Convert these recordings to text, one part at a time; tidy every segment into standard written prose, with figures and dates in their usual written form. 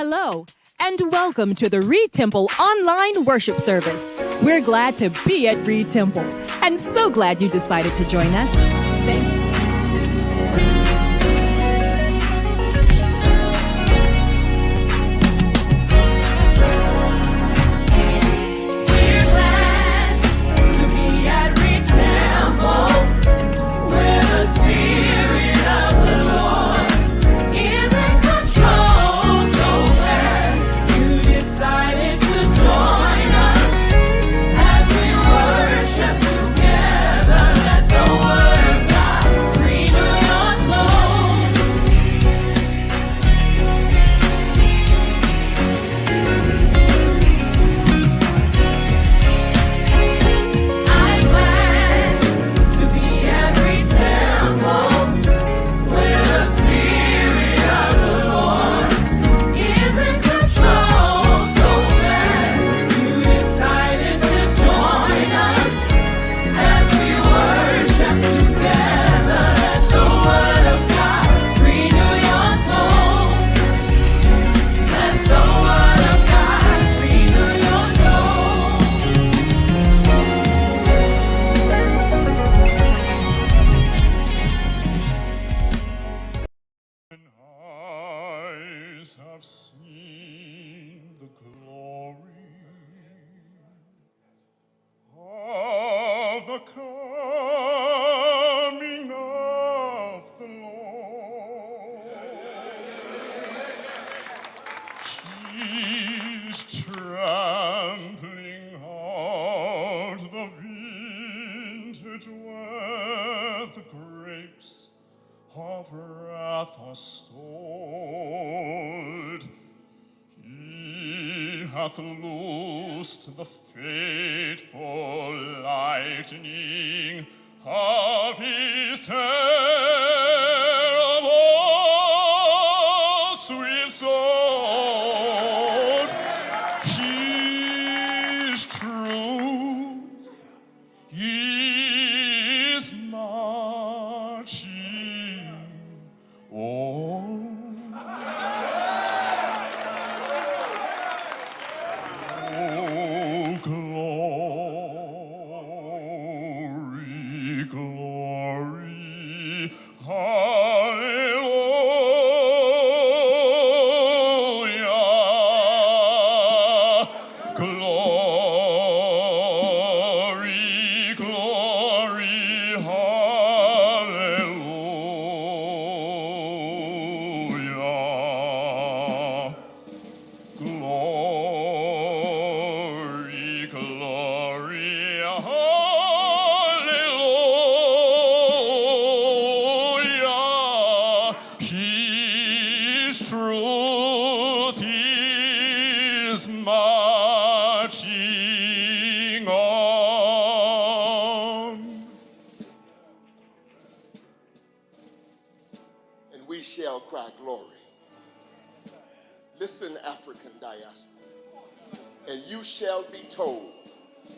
Hello, and welcome to the Reed Temple online worship service. We're glad to be at Reed Temple, and so glad you decided to join us. Thank you. Loosed the fateful lightning of his terrible swift sword. His truth is marching on.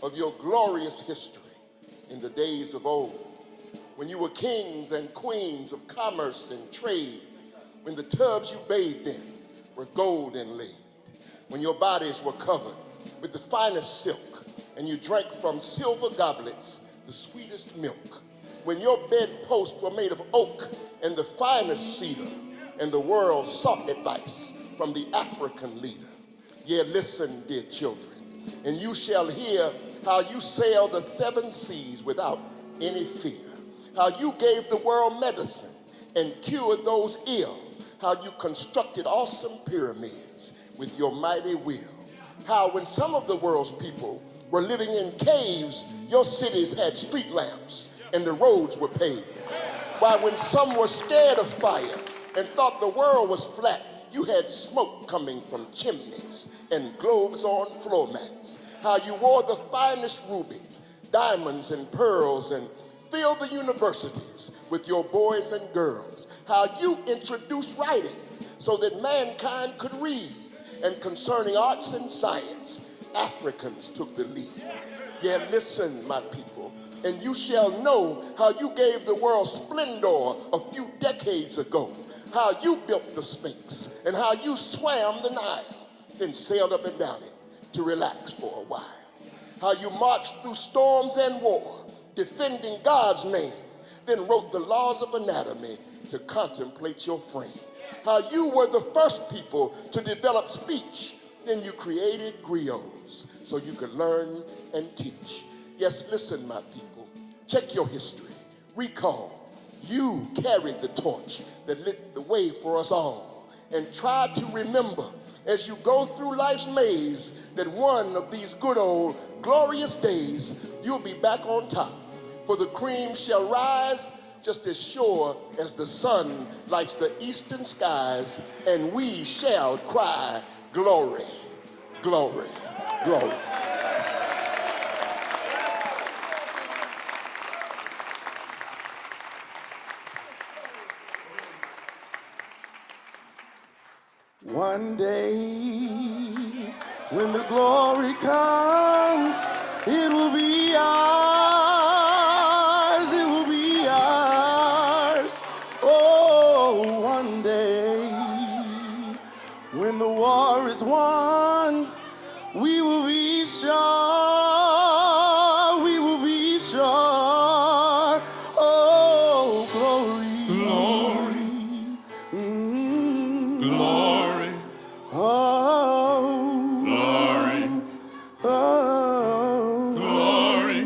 Of your glorious history in the days of old, when you were kings and queens of commerce and trade, when the tubs you bathed in were gold inlaid, when your bodies were covered with the finest silk, and you drank from silver goblets the sweetest milk, when your bedposts were made of oak and the finest cedar, and the world sought advice from the African leader. Yeah, listen, dear children, and you shall hear how you sailed the 7 seas without any fear, how you gave the world medicine and cured those ill, how you constructed awesome pyramids with your mighty will, how when some of the world's people were living in caves, your cities had street lamps and the roads were paved. Why, when some were scared of fire and thought the world was flat, you had smoke coming from chimneys and globes on floor mats. How you wore the finest rubies, diamonds and pearls, and filled the universities with your boys and girls. How you introduced writing so that mankind could read. And concerning arts and science, Africans took the lead. Yeah, listen, my people, and you shall know how you gave the world splendor a few decades ago. how you built the Sphinx and how you swam the Nile, then sailed up and down it to relax for a while. How you marched through storms and war, defending God's name, then wrote the laws of anatomy to contemplate your frame. How you were the first people to develop speech, then you created griots so you could learn and teach. Yes, listen, my people, check your history. Recall, you carried the torch that lit the way for us all. And try to remember as you go through life's maze that one of these good old glorious days you'll be back on top. For the cream shall rise just as sure as the sun lights the eastern skies, and we shall cry, glory, glory, glory. One day, when the glory comes, it will be ours, it will be ours. Oh, one day, when the war is won, we will be sure, we will be sure. Oh, glory, glory, glory. Oh, glory, oh, glory.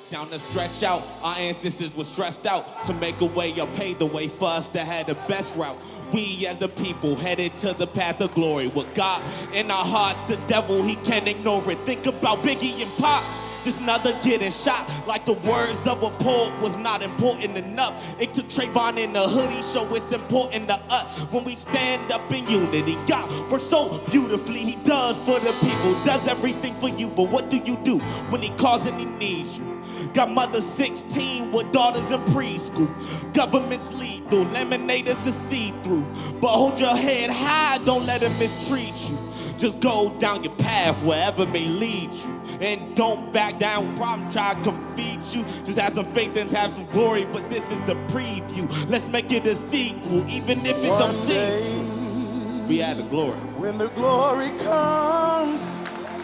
Down the stretch out, our ancestors were stressed out to make a way or pave the way for us to have the best route. We as the people headed to the path of glory. With God in our hearts, the devil, he can't ignore it. Think about Biggie and Pop. Just another getting shot like the words of a poet was not important enough. It took Trayvon in the hoodie, so it's important to us when we stand up in unity. God works so beautifully, he does for the people, does everything for you. But what do you do when he calls and he needs you? Got mothers 16 with daughters in preschool. Government's lethal, lemonade is a see-through. But hold your head high, don't let him mistreat you. Just go down your path wherever may lead you. And don't back down when problems try to come feed you. Just have some faith and have some glory, but this is the preview. Let's make it a sequel, even if it don't seem true. We had the glory. When the glory comes,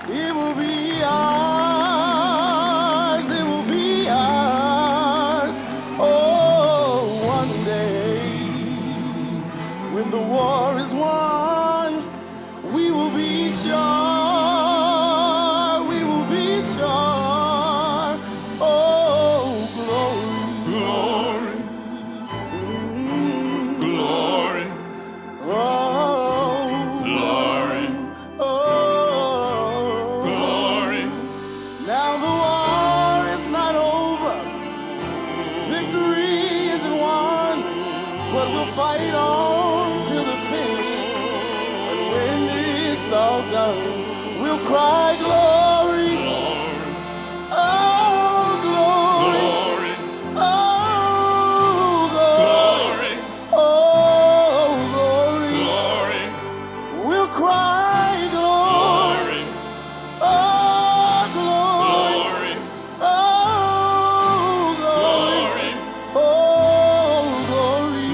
it will be ours, it will be ours. Oh, one day, when the war is won, we will be sure, we will be sure. Oh, glory, glory, glory. Oh, glory, oh, glory. Now the war is not over, victory isn't won, but we'll fight on till the finish. When it's all done, we'll cry glory, oh, glory, oh, glory, oh, glory, we'll cry glory, oh, glory, oh, glory, oh, glory.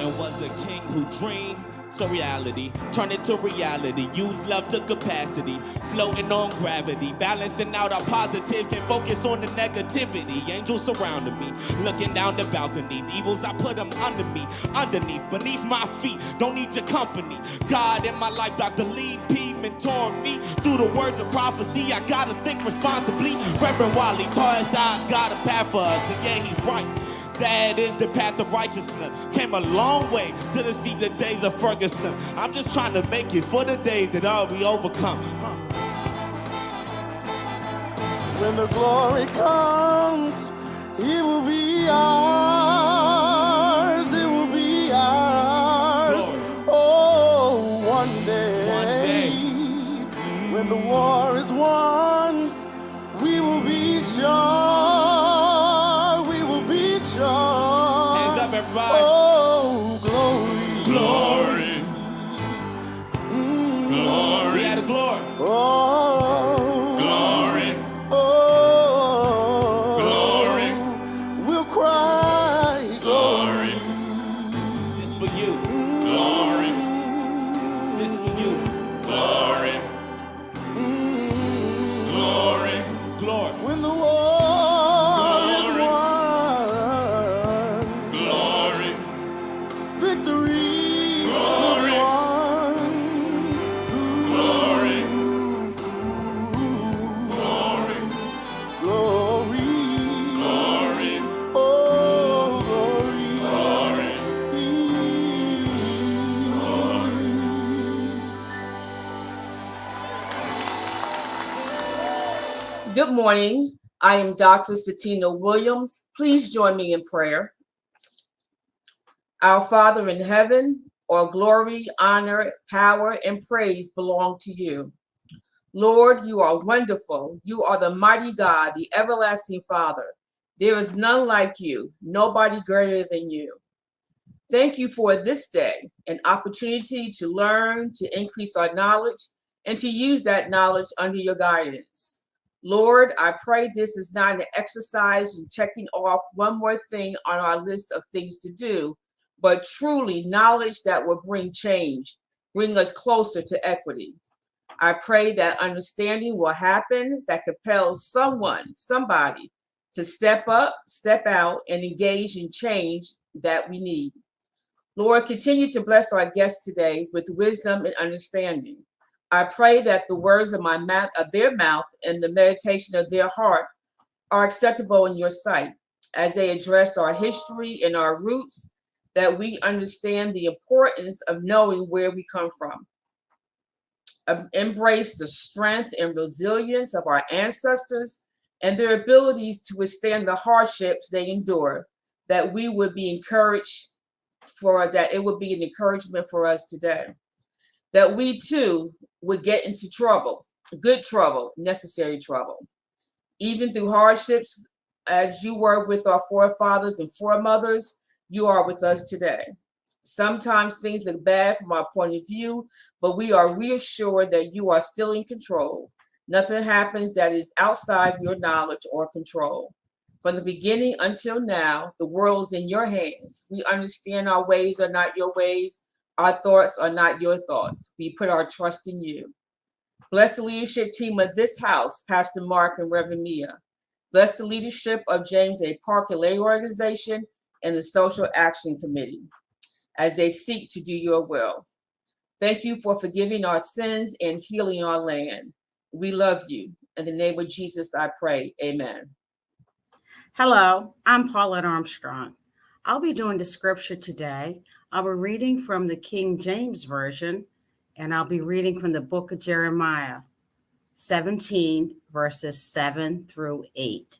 It was a king who dreamed, so reality, turn it to reality. Use love to capacity, floating on gravity, balancing out our positives, can focus on the negativity. Angels surrounding me, looking down the balcony. The evils, I put them under me, underneath, beneath my feet. Don't need your company. God in my life, Dr. Lee P. mentoring me through the words of prophecy. I gotta think responsibly. Reverend Wiley taught us I got a path for us, and yeah, he's right. That is the path of righteousness. Came a long way to see the days of Ferguson. I'm just trying to make it for the days that I'll be overcome. When the glory comes, it will be ours, it will be ours. Glory. Oh, one day, when the war is won, we will be sure, we will be sure. Hands up, everybody. Oh, glory, Glory. Glory. We had a glory. oh, Glory. oh, Glory. we'll cry glory. Glory. This is for you. Glory. Glory. Glory. When the war is Glory. won, Glory. victory will Glory. be won. Glory. Glory. Glory, Glory. oh glory, Glory. Good morning. I am Dr. Satina Williams. Please join me in prayer. Our Father in heaven, all glory, honor, power, and praise belong to you. Lord, you are wonderful. You are the mighty God, the everlasting Father. There is none like you, nobody greater than you. Thank you for this day, an opportunity to learn, to increase our knowledge, and to use that knowledge under your guidance. Lord, I pray this is not an exercise in checking off one more thing on our list of things to do, but truly knowledge that will bring change, bring us closer to equity. I pray that understanding will happen that compels somebody to step up, step out, and engage in change that we need. Lord, continue to bless our guests today with wisdom and understanding. I pray that the words of their mouth and the meditation of their heart are acceptable in your sight as they address our history and our roots, that we understand the importance of knowing where we come from. Embrace the strength and resilience of our ancestors and their abilities to withstand the hardships they endure, that we would be encouraged that it would be an encouragement for us today. That we too would get into trouble, good trouble, necessary trouble. Even through hardships, as you were with our forefathers and foremothers, you are with us today. Sometimes things look bad from our point of view, but we are reassured that you are still in control. Nothing happens that is outside your knowledge or control. From the beginning until now, the world is in your hands. We understand our ways are not your ways. Our thoughts are not your thoughts. We put our trust in you. Bless the leadership team of this house, Pastor Mark and Reverend Mia. Bless the leadership of James A. Parker Lay Organization and the Social Action Committee as they seek to do your will. Thank you for forgiving our sins and healing our land. We love you. In the name of Jesus, I pray. Amen. Hello, I'm Paulette Armstrong. I'll be doing the scripture today. I'll be reading from the King James Version, and I'll be reading from the book of Jeremiah, 17, verses 7 through 8.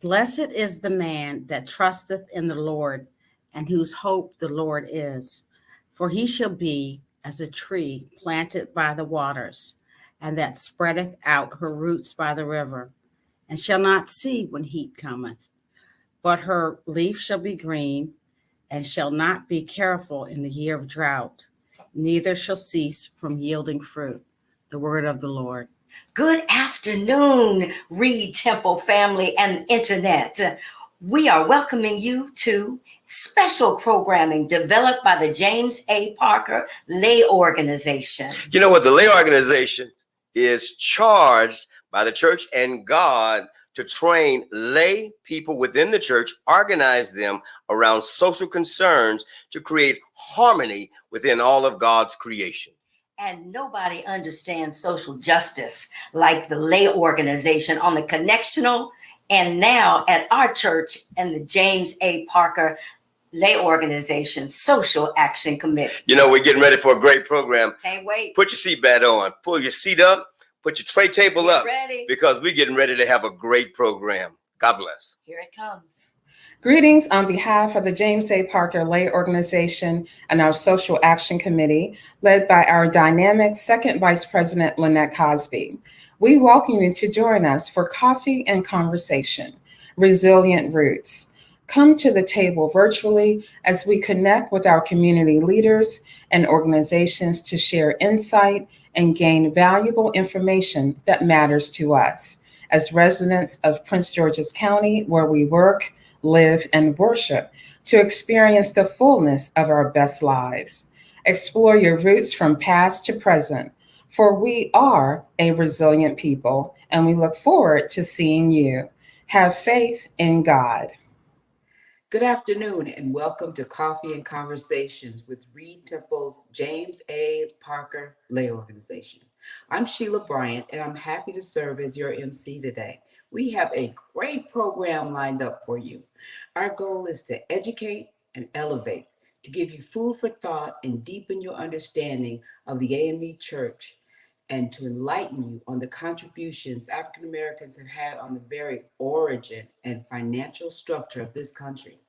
Blessed is the man that trusteth in the Lord, and whose hope the Lord is. For he shall be as a tree planted by the waters, and that spreadeth out her roots by the river, and shall not see when heat cometh. But her leaf shall be green, and shall not be careful in the year of drought, neither shall cease from yielding fruit. The word of the Lord. Good afternoon, Reed Temple family and internet. We are welcoming you to special programming developed by the James A. Parker Lay Organization. You know what? The Lay Organization is charged by the church and God to train lay people within the church, organize them around social concerns to create harmony within all of God's creation. And nobody understands social justice like the Lay Organization on the Connectional and now at our church and the James A. Parker Lay Organization Social Action Committee. You know, we're getting ready for a great program. Can't wait. Put your seatbelt on, pull your seat up, put your tray table Get up, ready. because we're getting ready to have a great program. God bless. Here it comes. Greetings on behalf of the James A. Parker Lay Organization and our Social Action Committee, led by our dynamic Second Vice President, Lynette Cosby. We welcome you to join us for coffee and conversation, Resilient Roots. Come to the table virtually as we connect with our community leaders and organizations to share insight and gain valuable information that matters to us. As residents of Prince George's County, where we work, live, and worship to experience the fullness of our best lives. Explore your roots from past to present, for we are a resilient people, and we look forward to seeing you. Have faith in God. Good afternoon and welcome to Coffee and Conversations with Reed Temple's James A. Parker Lay Organization. I'm Sheila Bryant and I'm happy to serve as your MC today. We have a great program lined up for you. Our goal is to educate and elevate, to give you food for thought and deepen your understanding of the AME Church, and to enlighten you on the contributions African Americans have had on the very origin and financial structure of this country.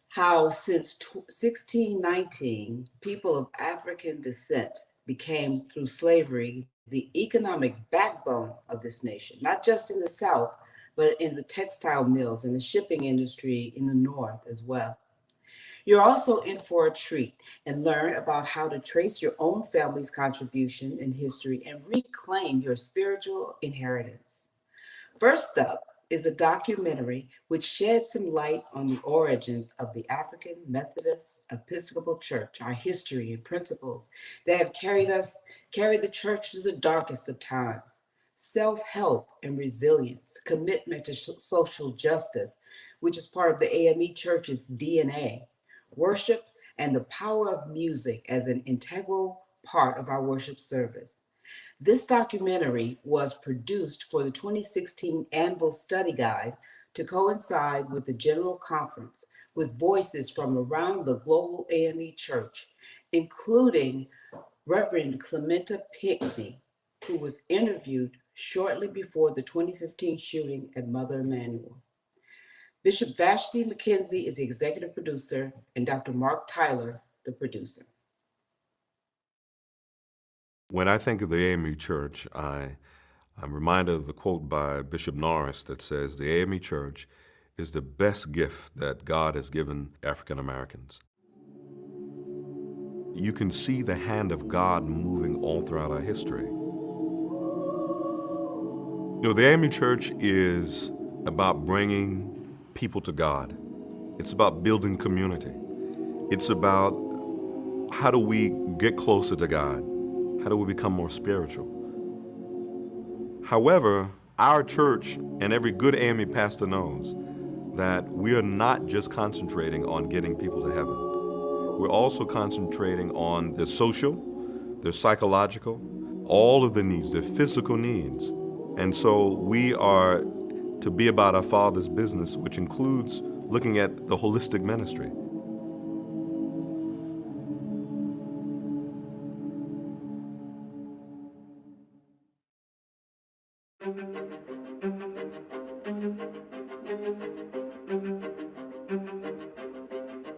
How since 1619, people of African descent became, through slavery, the economic backbone of this nation, not just in the South, but in the textile mills and the shipping industry in the North as well. You're also in for a treat and learn about how to trace your own family's contribution in history and reclaim your spiritual inheritance. First up is a documentary which sheds some light on the origins of the African Methodist Episcopal Church, our history and principles that have carried the church through the darkest of times. Self-help and resilience, commitment to social justice, which is part of the AME Church's DNA. Worship and the power of music as an integral part of our worship service. This documentary was produced for the 2016 Anvil Study Guide to coincide with the General Conference with voices from around the global AME Church, including Reverend Clementa Pinckney, who was interviewed shortly before the 2015 shooting at Mother Emanuel. Bishop Vashti McKenzie is the executive producer, and Dr. Mark Tyler, the producer. When I think of the AME Church, I'm reminded of the quote by Bishop Norris that says, "The AME Church is the best gift that God has given African Americans." You can see the hand of God moving all throughout our history. You know, the AME Church is about bringing people to God. It's about building community. It's about how do we get closer to God? How do we become more spiritual? However, our church and every good AME pastor knows that we are not just concentrating on getting people to heaven. We're also concentrating on their social, their psychological, all of the needs, their physical needs. And so we are to be about our Father's business, which includes looking at the holistic ministry.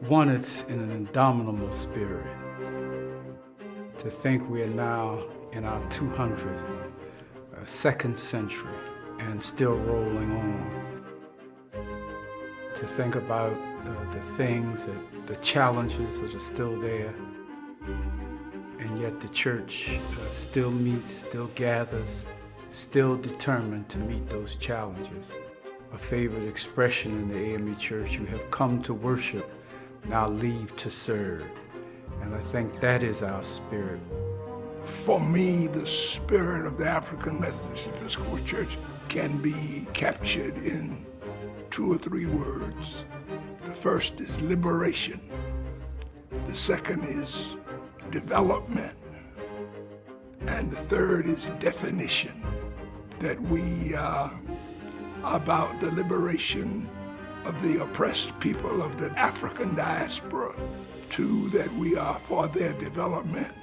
One, it's in an indomitable spirit. To think we are now in our 200th, second century, and still rolling on. To think about the things, the challenges that are still there, and yet the church still meets, still gathers, still determined to meet those challenges. A favorite expression in the AME Church, you have come to worship, now leave to serve. And I think that is our spirit. For me, the spirit of the African Methodist Episcopal Church can be captured in 2 or 3 words. The first is liberation. The second is development. And the third is definition. That we are about the liberation of the oppressed people of the African diaspora. 2, that we are for their development.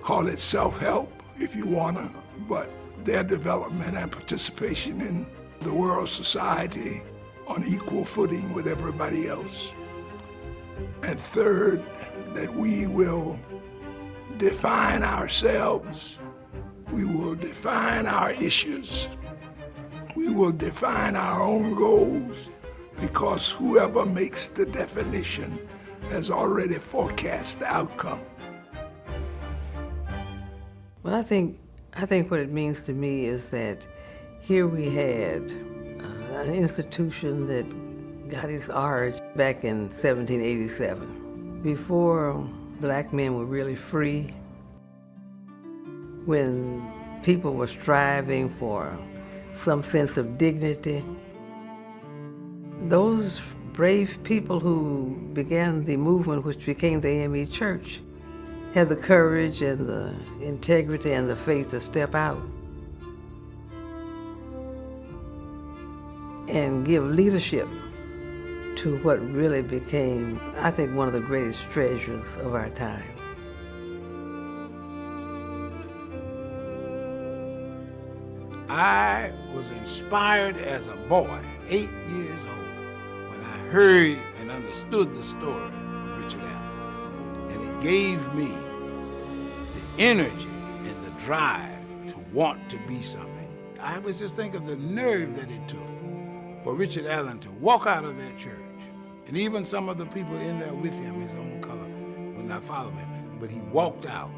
Call it self-help if you wanna, but their development and participation in the world society on equal footing with everybody else. And 3rd, that we will define ourselves, we will define our issues, we will define our own goals, because whoever makes the definition has already forecast the outcome. Well, I think what it means to me is that here we had an institution that got its origin back in 1787. Before black men were really free, when people were striving for some sense of dignity, those brave people who began the movement which became the AME Church had the courage and the integrity and the faith to step out and give leadership to what really became, I think, one of the greatest treasures of our time. I was inspired as a boy, 8 years old, when I heard and understood the story of Richard Allen. And it gave me the energy and the drive to want to be something. I was just thinking of the nerve that it took for Richard Allen to walk out of that church. And even some of the people in there with him, his own color, would not follow him. But he walked out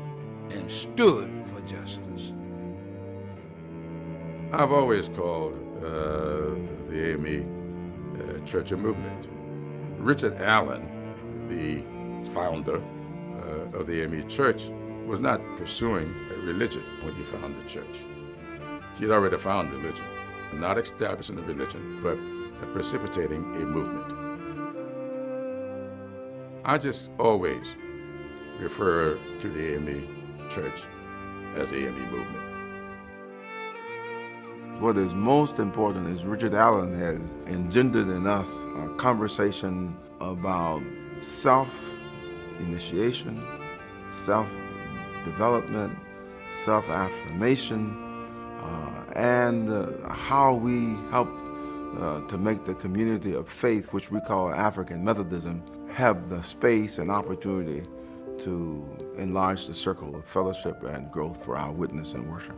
and stood for justice. I've always called the AME church a movement. Richard Allen, the founder of the AME church, was not pursuing a religion when he founded the church. He had already found religion, not establishing a religion, but precipitating a movement. I just always refer to the AME church as the AME movement. What is most important is Richard Allen has engendered in us a conversation about self-initiation, self-development, self-affirmation, and how we help to make the community of faith, which we call African Methodism, have the space and opportunity to enlarge the circle of fellowship and growth for our witness and worship.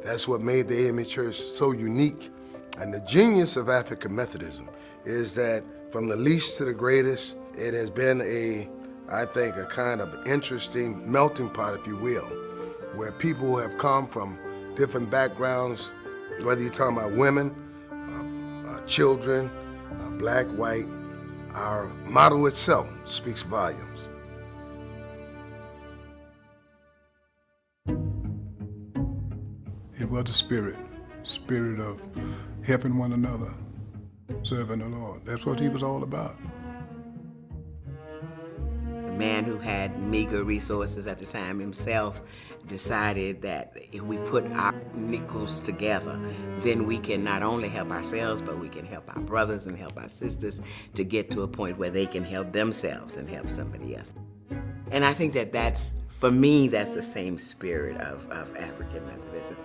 That's what made the AME Church so unique. And the genius of African Methodism is that from the least to the greatest, it has been I think, a kind of interesting melting pot, if you will, where people who have come from different backgrounds, whether you're talking about women, children, black, white, our motto itself speaks volumes. It was the spirit of helping one another, serving the Lord. That's what he was all about. A man who had meager resources at the time himself decided that if we put our nickels together, then we can not only help ourselves, but we can help our brothers and help our sisters to get to a point where they can help themselves and help somebody else. And I think that that's, for me, that's the same spirit of African Methodism.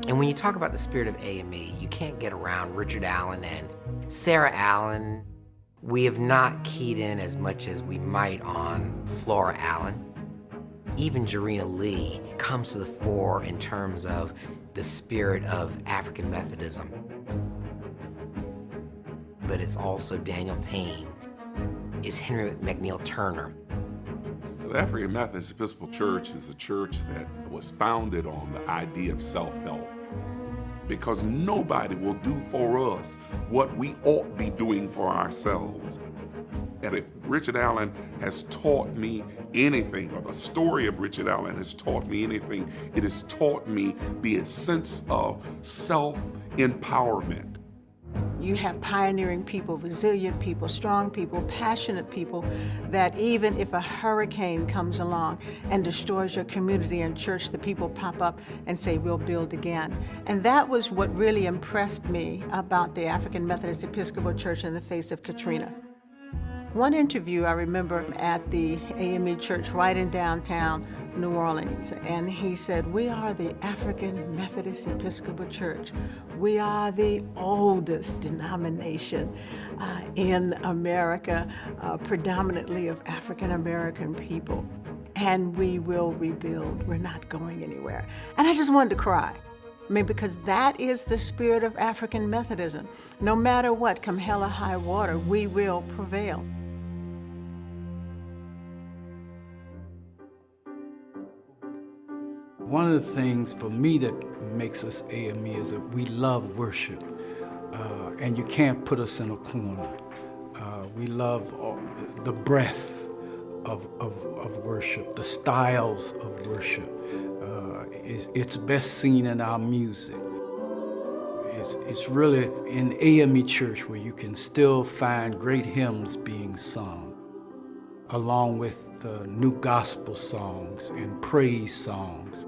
And when you talk about the spirit of AME, you can't get around Richard Allen and Sarah Allen. We have not keyed in as much as we might on Flora Allen. Even Jarena Lee comes to the fore in terms of the spirit of African Methodism. But it's also Daniel Payne, it's Henry McNeil Turner. The African Methodist Episcopal Church is a church that was founded on the idea of self-help, because nobody will do for us what we ought to be doing for ourselves. And if Richard Allen has taught me anything, or the story of Richard Allen has taught me anything, it has taught me the sense of self-empowerment. You have pioneering people, resilient people, strong people, passionate people, that even if a hurricane comes along and destroys your community and church, the people pop up and say, we'll build again. And that was what really impressed me about the African Methodist Episcopal Church in the face of Katrina. One interview I remember at the AME Church right in downtown New Orleans, and he said, we are the African Methodist Episcopal Church. We are the oldest denomination in America, predominantly of African American people, and we will rebuild. We're not going anywhere. And I just wanted to cry. I mean, because that is the spirit of African Methodism. No matter what, come hell or high water, we will prevail. One of the things for me that makes us AME is that we love worship. and you can't put us in a corner. We love the breadth of worship, the styles of worship. It's best seen in our music. It's really in AME Church where you can still find great hymns being sung, along with new gospel songs and praise songs.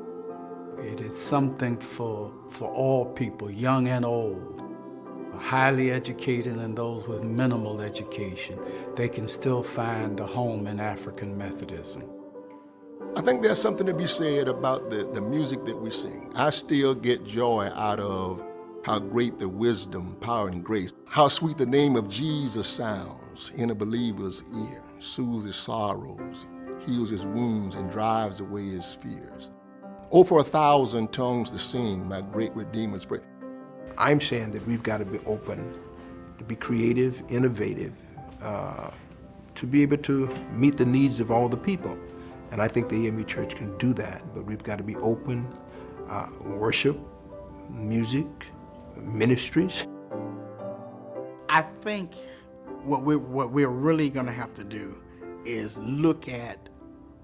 It is something for all people, young and old, highly educated and those with minimal education. They can still find a home in African Methodism. I think there's something to be said about the music that we sing. I still get joy out of how great the wisdom, power, and grace, how sweet the name of Jesus sounds in a believer's ear, soothes his sorrows, heals his wounds, and drives away his fears. Oh, for 1,000 tongues to sing my great Redeemer's praise. I'm saying that we've got to be open, to be creative, innovative, to be able to meet the needs of all the people. And I think the AME Church can do that, but we've got to be open, worship, music, ministries. I think what we're really going to have to do is look at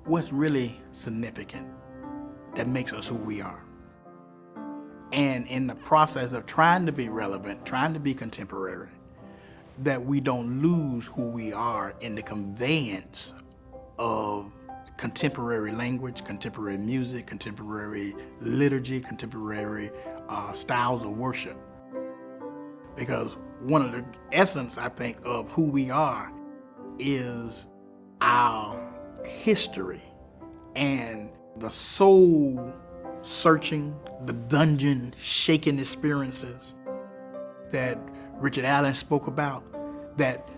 what's really significant that makes us who we are. And in the process of trying to be relevant, trying to be contemporary, that we don't lose who we are in the conveyance of contemporary language, contemporary music, contemporary liturgy, contemporary styles of worship. Because one of the essence, I think, of who we are is our history and the soul searching, the dungeon shaking experiences that Richard Allen spoke about, that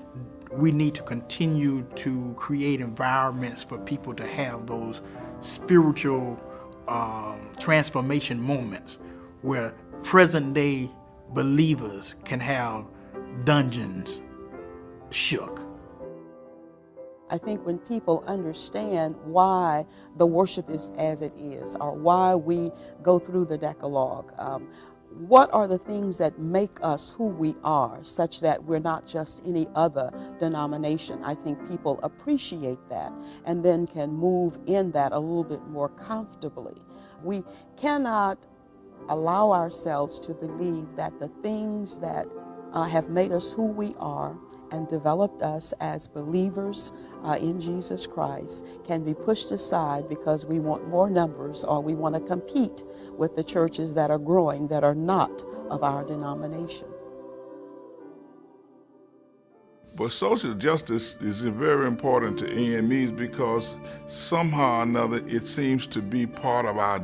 we need to continue to create environments for people to have those spiritual transformation moments where present day believers can have dungeons shook. I think when people understand why the worship is as it is, or why we go through the Decalogue, what are the things that make us who we are, such that we're not just any other denomination? I think people appreciate that and then can move in that a little bit more comfortably. We cannot allow ourselves to believe that the things that have made us who we are and developed us as believers in Jesus Christ can be pushed aside because we want more numbers or we want to compete with the churches that are growing that are not of our denomination. But social justice is very important to AMEs because somehow or another it seems to be part of our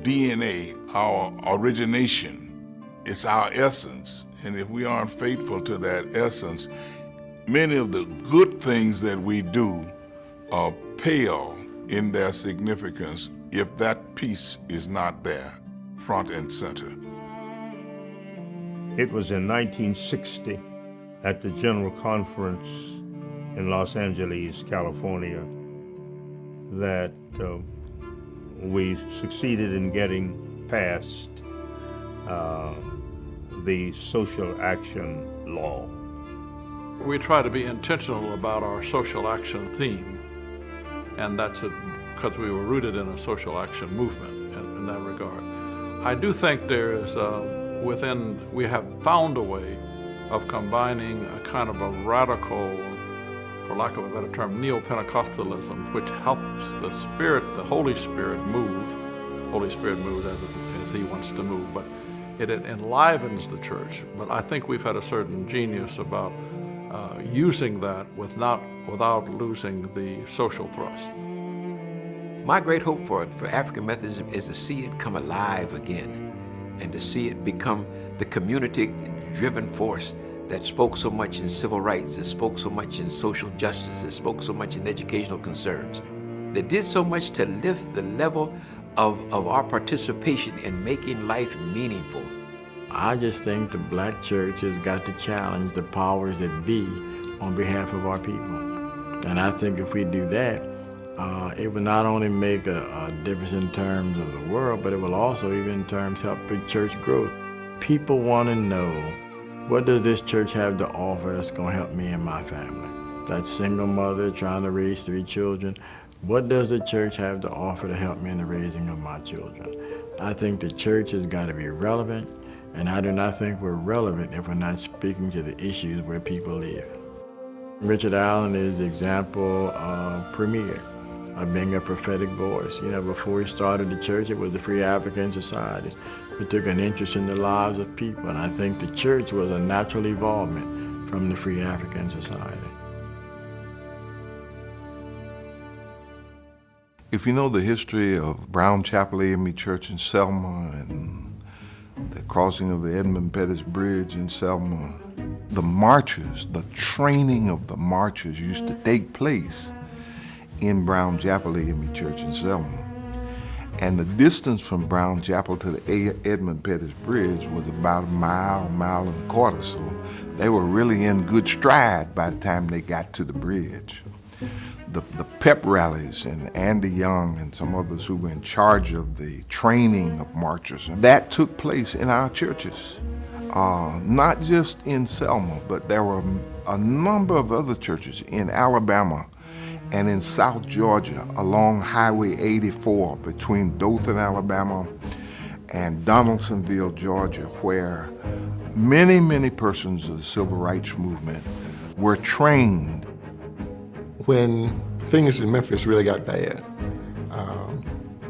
DNA, our origination. It's our essence. And if we aren't faithful to that essence, many of the good things that we do are pale in their significance if that piece is not there, front and center. It was in 1960 at the General Conference in Los Angeles, California, that we succeeded in getting past the social action law. We try to be intentional about our social action theme, and that's because we were rooted in a social action movement in that regard. I do think there is we have found a way of combining a kind of a radical, for lack of a better term, neo-Pentecostalism, which helps the Holy Spirit move. Holy Spirit moves as he wants to move, but it enlivens the church. But I think we've had a certain genius about using that without losing the social thrust. My great hope for African Methodism is to see it come alive again and to see it become the community-driven force that spoke so much in civil rights, that spoke so much in social justice, that spoke so much in educational concerns, that did so much to lift the level of our participation in making life meaningful. I just think the black church has got to challenge the powers that be on behalf of our people. And I think if we do that, it will not only make a difference in terms of the world, but it will also even in terms help big church growth. People want to know What does this church have to offer that's going to help me and my family? That single mother trying to raise 3 children, what does the church have to offer to help me in the raising of my children? I think the church has got to be relevant, and I do not think we're relevant if we're not speaking to the issues where people live. Richard Allen is the example premier of being a prophetic voice. You know, before he started the church, it was the Free African Society. He took an interest in the lives of people, and I think the church was a natural evolvement from the Free African Society. If you know the history of Brown Chapel AME Church in Selma and the crossing of the Edmund Pettus Bridge in Selma, the marches, the training of the marches used to take place in Brown Chapel AME Church in Selma. And the distance from Brown Chapel to the Edmund Pettus Bridge was about a mile, mile and a quarter, so they were really in good stride by the time they got to the bridge. The pep rallies and Andy Young and some others who were in charge of the training of marchers, that took place in our churches. Not just in Selma, but there were a number of other churches in Alabama and in South Georgia along Highway 84 between Dothan, Alabama and Donaldsonville, Georgia, where many, many persons of the Civil Rights Movement were trained. When things in Memphis really got bad,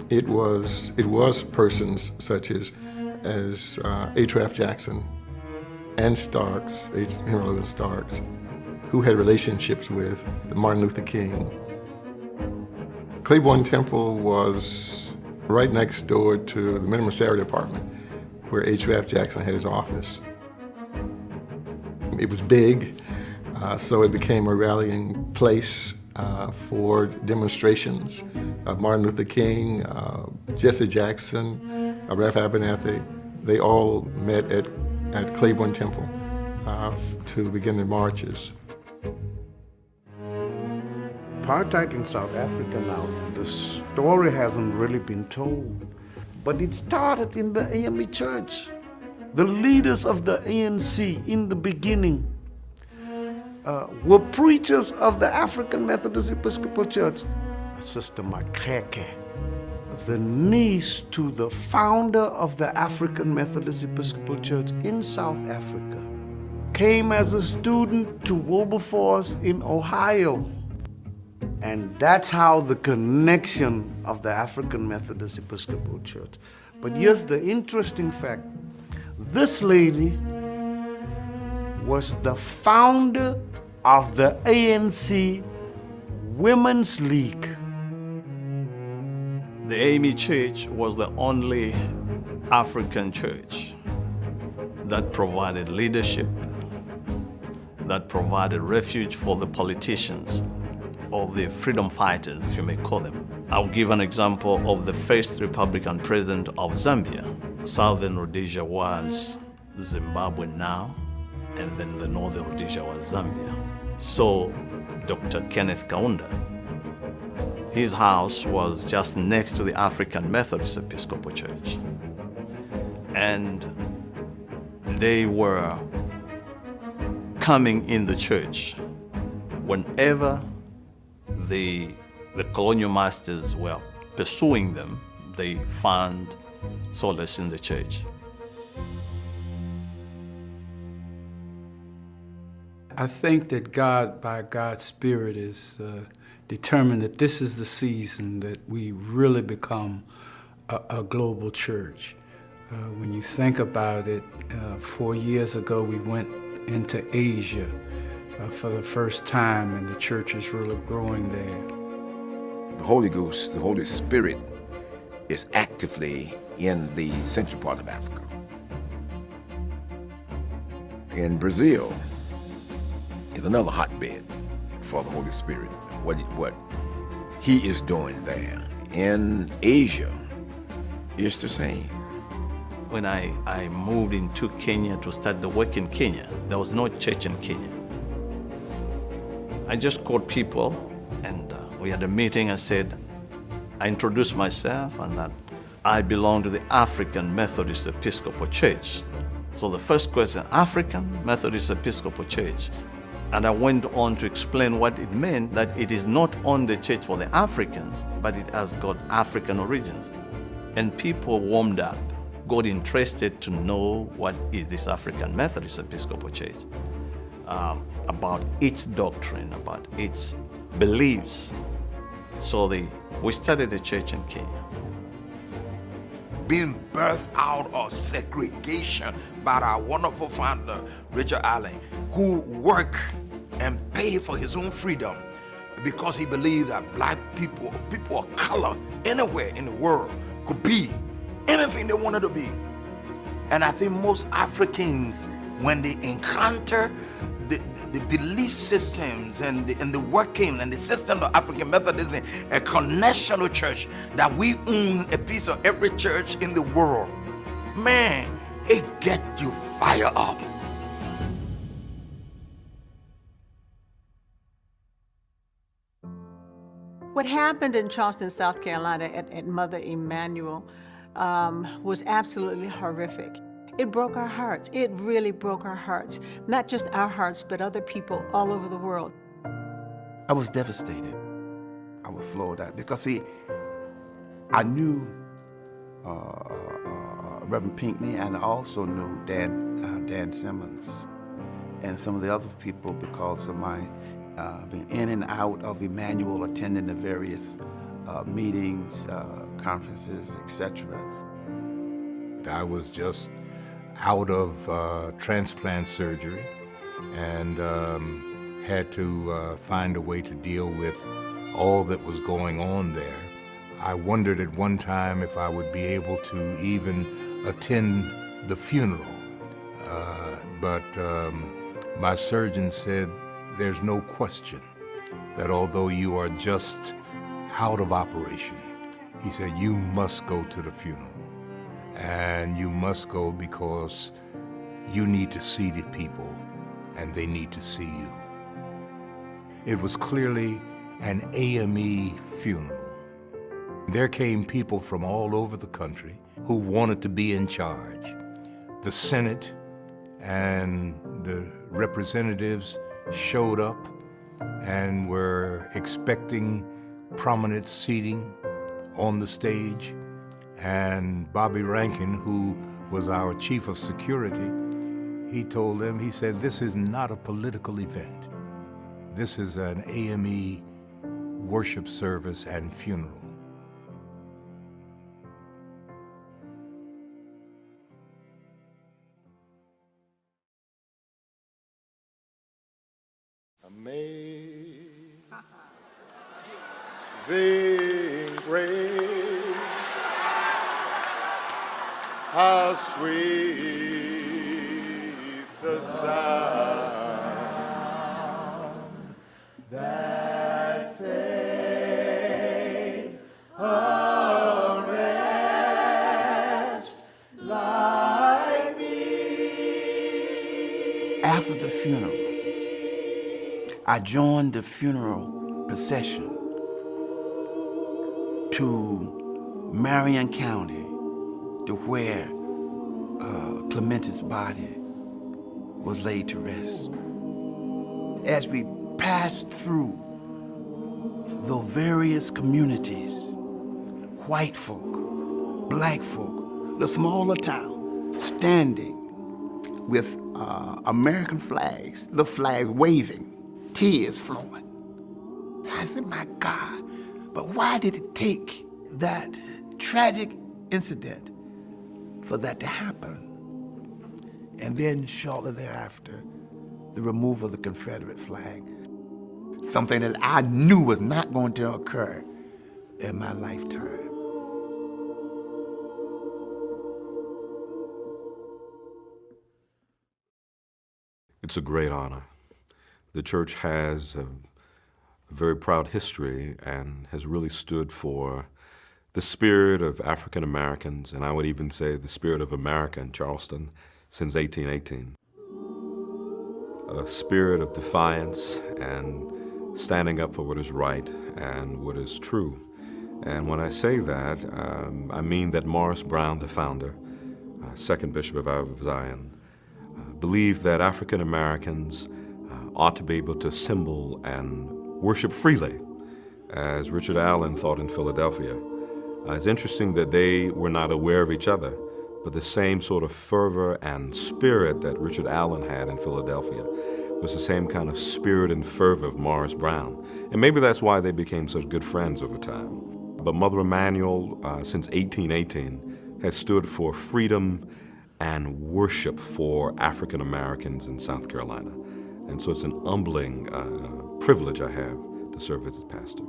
it was persons such as A. Jackson and Starks, Henry Logan Starks, who had relationships with Martin Luther King. Claiborne Temple was right next door to the Minimum Salary Department, where A. Jackson had his office. It was big, so it became a rallying place for demonstrations. Martin Luther King, Jesse Jackson, Ralph Abernathy, they all met at Claiborne Temple to begin their marches. Apartheid in South Africa now, the story hasn't really been told, but it started in the AME Church. The leaders of the ANC in the beginning were preachers of the African Methodist Episcopal Church. Sister Makeke, the niece to the founder of the African Methodist Episcopal Church in South Africa, came as a student to Wilberforce in Ohio. And that's how the connection of the African Methodist Episcopal Church. But here's the interesting fact. This lady was the founder of the ANC Women's League. The AME Church was the only African church that provided leadership, that provided refuge for the politicians or the freedom fighters, if you may call them. I'll give an example of the first Republican president of Zambia. Southern Rhodesia was Zimbabwe now, and then the Northern Rhodesia was Zambia. So Dr. Kenneth Kaunda, his house was just next to the African Methodist Episcopal Church. And they were coming in the church whenever the colonial masters were pursuing them. They found solace in the church. I think that God, by God's Spirit, is determined that this is the season that we really become a global church. When you think about it, 4 years ago we went into Asia for the first time, and the church is really growing there. The Holy Ghost, the Holy Spirit, is actively in the central part of Africa. In Brazil is another hotbed for the Holy Spirit, what he is doing there. In Asia, it's the same. When I moved into Kenya to start the work in Kenya, there was no church in Kenya. I just called people, and we had a meeting. I introduced myself and that I belong to the African Methodist Episcopal Church. So the first question, African Methodist Episcopal Church. And I went on to explain what it meant, that it is not only the church for the Africans, but it has got African origins. And people warmed up, got interested to know what is this African Methodist Episcopal Church, about its doctrine, about its beliefs. So we started the church in Kenya. Being birthed out of segregation by our wonderful founder, Richard Allen, who worked and paid for his own freedom because he believed that black people, people of color, anywhere in the world could be anything they wanted to be. And I think most Africans, when they encounter the belief systems and the working and the system of African Methodism, a national church, that we own a piece of every church in the world, man, it gets you fired up. What happened in Charleston, South Carolina at Mother Emanuel was absolutely horrific. It broke our hearts. It really broke our hearts. Not just our hearts, but other people all over the world. I was devastated. I was floored out because, see, I knew Reverend Pinckney, and I also knew Dan Simmons and some of the other people because of my being in and out of Emanuel, attending the various meetings, conferences, etc. I was just out of transplant surgery and had to find a way to deal with all that was going on there. I wondered at one time if I would be able to even attend the funeral, but my surgeon said there's no question that although you are just out of operation, he said you must go to the funeral. And you must go because you need to see the people and they need to see you. It was clearly an AME funeral. There came people from all over the country who wanted to be in charge. The Senate and the representatives showed up and were expecting prominent seating on the stage. And Bobby Rankin, who was our chief of security, he told them, he said, this is not a political event. This is an AME worship service and funeral. Amazing grace, how sweet the sound that saved a wretch like me. After the funeral, I joined the funeral procession to Marion County, to where Clementi's body was laid to rest. As we passed through the various communities, white folk, black folk, the smaller town, standing with American flags, the flag waving, tears flowing. I said, my God, but why did it take that tragic incident for that to happen? And then shortly thereafter, the removal of the Confederate flag, something that I knew was not going to occur in my lifetime. It's a great honor. The church has a very proud history and has really stood for the spirit of African Americans, and I would even say the spirit of America in Charleston since 1818. A spirit of defiance and standing up for what is right and what is true. And when I say that, I mean that Morris Brown, the founder, second Bishop of Zion, believed that African Americans ought to be able to assemble and worship freely, as Richard Allen thought in Philadelphia. It's interesting that they were not aware of each other, but the same sort of fervor and spirit that Richard Allen had in Philadelphia was the same kind of spirit and fervor of Morris Brown. And maybe that's why they became such good friends over time. But Mother Emanuel, since 1818, has stood for freedom and worship for African Americans in South Carolina. And so it's an humbling privilege I have to serve as its pastor.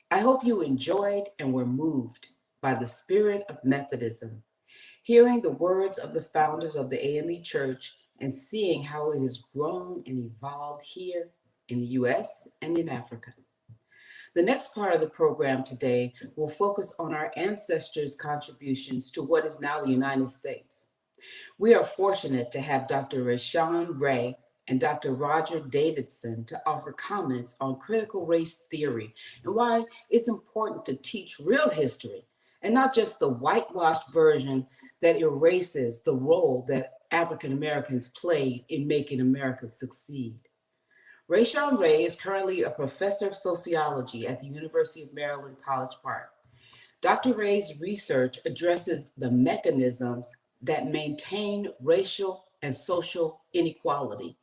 I hope you enjoyed and were moved by the spirit of Methodism, hearing the words of the founders of the AME Church and seeing how it has grown and evolved here in the US and in Africa. The next part of the program today will focus on our ancestors' contributions to what is now the United States. We are fortunate to have Dr. Rashawn Ray and Dr. Roger Davidson to offer comments on critical race theory and why it's important to teach real history and not just the whitewashed version that erases the role that African Americans played in making America succeed. Rashawn Ray is currently a professor of sociology at the University of Maryland, College Park. Dr. Ray's research addresses the mechanisms that maintain racial and social inequality,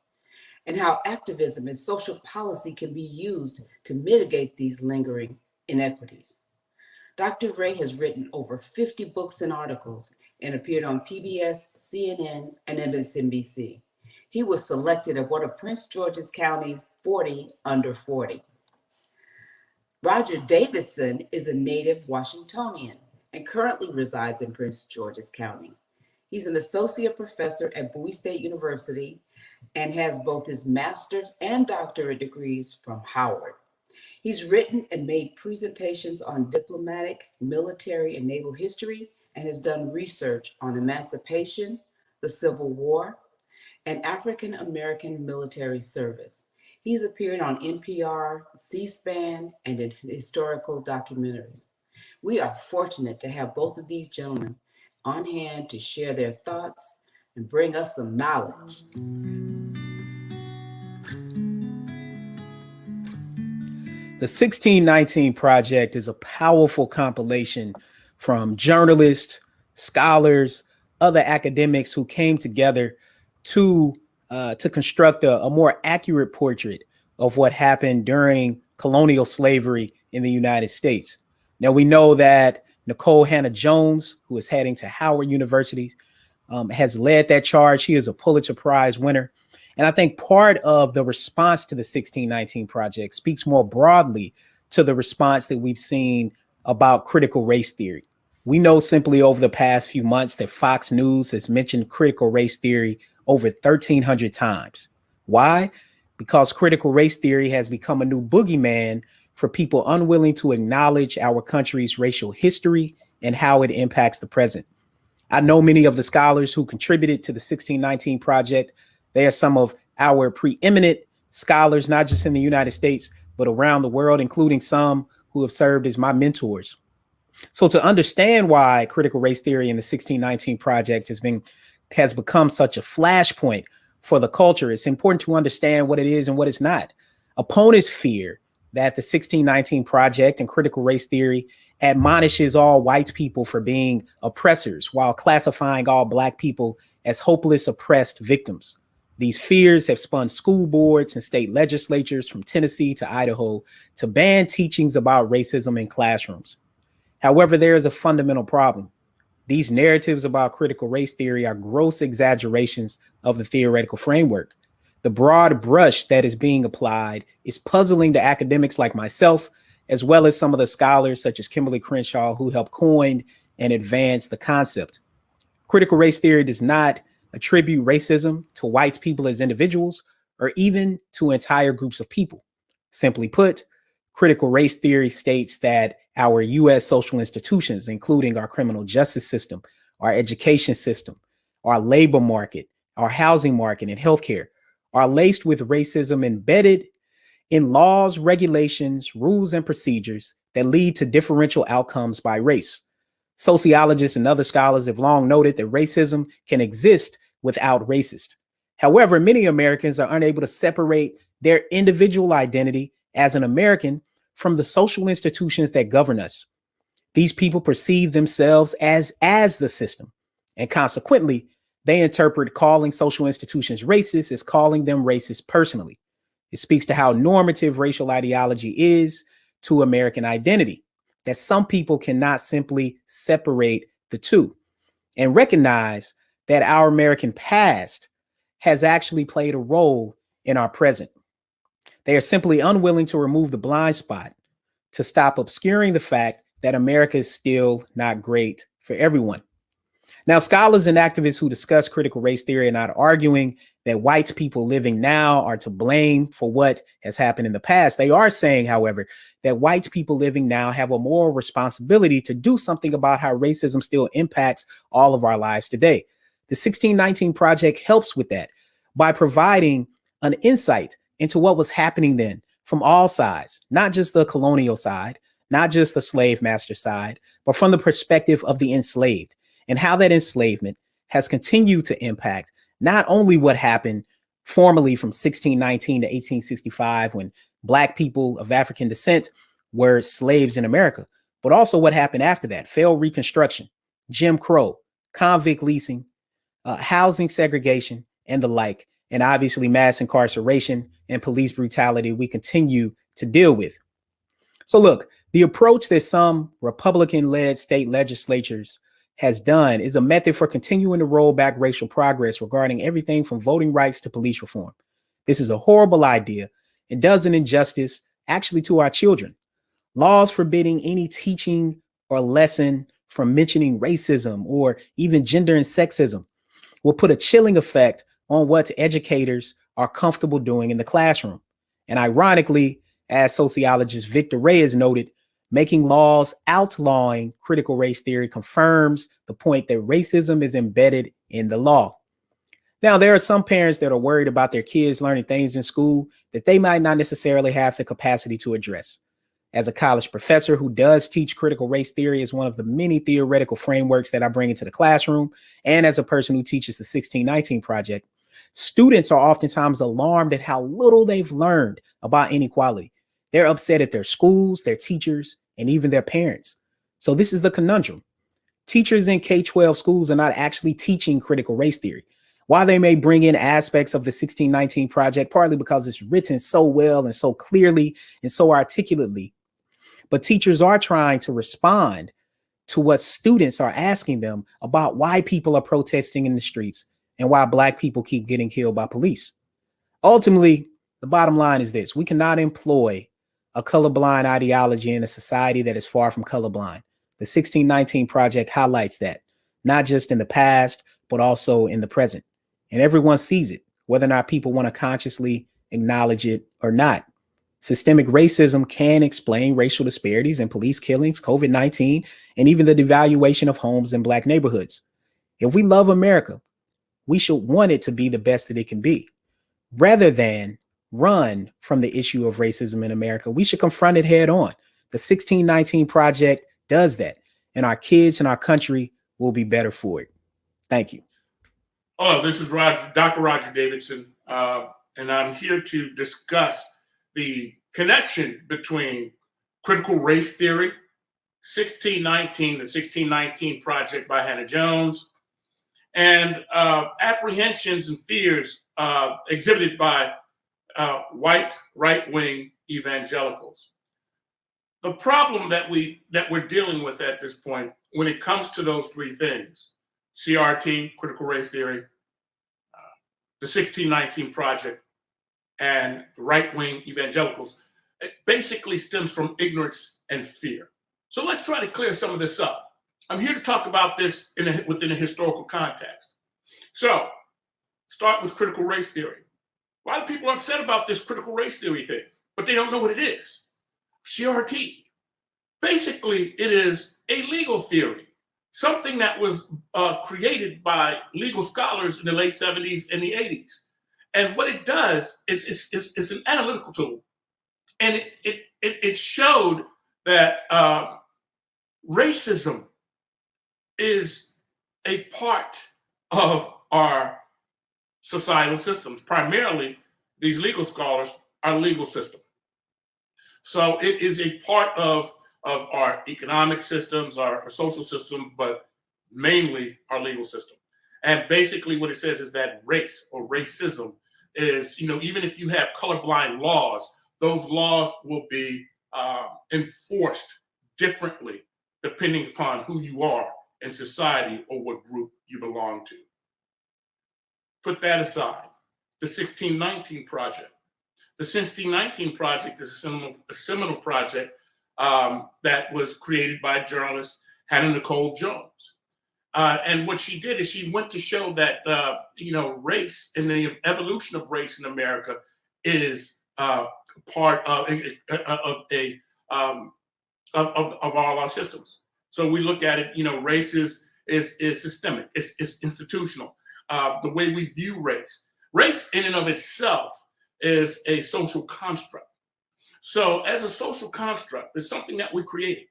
and how activism and social policy can be used to mitigate these lingering inequities. Dr. Ray has written over 50 books and articles and appeared on PBS, CNN, and MSNBC. He was selected as one of Prince George's County's 40 under 40. Roger Davidson is a native Washingtonian and currently resides in Prince George's County. He's an associate professor at Bowie State University and has both his master's and doctorate degrees from Howard. He's written and made presentations on diplomatic, military, and naval history, and has done research on emancipation, the Civil War, and African American military service. He's appeared on NPR, C-SPAN, and in historical documentaries. We are fortunate to have both of these gentlemen on hand to share their thoughts and bring us some knowledge. The 1619 Project is a powerful compilation from journalists, scholars, other academics who came together to construct a more accurate portrait of what happened during colonial slavery in the United States. Now, we know that Nicole Hannah-Jones, who is heading to Howard University, has led that charge. She is a Pulitzer Prize winner. And I think part of the response to the 1619 Project speaks more broadly to the response that we've seen about critical race theory. We know simply over the past few months that Fox News has mentioned critical race theory over 1,300 times. Why? Because critical race theory has become a new boogeyman for people unwilling to acknowledge our country's racial history and how it impacts the present. I know many of the scholars who contributed to the 1619 Project. They are some of our preeminent scholars, not just in the United States, but around the world, including some who have served as my mentors. So to understand why critical race theory in the 1619 Project has become such a flashpoint for the culture, it's important to understand what it is and what it's not. Opponents fear that the 1619 Project and critical race theory admonishes all white people for being oppressors while classifying all Black people as hopeless, oppressed victims. These fears have spun school boards and state legislatures from Tennessee to Idaho to ban teachings about racism in classrooms. However, there is a fundamental problem. These narratives about critical race theory are gross exaggerations of the theoretical framework. The broad brush that is being applied is puzzling to academics like myself, as well as some of the scholars such as Kimberly Crenshaw, who helped coin and advance the concept. Critical race theory does not attribute racism to white people as individuals or even to entire groups of people. Simply put, critical race theory states that our U.S. social institutions, including our criminal justice system, our education system, our labor market, our housing market, and healthcare, are laced with racism embedded in laws, regulations, rules, and procedures that lead to differential outcomes by race. Sociologists and other scholars have long noted that racism can exist without racist. However, many Americans are unable to separate their individual identity as an American from the social institutions that govern us. These people perceive themselves as the system, and consequently, they interpret calling social institutions racist as calling them racist personally. It speaks to how normative racial ideology is to American identity, that some people cannot simply separate the two and recognize that our American past has actually played a role in our present. They are simply unwilling to remove the blind spot to stop obscuring the fact that America is still not great for everyone. Now, scholars and activists who discuss critical race theory are not arguing that white people living now are to blame for what has happened in the past. They are saying, however, that white people living now have a moral responsibility to do something about how racism still impacts all of our lives today. The 1619 Project helps with that by providing an insight into what was happening then from all sides, not just the colonial side, not just the slave master side, but from the perspective of the enslaved, and how that enslavement has continued to impact not only what happened formally from 1619 to 1865 when Black people of African descent were slaves in America, but also what happened after that: failed Reconstruction, Jim Crow, convict leasing, housing segregation, and the like, and obviously mass incarceration and police brutality we continue to deal with. So look, the approach that some Republican-led state legislatures has done is a method for continuing to roll back racial progress regarding everything from voting rights to police reform. This is a horrible idea and does an injustice actually to our children. Laws forbidding any teaching or lesson from mentioning racism or even gender and sexism will put a chilling effect on what educators are comfortable doing in the classroom. And ironically, as sociologist Victor Reyes noted, making laws outlawing critical race theory confirms the point that racism is embedded in the law. Now, there are some parents that are worried about their kids learning things in school that they might not necessarily have the capacity to address. As a college professor who does teach critical race theory as one of the many theoretical frameworks that I bring into the classroom, and as a person who teaches the 1619 Project, students are oftentimes alarmed at how little they've learned about inequality. They're upset at their schools, their teachers, and even their parents. So this is the conundrum. Teachers in K-12 schools are not actually teaching critical race theory. While they may bring in aspects of the 1619 Project, partly because it's written so well and so clearly and so articulately, but teachers are trying to respond to what students are asking them about why people are protesting in the streets and why Black people keep getting killed by police. Ultimately, the bottom line is this: we cannot employ a colorblind ideology in a society that is far from colorblind. The 1619 Project highlights that, not just in the past, but also in the present. And everyone sees it, whether or not people want to consciously acknowledge it or not. Systemic racism can explain racial disparities in police killings, COVID-19, and even the devaluation of homes in Black neighborhoods. If we love America, we should want it to be the best that it can be. Rather than run from the issue of racism in America, we should confront it head on. The 1619 Project does that, and our kids and our country will be better for it. Thank you. Hello, this is Dr. Roger Davidson, and I'm here to discuss the connection between critical race theory, 1619, the 1619 Project by Hannah Jones, and apprehensions and fears exhibited by white right-wing evangelicals. The problem that we're dealing with at this point, when it comes to those three things, CRT, critical race theory, the 1619 Project, and right-wing evangelicals, it basically stems from ignorance and fear. So let's try to clear some of this up. I'm here to talk about this within a historical context. So, start with critical race theory. A lot of people are upset about this critical race theory thing, but they don't know what it is. CRT. Basically, it is a legal theory, something that was created by legal scholars in the late 70s and the 80s. And what it does is it's an analytical tool. And it showed that racism is a part of our societal systems. Primarily, these legal scholars, our legal system. So it is a part of our economic systems, our social systems, but mainly our legal system. And basically what it says is that race or racism is, even if you have colorblind laws, those laws will be enforced differently depending upon who you are in society or what group you belong to. Put that aside. The 1619 Project. The 1619 Project is a seminal project that was created by journalist Hannah Nicole Jones. And what she did is she went to show that, race and the evolution of race in America is part of all our systems. So we look at it, race is systemic, it's institutional. The way we view race in and of itself is a social construct. So as a social construct, it's something that we created.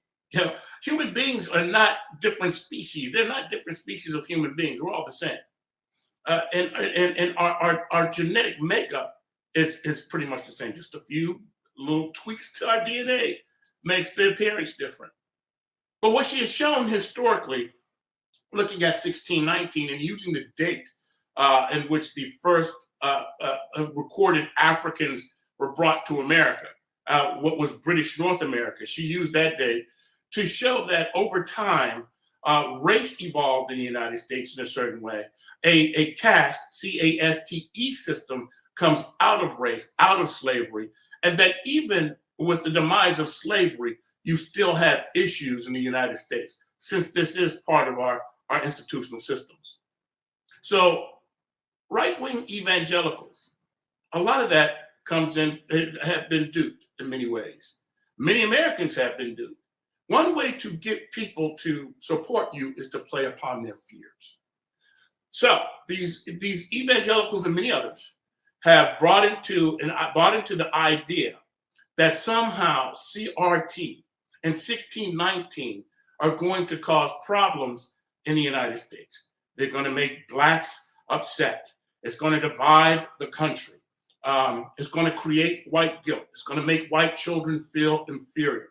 Human beings are not different species. They're not different species of human beings. We're all the same. And our genetic makeup is pretty much the same. Just a few little tweaks to our DNA makes the appearance different. But what she has shown historically, looking at 1619 and using the date in which the first recorded Africans were brought to America, what was British North America, she used that date to show that over time, race evolved in the United States in a certain way. A caste, C-A-S-T-E system comes out of race, out of slavery, and that even with the demise of slavery, you still have issues in the United States, since this is part of our institutional systems. So right-wing evangelicals, a lot of that comes in, have been duped in many ways. Many Americans have been duped. One way to get people to support you is to play upon their fears. So these evangelicals and many others have bought into the idea that somehow CRT and 1619 are going to cause problems in the United States. They're going to make blacks upset. It's going to divide the country. It's going to create white guilt. It's going to make white children feel inferior.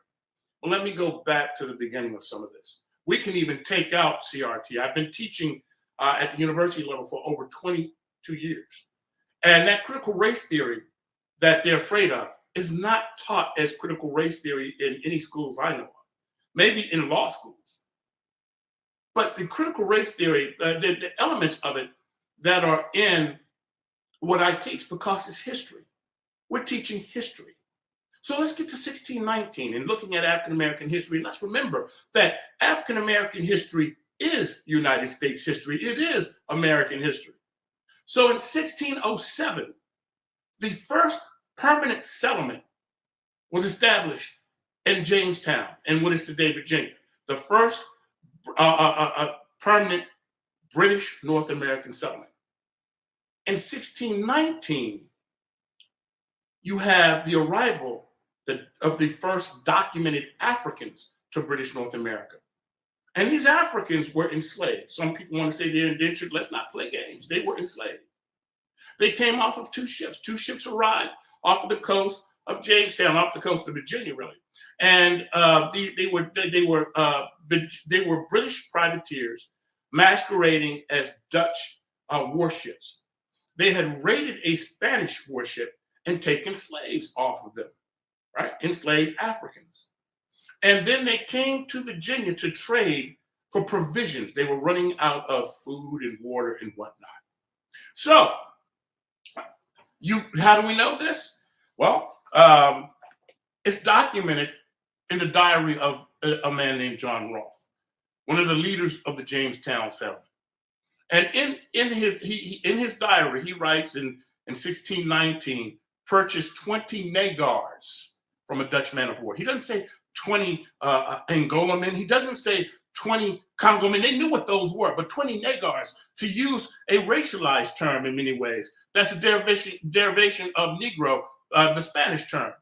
Well, let me go back to the beginning of some of this. We can even take out CRT. I've been teaching at the university level for over 22 years. And that critical race theory that they're afraid of is not taught as critical race theory in any schools I know of, maybe in law schools. But the critical race theory, the elements of it that are in what I teach, because it's history. We're teaching history. So let's get to 1619 and looking at African-American history. And let's remember that African-American history is United States history. It is American history. So in 1607, the first permanent settlement was established in Jamestown, in what is today Virginia. The first permanent British North American settlement. In 1619, you have the arrival of the first documented Africans to British North America. And these Africans were enslaved. Some people want to say they're indentured. Let's not play games. They were enslaved. They came off of two ships. Two ships arrived off of the coast of Jamestown, off the coast of Virginia, really. And they were British privateers masquerading as Dutch warships. They had raided a Spanish warship and taken slaves off of them, right? Enslaved Africans. And then they came to Virginia to trade for provisions. They were running out of food and water and whatnot. So, how do we know this? Well, it's documented in the diary of a man named John Rolfe, one of the leaders of the Jamestown settlement. And in his diary, he writes in 1619, purchased 20 negars from a Dutch man of war. He doesn't say 20 Angola men. He doesn't say 20 Congo men. They knew what those were, but 20 negars, to use a racialized term in many ways. That's a derivation of Negro, the Spanish term.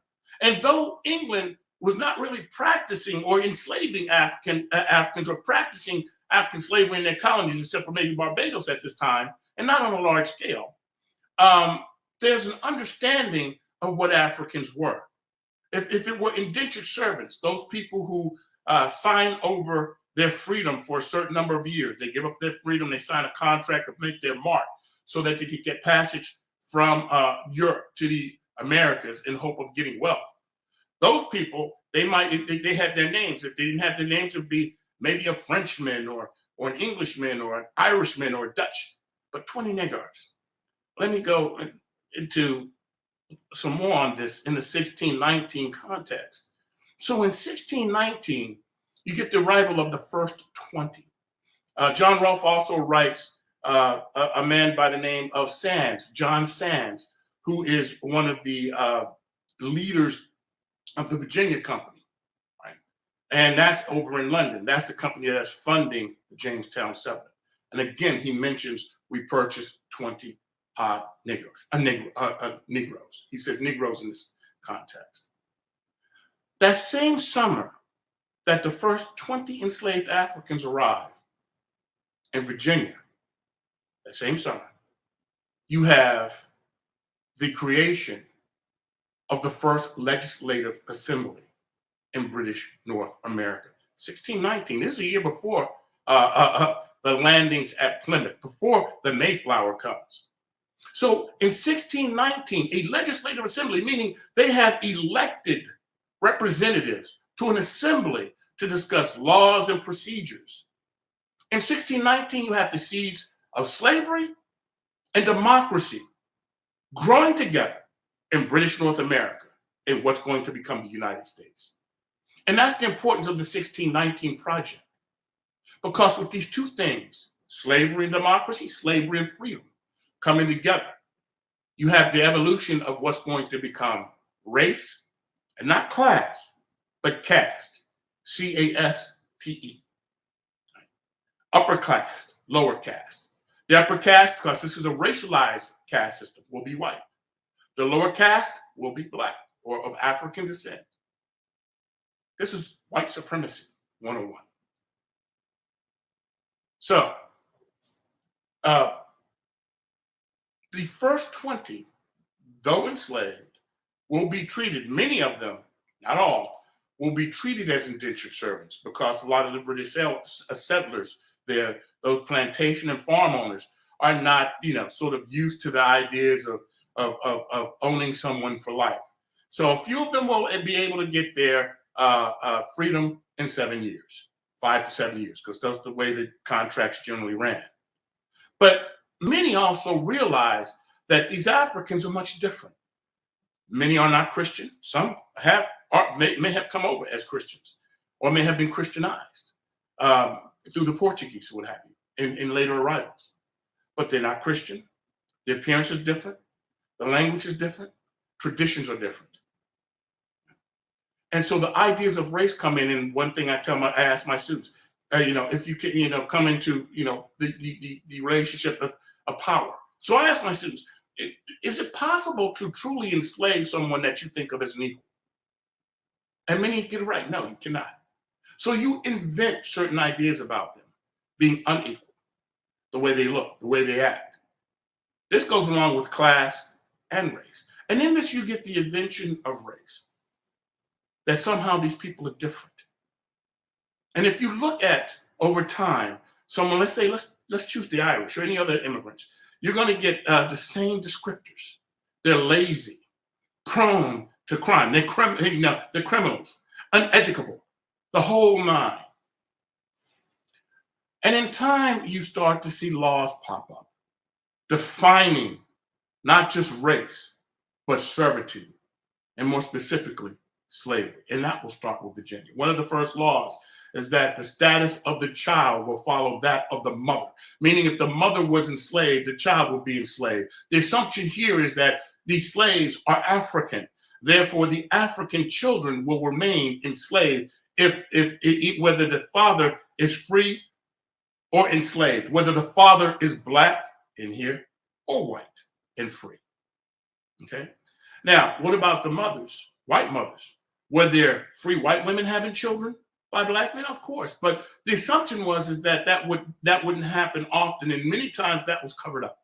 And though England was not really practicing or enslaving Africans or practicing African slavery in their colonies, except for maybe Barbados at this time, and not on a large scale, there's an understanding of what Africans were. If it were indentured servants, those people who sign over their freedom for a certain number of years, they give up their freedom, they sign a contract to make their mark so that they could get passage from Europe to the Americas in hope of getting wealth. Those people, they had their names. If they didn't have their names, it would be maybe a Frenchman or an Englishman or an Irishman or a Dutch, but 20 negars. Let me go into some more on this in the 1619 context. So in 1619, you get the arrival of the first 20. John Rolfe also writes a man by the name of Sands, John Sands, who is one of the leaders of the Virginia Company, right? And that's over in London. That's the company that's funding the Jamestown settlement. And again, he mentions we purchased 20 Negroes. He says Negroes in this context. That same summer that the first 20 enslaved Africans arrived in Virginia, that same summer, you have the creation of the first legislative assembly in British North America. 1619, this is a year before the landings at Plymouth, before the Mayflower comes. So in 1619, a legislative assembly, meaning they have elected representatives to an assembly to discuss laws and procedures. In 1619, you have the seeds of slavery and democracy growing together in British North America in what's going to become the United States. And that's the importance of the 1619 project. Because with these two things, slavery and democracy, slavery and freedom, coming together, you have the evolution of what's going to become race, and not class, but caste, C-A-S-T-E. Upper caste, lower caste. The upper caste, because this is a racialized caste system, will be white. The lower caste will be black or of African descent. This is white supremacy 101. So, the first 20, though enslaved, will be treated, many of them, not all, will be treated as indentured servants because a lot of the British settlers, those plantation and farm owners, are not, sort of used to the ideas of owning someone for life. So a few of them will be able to get their freedom in 7 years, 5 to 7 years, because that's the way the contracts generally ran. But many also realize that these Africans are much different. Many are not Christian. Some may have come over as Christians or may have been Christianized through the Portuguese, what have you, in later arrivals. But they're not Christian. The appearance is different. The language is different. Traditions are different. And so the ideas of race come in, and one thing I ask my students, if you can, come into, the relationship of power. So I ask my students, is it possible to truly enslave someone that you think of as an equal? And many get it right. No, you cannot. So you invent certain ideas about them being unequal, the way they look, the way they act. This goes along with class and race. And in this, you get the invention of race, that somehow these people are different. And if you look at, over time, someone, let's say, let's choose the Irish or any other immigrants, you're going to get the same descriptors. They're lazy, prone to crime. They're criminals, uneducable, the whole nine. And in time, you start to see laws pop up, defining not just race, but servitude, and more specifically, slavery. And that will start with Virginia. One of the first laws is that the status of the child will follow that of the mother, meaning if the mother was enslaved, the child will be enslaved. The assumption here is that these slaves are African. Therefore, the African children will remain enslaved if whether the father is free or enslaved, whether the father is black in here or white and free. Okay. Now, what about the mothers, white mothers? Were there free white women having children by black men? Of course, but the assumption was that wouldn't happen often, and many times that was covered up.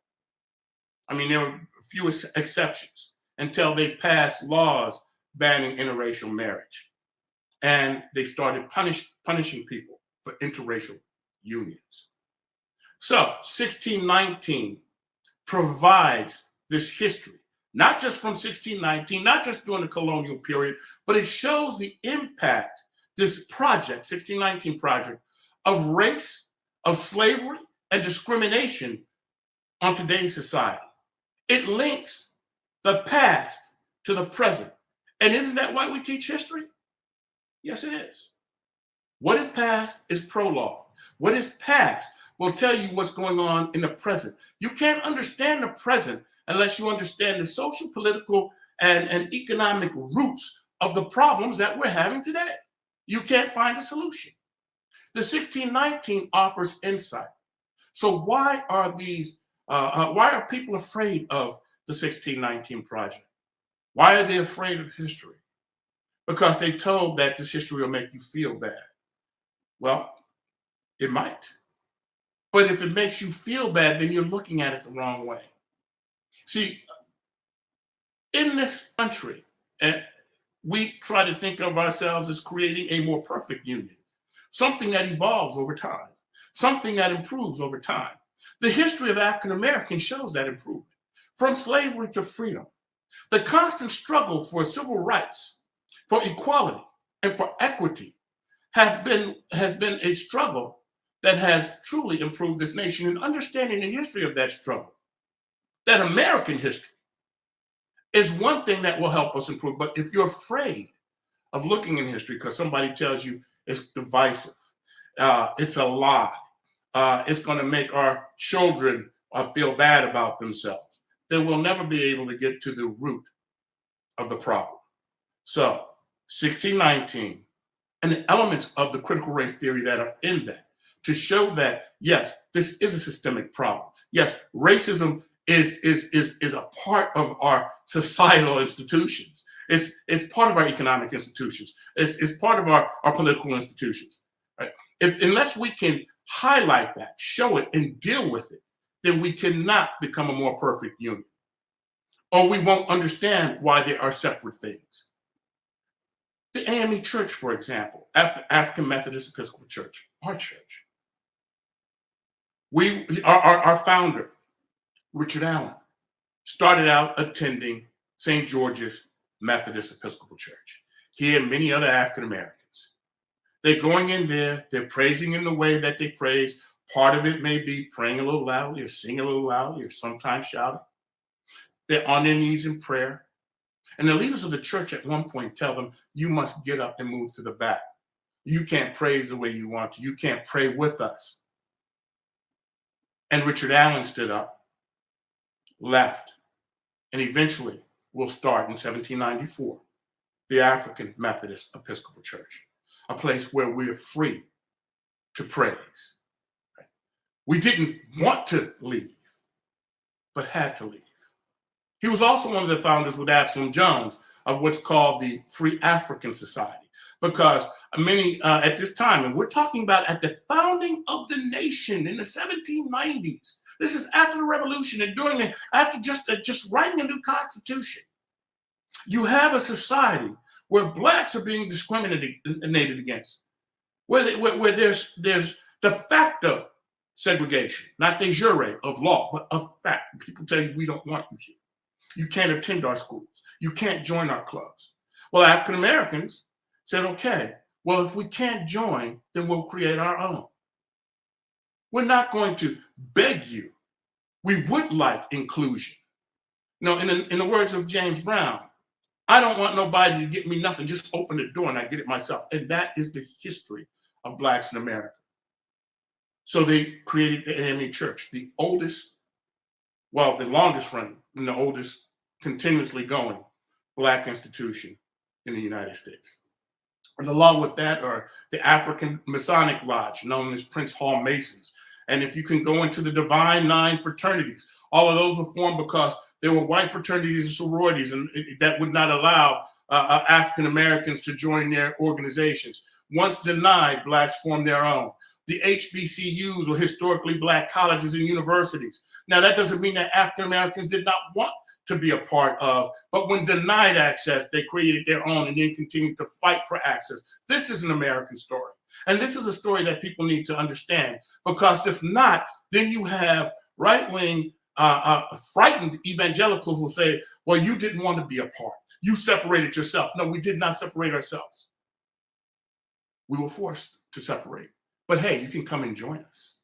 I mean, there were a few exceptions until they passed laws banning interracial marriage, and they started punishing people for interracial unions. So 1619 provides this history, not just from 1619, not just during the colonial period, but it shows the impact, this project, 1619 project, of race, of slavery, and discrimination on today's society. It links the past to the present. And isn't that why we teach history? Yes, it is. What is past is prologue. What is past will tell you what's going on in the present. You can't understand the present unless you understand the social, political, and economic roots of the problems that we're having today. You can't find a solution. The 1619 offers insight. So why are people afraid of the 1619 project? Why are they afraid of history? Because they told that this history will make you feel bad. Well, it might. But if it makes you feel bad, then you're looking at it the wrong way. See, in this country, we try to think of ourselves as creating a more perfect union, something that evolves over time, something that improves over time. The history of African Americans shows that improvement, from slavery to freedom. The constant struggle for civil rights, for equality, and for equity has been a struggle that has truly improved this nation. And understanding the history of that struggle, that American history, is one thing that will help us improve. But if you're afraid of looking in history because somebody tells you it's divisive, it's a lie, it's going to make our children feel bad about themselves, then we'll never be able to get to the root of the problem. So 1619 and the elements of the critical race theory that are in that to show that, yes, this is a systemic problem. Yes, racism is a part of our societal institutions. It's part of our economic institutions. It's part of our political institutions. Right? Unless we can highlight that, show it, and deal with it, then we cannot become a more perfect union. Or we won't understand why they are separate things. The AME Church, for example, African Methodist Episcopal Church, our church. Our founder, Richard Allen, started out attending St. George's Methodist Episcopal Church. He and many other African Americans. They're going in there, they're praising in the way that they praise. Part of it may be praying a little loudly or singing a little loudly or sometimes shouting. They're on their knees in prayer. And the leaders of the church at one point tell them, you must get up and move to the back. You can't praise the way you want to. You can't pray with us. And Richard Allen stood up, left, and eventually will start in 1794, the African Methodist Episcopal Church, a place where we're free to praise. We didn't want to leave, but had to leave. He was also one of the founders with Absalom Jones of what's called the Free African Society, because many at this time, and we're talking about at the founding of the nation in the 1790s. This is after the revolution and during the, after just writing a new constitution. You have a society where blacks are being discriminated against, where there's de facto segregation, not de jure of law, but of fact. People tell you, we don't want you here. You can't attend our schools. You can't join our clubs. Well, African Americans said, okay, well, if we can't join, then we'll create our own. We're not going to beg you. We would like inclusion. No, in the words of James Brown, I don't want nobody to get me nothing. Just open the door and I get it myself. And that is the history of blacks in America. So they created the AME Church, the oldest, well, the longest running and the oldest continuously going black institution in the United States. And along with that are the African Masonic Lodge, known as Prince Hall Masons. And if you can go into the Divine Nine fraternities, all of those were formed because there were white fraternities and sororities, and that would not allow African Americans to join their organizations. Once denied, blacks formed their own. The HBCUs were historically black colleges and universities. Now, that doesn't mean that African Americans did not want to be a part of, but when denied access, they created their own and then continued to fight for access. This is an American story. And this is a story that people need to understand, because if not, then you have right-wing, frightened evangelicals will say, well, you didn't want to be a part. You separated yourself. No, we did not separate ourselves. We were forced to separate. But hey, you can come and join us.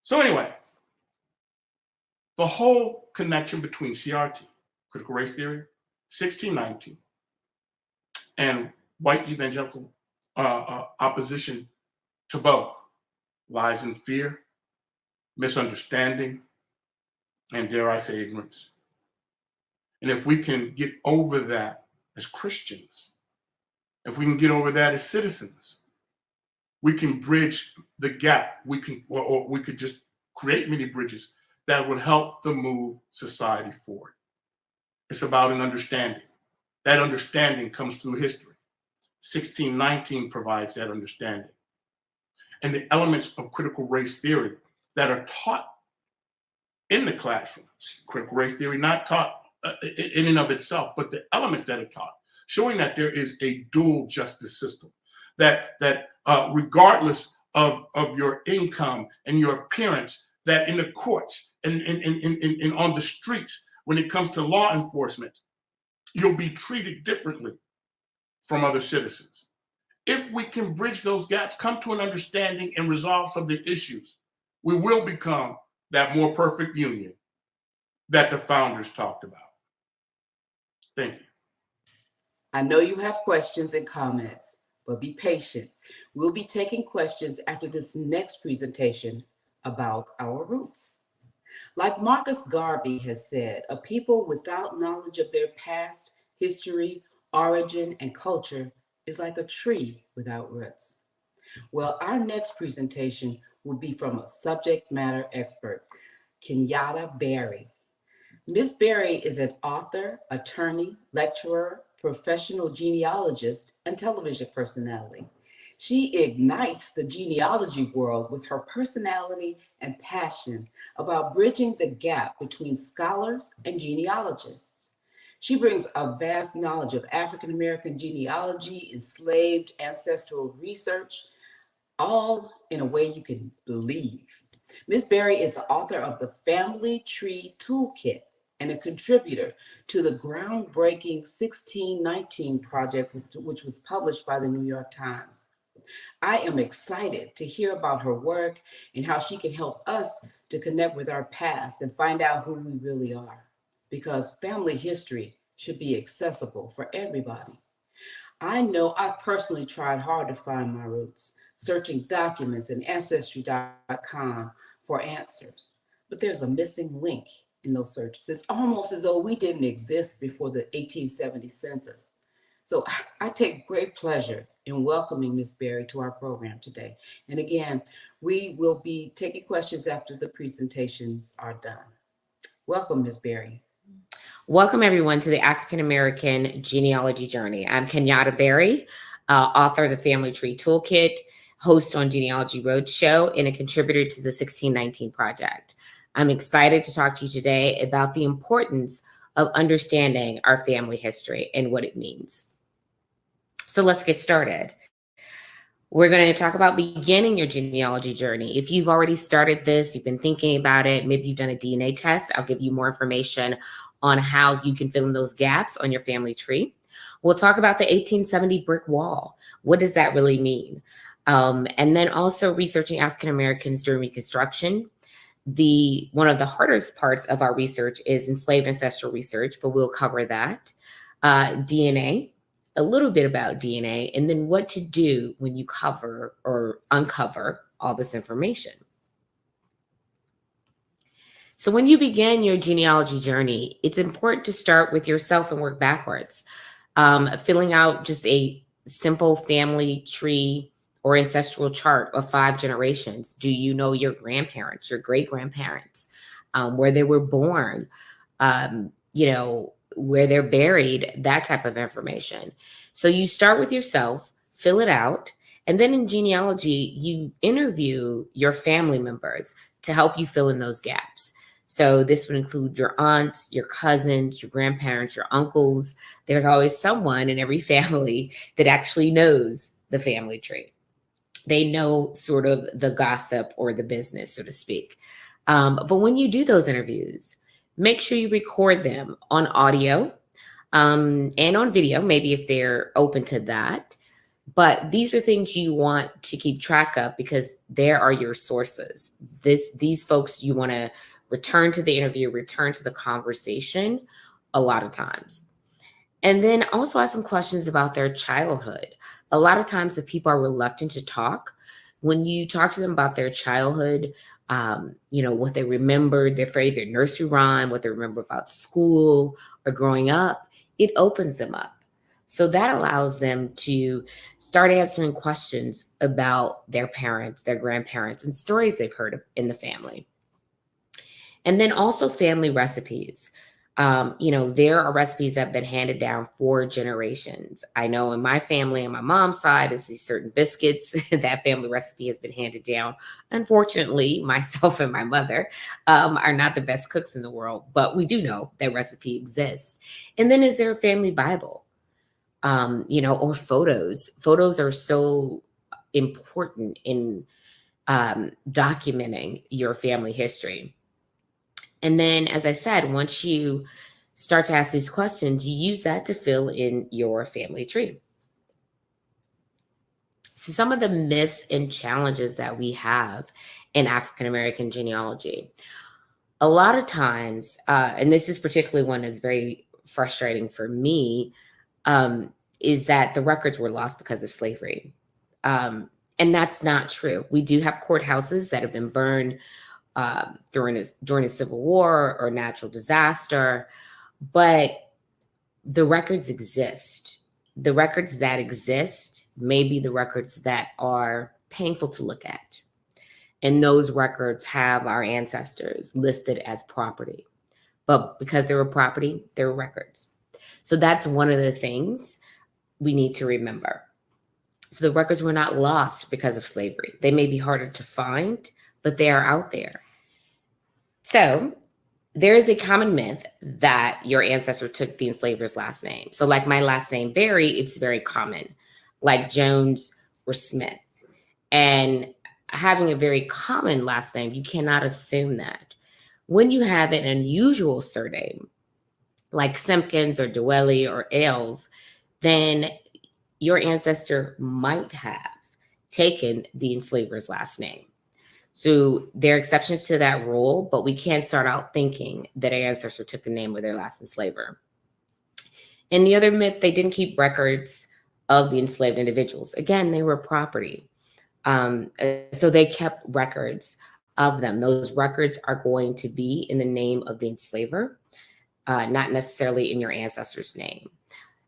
So anyway, the whole connection between CRT, critical race theory, 1619, and white evangelical opposition to both lies in fear, misunderstanding, and dare I say, ignorance. And if we can get over that as Christians, if we can get over that as citizens, we can bridge the gap. We can, or we could just create many bridges that would help to move society forward. It's about an understanding. That understanding comes through history. 1619 provides that understanding. And the elements of critical race theory that are taught in the classroom, critical race theory not taught in and of itself, but the elements that are taught, showing that there is a dual justice system, that regardless of your income and your appearance, that in the courts and on the streets, when it comes to law enforcement, you'll be treated differently from other citizens. If we can bridge those gaps, come to an understanding and resolve some of the issues, we will become that more perfect union that the founders talked about. Thank you. I know you have questions and comments, but be patient. We'll be taking questions after this next presentation about our roots. Like Marcus Garvey has said, a people without knowledge of their past, history, origin, and culture is like a tree without roots. Well, our next presentation will be from a subject matter expert, Kenyatta Berry. Ms. Berry is an author, attorney, lecturer, professional genealogist, and television personality. She ignites the genealogy world with her personality and passion about bridging the gap between scholars and genealogists. She brings a vast knowledge of African American genealogy, enslaved ancestral research, all in a way you can believe. Ms. Berry is the author of the Family Tree Toolkit and a contributor to the groundbreaking 1619 project, which was published by the New York Times. I am excited to hear about her work and how she can help us to connect with our past and find out who we really are, because family history should be accessible for everybody. I know I personally tried hard to find my roots, searching documents and Ancestry.com for answers, but there's a missing link in those searches. It's almost as though we didn't exist before the 1870 census. So I take great pleasure in welcoming Ms. Berry to our program today. And again, we will be taking questions after the presentations are done. Welcome, Ms. Berry. Welcome, everyone, to the African American Genealogy Journey. I'm Kenyatta Berry, author of the Family Tree Toolkit, host on Genealogy Roadshow, and a contributor to the 1619 Project. I'm excited to talk to you today about the importance of understanding our family history and what it means. So let's get started. We're going to talk about beginning your genealogy journey. If you've already started this, you've been thinking about it, maybe you've done a DNA test, I'll give you more information on how you can fill in those gaps on your family tree. We'll talk about the 1870 brick wall. What does that really mean? And then also researching African Americans during Reconstruction. One of the hardest parts of our research is enslaved ancestral research, but we'll cover that. DNA, a little bit about DNA, and then what to do when you cover or uncover all this information. So when you begin your genealogy journey, it's important to start with yourself and work backwards. Filling out just a simple family tree or ancestral chart of 5 generations. Do you know your grandparents, your great-grandparents, where they were born, where they're buried, that type of information. So you start with yourself, fill it out, and then in genealogy, you interview your family members to help you fill in those gaps. So this would include your aunts, your cousins, your grandparents, your uncles. There's always someone in every family that actually knows the family tree. They know sort of the gossip or the business, so to speak. But when you do those interviews, make sure you record them on audio and on video, maybe if they're open to that. But these are things you want to keep track of because there are your sources. These folks you want to return to the interview, return to the conversation a lot of times. And then also ask some questions about their childhood. A lot of times if people are reluctant to talk, when you talk to them about their childhood, what they remembered, their favorite nursery rhyme, what they remember about school or growing up, it opens them up. So that allows them to start answering questions about their parents, their grandparents, and stories they've heard in the family. And then also family recipes. There are recipes that have been handed down for generations. I know in my family, on my mom's side, is these certain biscuits. That family recipe has been handed down. Unfortunately, myself and my mother are not the best cooks in the world, but we do know that recipe exists. And then is there a family Bible? Or photos. Photos are so important in documenting your family history. And then, as I said, once you start to ask these questions, you use that to fill in your family tree. So some of the myths and challenges that we have in African American genealogy. A lot of times, and this is particularly one that's very frustrating for me, is that the records were lost because of slavery. And that's not true. We do have courthouses that have been burned during a civil war or natural disaster, but the records exist. The records that exist may be the records that are painful to look at. And those records have our ancestors listed as property. But because they were property, they were records. So that's one of the things we need to remember. So the records were not lost because of slavery. They may be harder to find, but they are out there. So there is a common myth that your ancestor took the enslaver's last name. So like my last name, Berry, it's very common, like Jones or Smith. And having a very common last name, you cannot assume that. When you have an unusual surname, like Simpkins or Dwelly or Ailes, then your ancestor might have taken the enslaver's last name. So there are exceptions to that rule, but we can't start out thinking that our ancestor took the name of their last enslaver. And the other myth, they didn't keep records of the enslaved individuals. Again, they were property. So they kept records of them. Those records are going to be in the name of the enslaver, not necessarily in your ancestor's name.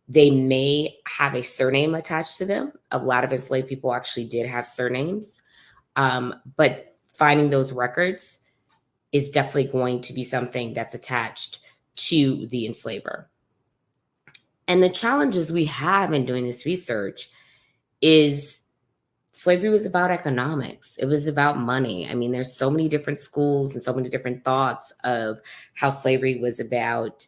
They may have a surname attached to them. A lot of enslaved people actually did have surnames. But finding those records is definitely going to be something that's attached to the enslaver. And the challenges we have in doing this research is slavery was about economics. It was about money. I mean, there's so many different schools and so many different thoughts of how slavery was about,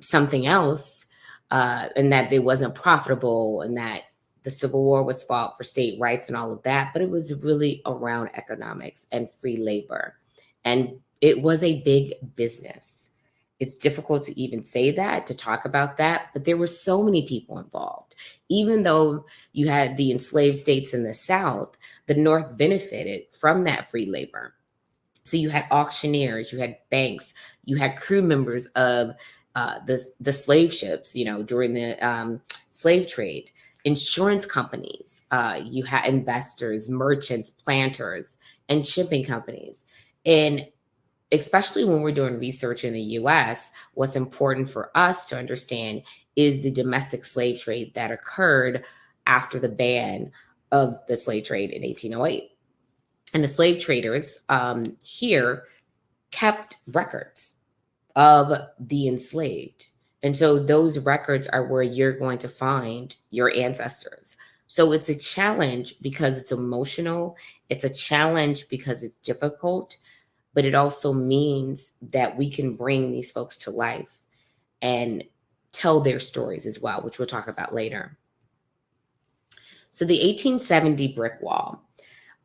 something else, and that it wasn't profitable, and that the Civil War was fought for state rights and all of that. But it was really around economics and free labor. And it was a big business. It's difficult to even say that, to talk about that, but there were so many people involved. Even though you had the enslaved states in the South, the North benefited from that free labor. So you had auctioneers, you had banks, you had crew members of the slave ships, during the slave trade, insurance companies, you had investors, merchants, planters, and shipping companies. And especially when we're doing research in the US, what's important for us to understand is the domestic slave trade that occurred after the ban of the slave trade in 1808. And the slave traders here kept records of the enslaved. And so those records are where you're going to find your ancestors. So it's a challenge because it's emotional. It's a challenge because it's difficult. But it also means that we can bring these folks to life and tell their stories as well, which we'll talk about later. So the 1870 brick wall.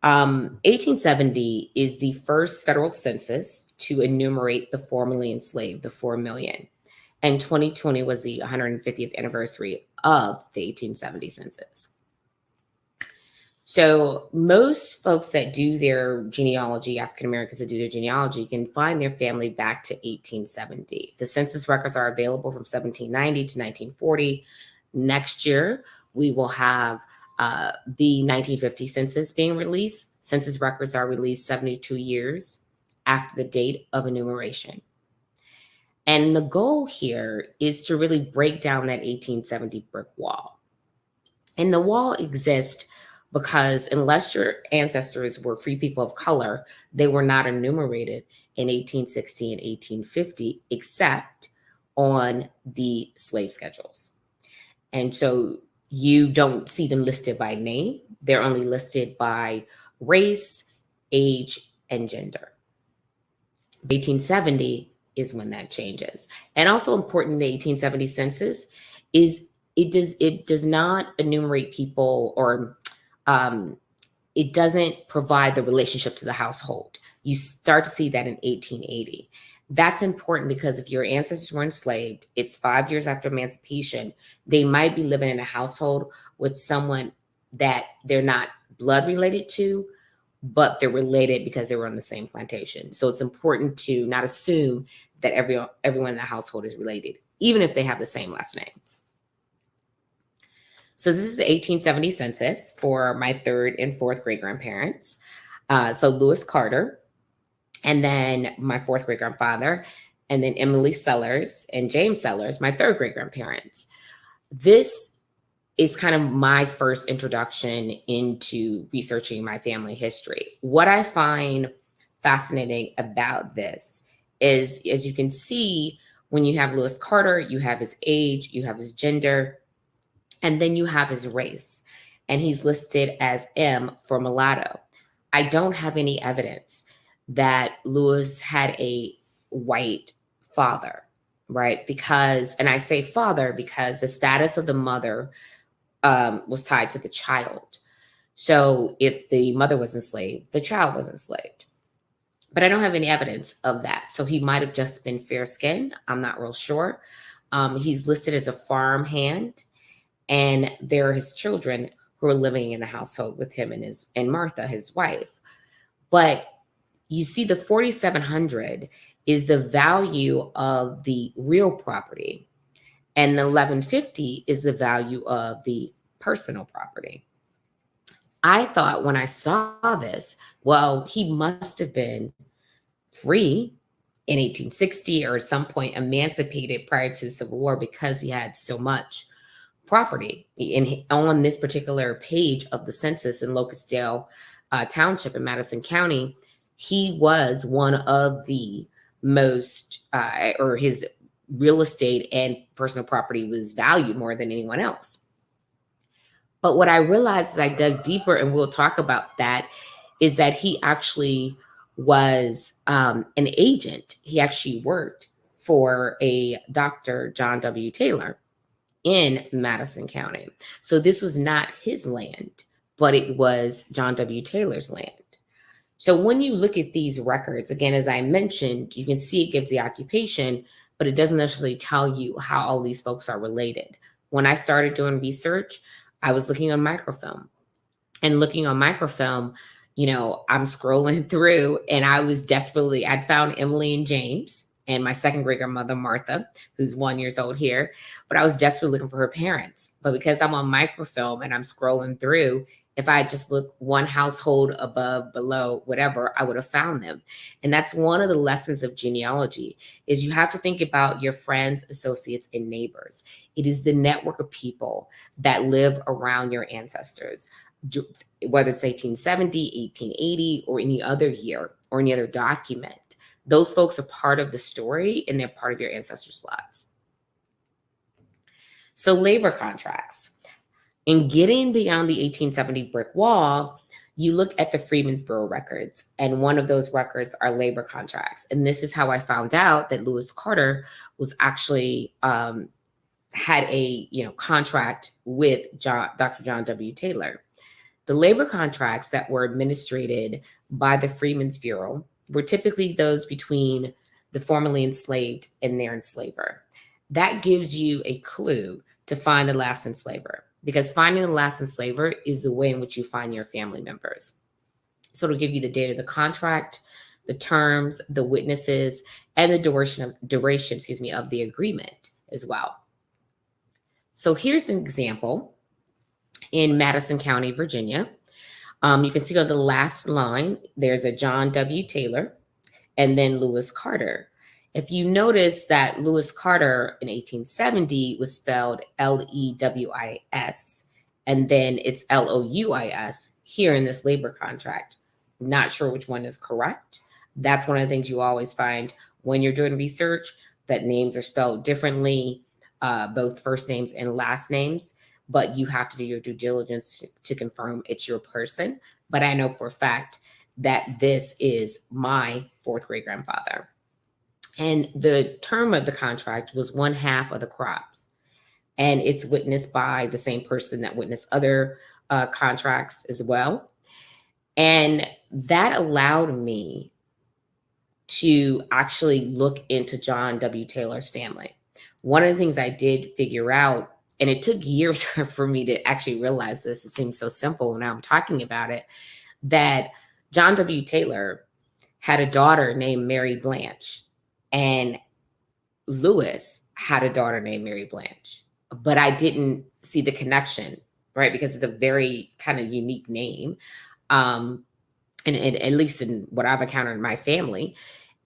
1870 is the first federal census to enumerate the formerly enslaved, the 4 million. And 2020 was the 150th anniversary of the 1870 census. So most folks that do their genealogy, African Americans that do their genealogy, can find their family back to 1870. The census records are available from 1790 to 1940. Next year, we will have the 1950 census being released. Census records are released 72 years after the date of enumeration. And the goal here is to really break down that 1870 brick wall. And the wall exists because unless your ancestors were free people of color, they were not enumerated in 1860 and 1850, except on the slave schedules. And so you don't see them listed by name. They're only listed by race, age, and gender. 1870 is when that changes. And also important in the 1870 census is it does not enumerate people, or it doesn't provide the relationship to the household. You start to see that in 1880. That's important because if your ancestors were enslaved, it's 5 years after emancipation, they might be living in a household with someone that they're not blood related to, but they're related because they were on the same plantation. So it's important to not assume that everyone in the household is related, even if they have the same last name. So this is the 1870 census for my third and fourth great grandparents. So Lewis Carter, and then my fourth great grandfather, and then Emily Sellers and James Sellers, my third great grandparents. This is kind of my first introduction into researching my family history. What I find fascinating about this is, as you can see, when you have Lewis Carter, you have his age, you have his gender, and then you have his race. And he's listed as M for mulatto. I don't have any evidence that Lewis had a white father, right? Because, and I say father because the status of the mother was tied to the child. So if the mother was enslaved, the child was enslaved. But I don't have any evidence of that. So he might have just been fair-skinned. I'm not real sure. He's listed as a farm hand, and there are his children who are living in the household with him and Martha, his wife. But you see, the 4,700 is the value of the real property, and the 1,150 is the value of the personal property. I thought when I saw this, well, he must have been free in 1860 or at some point emancipated prior to the Civil War because he had so much property. On this particular page of the census in Locustdale Township in Madison County, he was one of the most, or his real estate and personal property was valued more than anyone else. But what I realized as I dug deeper, and we'll talk about that, is that he actually was an agent. He actually worked for a Dr. John W. Taylor in Madison County. So this was not his land, but it was John W. Taylor's land. So when you look at these records, again, as I mentioned, you can see it gives the occupation, but it doesn't necessarily tell you how all these folks are related. When I started doing research, I was looking on microfilm, and looking on microfilm, you know, I'm scrolling through, and I'd found Emily and James and my second great grandmother, Martha, who's 1 year old here, but I was desperately looking for her parents. But because I'm on microfilm and I'm scrolling through, if I just look one household above, below, whatever, I would have found them. And that's one of the lessons of genealogy, is you have to think about your friends, associates, and neighbors. It is the network of people that live around your ancestors, whether it's 1870, 1880, or any other year or any other document. Those folks are part of the story, and they're part of your ancestors' lives. So labor contracts. In getting beyond the 1870 brick wall, you look at the Freedmen's Bureau records, and one of those records are labor contracts. And this is how I found out that Lewis Carter was actually had a contract with Dr. John W. Taylor. The labor contracts that were administered by the Freedmen's Bureau were typically those between the formerly enslaved and their enslaver. That gives you a clue to find the last enslaver, because finding the last enslaver is the way in which you find your family members. So it'll give you the date of the contract, the terms, the witnesses, and the duration of the agreement as well. So here's an example in Madison County, Virginia. You can see on the last line, there's a John W. Taylor and then Lewis Carter. If you notice that Lewis Carter in 1870 was spelled Lewis, and then it's Louis here in this labor contract. Not sure which one is correct. That's one of the things you always find when you're doing research, that names are spelled differently, both first names and last names, but you have to do your due diligence to confirm it's your person. But I know for a fact that this is my fourth great grandfather. And the term of the contract was 1/2 of the crops. And it's witnessed by the same person that witnessed other contracts as well. And that allowed me to actually look into John W. Taylor's family. One of the things I did figure out, and it took years for me to actually realize this, it seems so simple when I'm talking about it, that John W. Taylor had a daughter named Mary Blanche, and Lewis had a daughter named Mary Blanche. But I didn't see the connection, right? Because it's a very kind of unique name, and at least in what I've encountered in my family.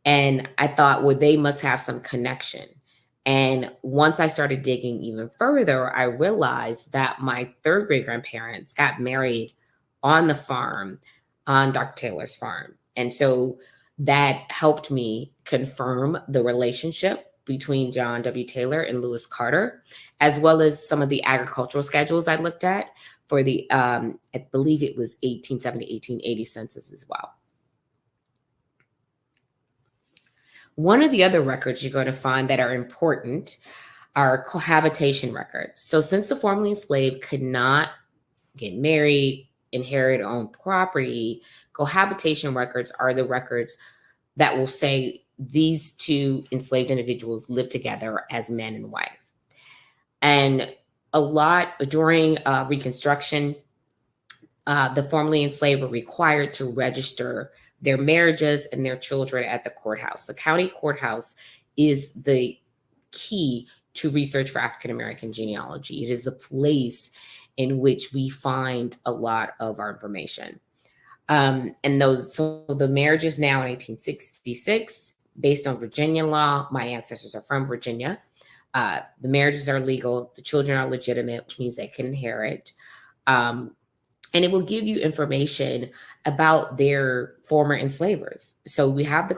And I thought, well, they must have some connection. And once I started digging even further, I realized that my third great grandparents got married on the farm, on Dr. Taylor's farm. And so that helped me confirm the relationship between John W. Taylor and Lewis Carter, as well as some of the agricultural schedules I looked at for the, I believe it was 1870, 1880 census as well. One of the other records you're going to find that are important are cohabitation records. So since the formerly enslaved could not get married, inherit, own property, cohabitation records are the records that will say these two enslaved individuals live together as man and wife. And a lot during Reconstruction, the formerly enslaved were required to register their marriages and their children at the courthouse. The county courthouse is the key to research for African-American genealogy. It is the place in which we find a lot of our information. So the marriages now in 1866, based on Virginia law. My ancestors are from Virginia. The marriages are legal. The children are legitimate, which means they can inherit. And it will give you information about their former enslavers. So we have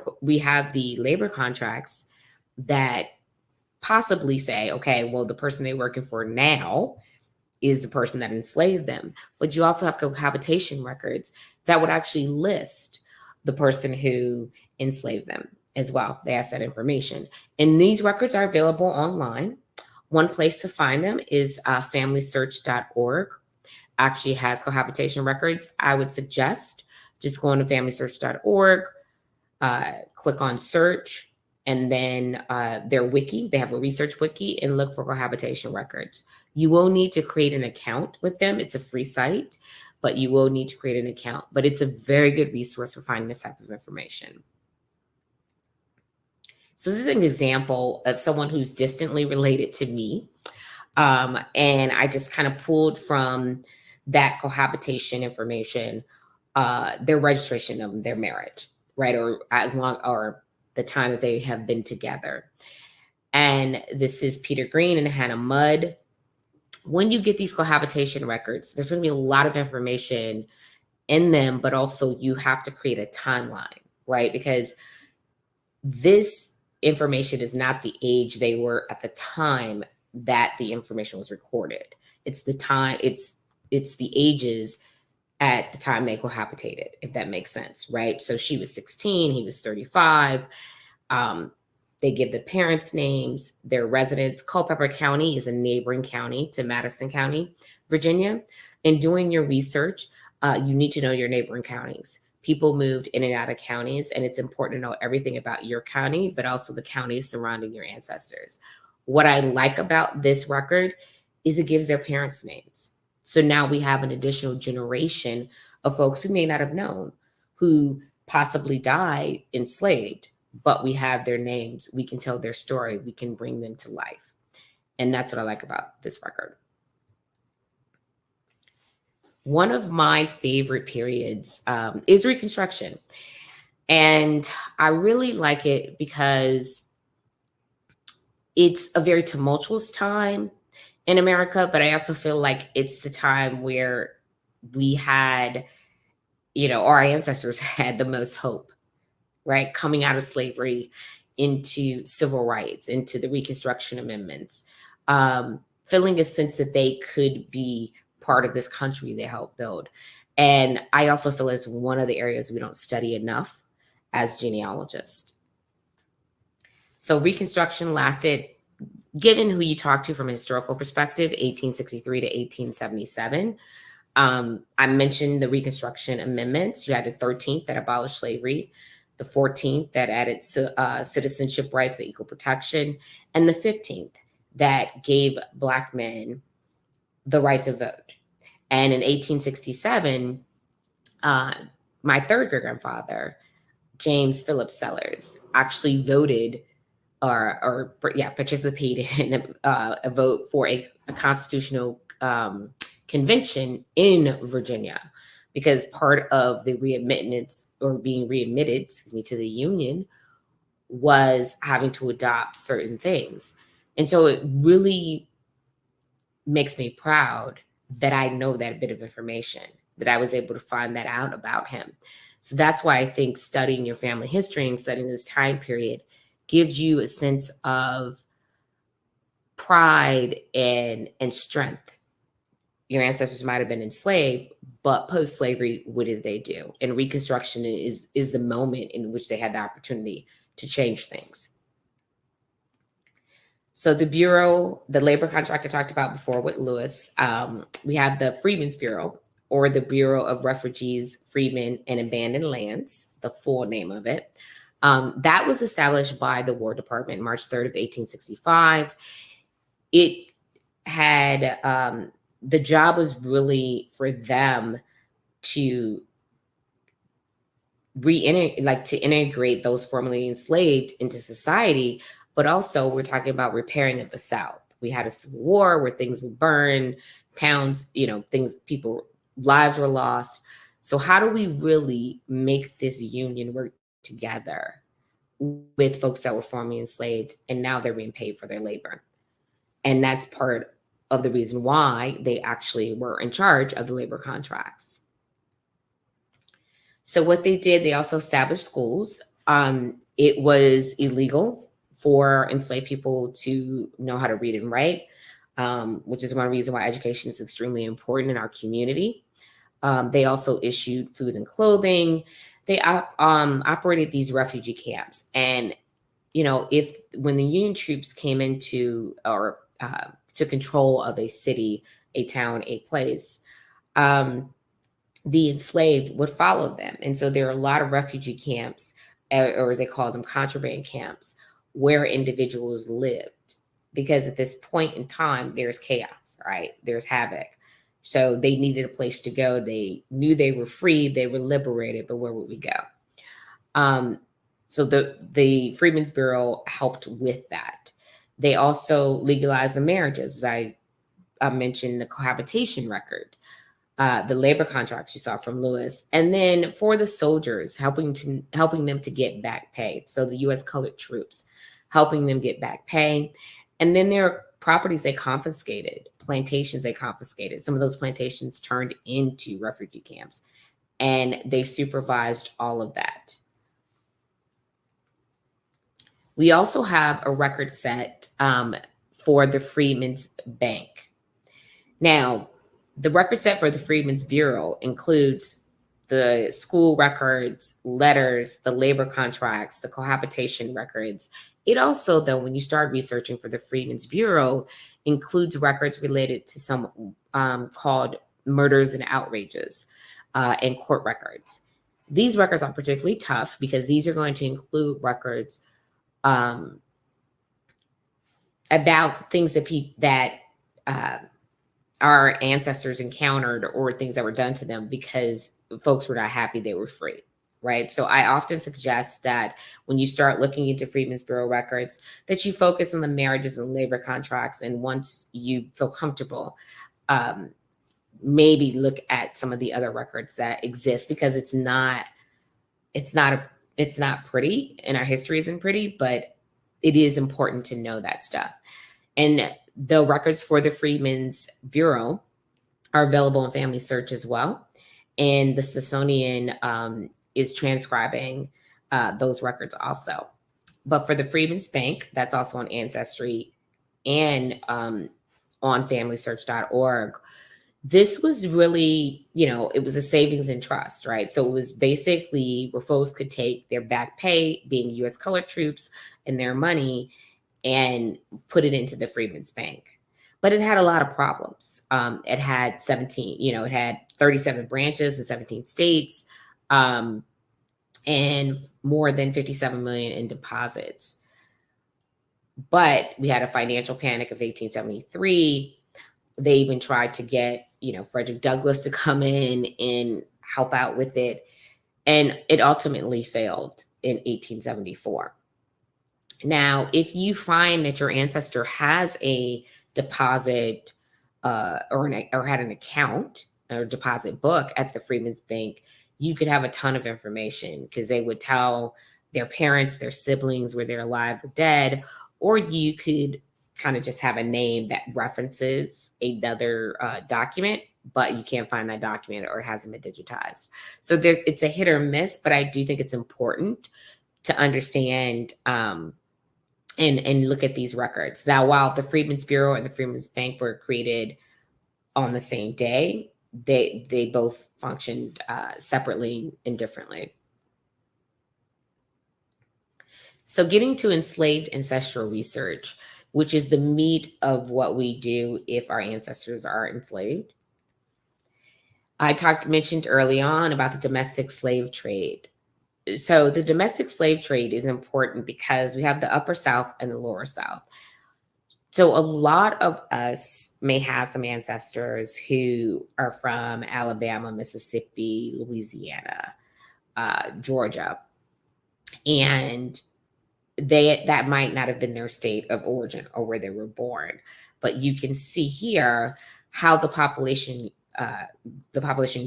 the labor contracts that possibly say, okay, well, the person they're working for now is the person that enslaved them. But you also have cohabitation records that would actually list the person who enslaved them as well. They ask that information. And these records are available online. One place to find them is FamilySearch.org. Actually has cohabitation records. I would suggest just going to FamilySearch.org, click on search, and then their wiki. They have a research wiki, and look for cohabitation records. You will need to create an account with them. It's a free site, but you will need to create an account. But it's a very good resource for finding this type of information. So this is an example of someone who's distantly related to me. And I just kind of pulled from that cohabitation information, their registration of their marriage, right? Or the time that they have been together. And this is Peter Green and Hannah Mudd. When you get these cohabitation records, there's going to be a lot of information in them, but also you have to create a timeline, right? Because this information is not the age they were at the time that the information was recorded. It's the time, it's the ages at the time they cohabitated, if that makes sense, right? So she was 16, he was 35. They give the parents' names, their residence. Culpeper County is a neighboring county to Madison County, Virginia. In doing your research, you need to know your neighboring counties. People moved in and out of counties, and it's important to know everything about your county, but also the counties surrounding your ancestors. What I like about this record is it gives their parents' names. So now we have an additional generation of folks who may not have known, who possibly died enslaved, but we have their names. We can tell their story. We can bring them to life. And that's what I like about this record. One of my favorite periods is Reconstruction. And I really like it because it's a very tumultuous time in America, but I also feel like it's the time where we had, our ancestors had the most hope, right? Coming out of slavery into civil rights, into the Reconstruction amendments, feeling a sense that they could be part of this country they helped build. And I also feel it's one of the areas we don't study enough as genealogists. So Reconstruction lasted, given who you talk to from a historical perspective, 1863 to 1877. I mentioned the Reconstruction amendments. You had the 13th that abolished slavery, the 14th that added citizenship rights and equal protection, and the 15th that gave Black men the right to vote. And in 1867, my third great-grandfather, James Philip Sellers, actually voted participated in a vote for a constitutional convention in Virginia, because part of the readmittance or being readmitted, to the Union was having to adopt certain things. And so it really makes me proud that I know that bit of information, that I was able to find that out about him. So that's why I think studying your family history and studying this time period gives you a sense of pride and strength. Your ancestors might have been enslaved, but post-slavery, what did they do? And Reconstruction is the moment in which they had the opportunity to change things. So the Bureau, the labor contract I talked about before with Lewis, we have the Freedmen's Bureau, or the Bureau of Refugees, Freedmen, and Abandoned Lands, the full name of it. That was established by the War Department, March 3rd of 1865. It had, the job was really for them to integrate those formerly enslaved into society, but also we're talking about repairing of the South. We had a civil war where things would burn, towns, lives were lost. So how do we really make this union work together with folks that were formerly enslaved, and now they're being paid for their labor. And that's part of the reason why they actually were in charge of the labor contracts. So what they did, they also established schools. It was illegal for enslaved people to know how to read and write, which is one reason why education is extremely important in our community. They also issued food and clothing. They operated these refugee camps. And, you know, when the Union troops came into or took control of a city, a town, a place, the enslaved would follow them. And so there are a lot of refugee camps, or as they call them, contraband camps, where individuals lived. Because at this point in time, there's chaos, right? There's havoc. So they needed a place to go. They knew they were free, they were liberated, but where would we go? So the Freedmen's Bureau helped with that. They also legalized the marriages, as I mentioned, the Cohabitation Record, the labor contracts you saw from Lewis, and then for the soldiers, helping them to get back pay. So the U.S. colored troops, helping them get back pay. And then there are properties they confiscated, plantations they confiscated. Some of those plantations turned into refugee camps, and they supervised all of that. We also have a record set for the Freedmen's Bank. Now, the record set for the Freedmen's Bureau includes the school records, letters, the labor contracts, the cohabitation records. It also, though, when you start researching for the Freedmen's Bureau, includes records related to some called murders and outrages and court records. These records are particularly tough because these are going to include records about things that our ancestors encountered or things that were done to them because folks were not happy they were free, right? So I often suggest that when you start looking into Freedmen's Bureau records, that you focus on the marriages and labor contracts. And once you feel comfortable, maybe look at some of the other records that exist, because it's not pretty, and our history isn't pretty, but it is important to know that stuff. And the records for the Freedmen's Bureau are available in Family Search as well. And the Smithsonian is transcribing those records also. But for the Freedmen's Bank, that's also on Ancestry and on FamilySearch.org. This was really, it was a savings and trust, right? So it was basically where folks could take their back pay, being U.S. colored troops, and their money, and put it into the Freedmen's Bank. But it had a lot of problems. It had 37 branches in 17 states, and more than 57 million in deposits. But we had a financial panic of 1873. They even tried to get, Frederick Douglass to come in and help out with it. And it ultimately failed in 1874. Now, if you find that your ancestor has a deposit or had an account or deposit book at the Freedmen's Bank, you could have a ton of information, because they would tell their parents, their siblings, whether they're alive or dead, or you could kind of just have a name that references another document, but you can't find that document or it hasn't been digitized. So it's a hit or miss, but I do think it's important to understand and look at these records. Now, while the Freedmen's Bureau and the Freedmen's Bank were created on the same day, they both functioned separately and differently. So getting to enslaved ancestral research, which is the meat of what we do if our ancestors are enslaved. I mentioned early on about the domestic slave trade. So the domestic slave trade is important because we have the Upper South and the Lower South. So a lot of us may have some ancestors who are from Alabama, Mississippi, Louisiana, Georgia, and that might not have been their state of origin or where they were born. But you can see here how the population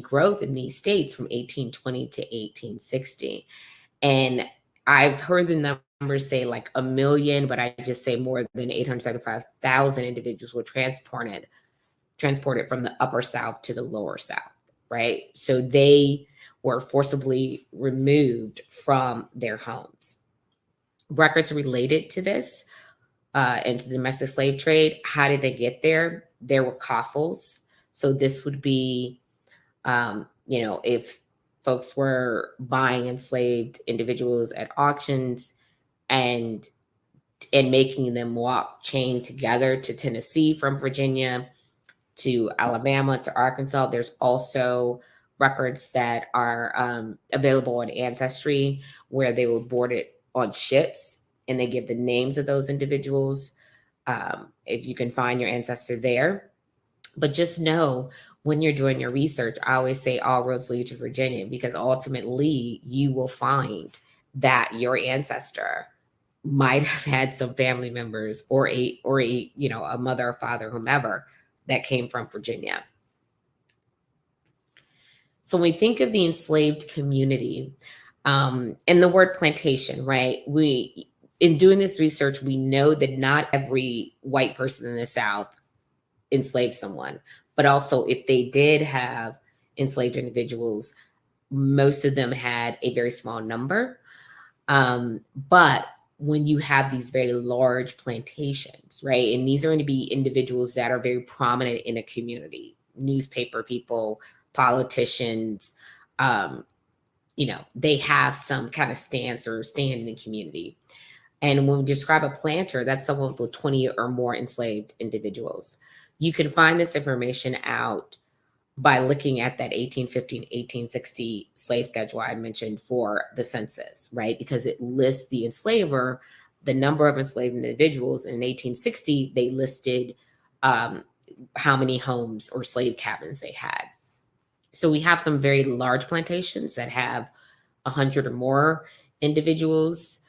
growth in these states from 1820 to 1860. And I've heard the numbers say like 1 million, but I just say more than 875,000 individuals were transported from the upper South to the lower South, right? So they were forcibly removed from their homes. Records related to this and to the domestic slave trade, how did they get there? There were coffles. So this would be, if folks were buying enslaved individuals at auctions and making them walk chained together to Tennessee from Virginia, to Alabama, to Arkansas. There's also records that are available on Ancestry where they were boarded on ships and they give the names of those individuals, if you can find your ancestor there. But just know when you're doing your research, I always say all roads lead to Virginia, because ultimately you will find that your ancestor might have had some family members or a mother or father, whomever, that came from Virginia. So when we think of the enslaved community, and the word plantation, right? In doing this research, we know that not every white person in the South enslaved someone, but also if they did have enslaved individuals, most of them had a very small number. But when you have these very large plantations, right? And these are going to be individuals that are very prominent in a community, newspaper people, politicians, they have some kind of stance or stand in the community. And when we describe a planter, that's someone with 20 or more enslaved individuals. You can find this information out by looking at that 1815, 1860 slave schedule I mentioned for the census, right? Because it lists the enslaver, the number of enslaved individuals. And in 1860, they listed how many homes or slave cabins they had. So we have some very large plantations that have 100 or more individuals.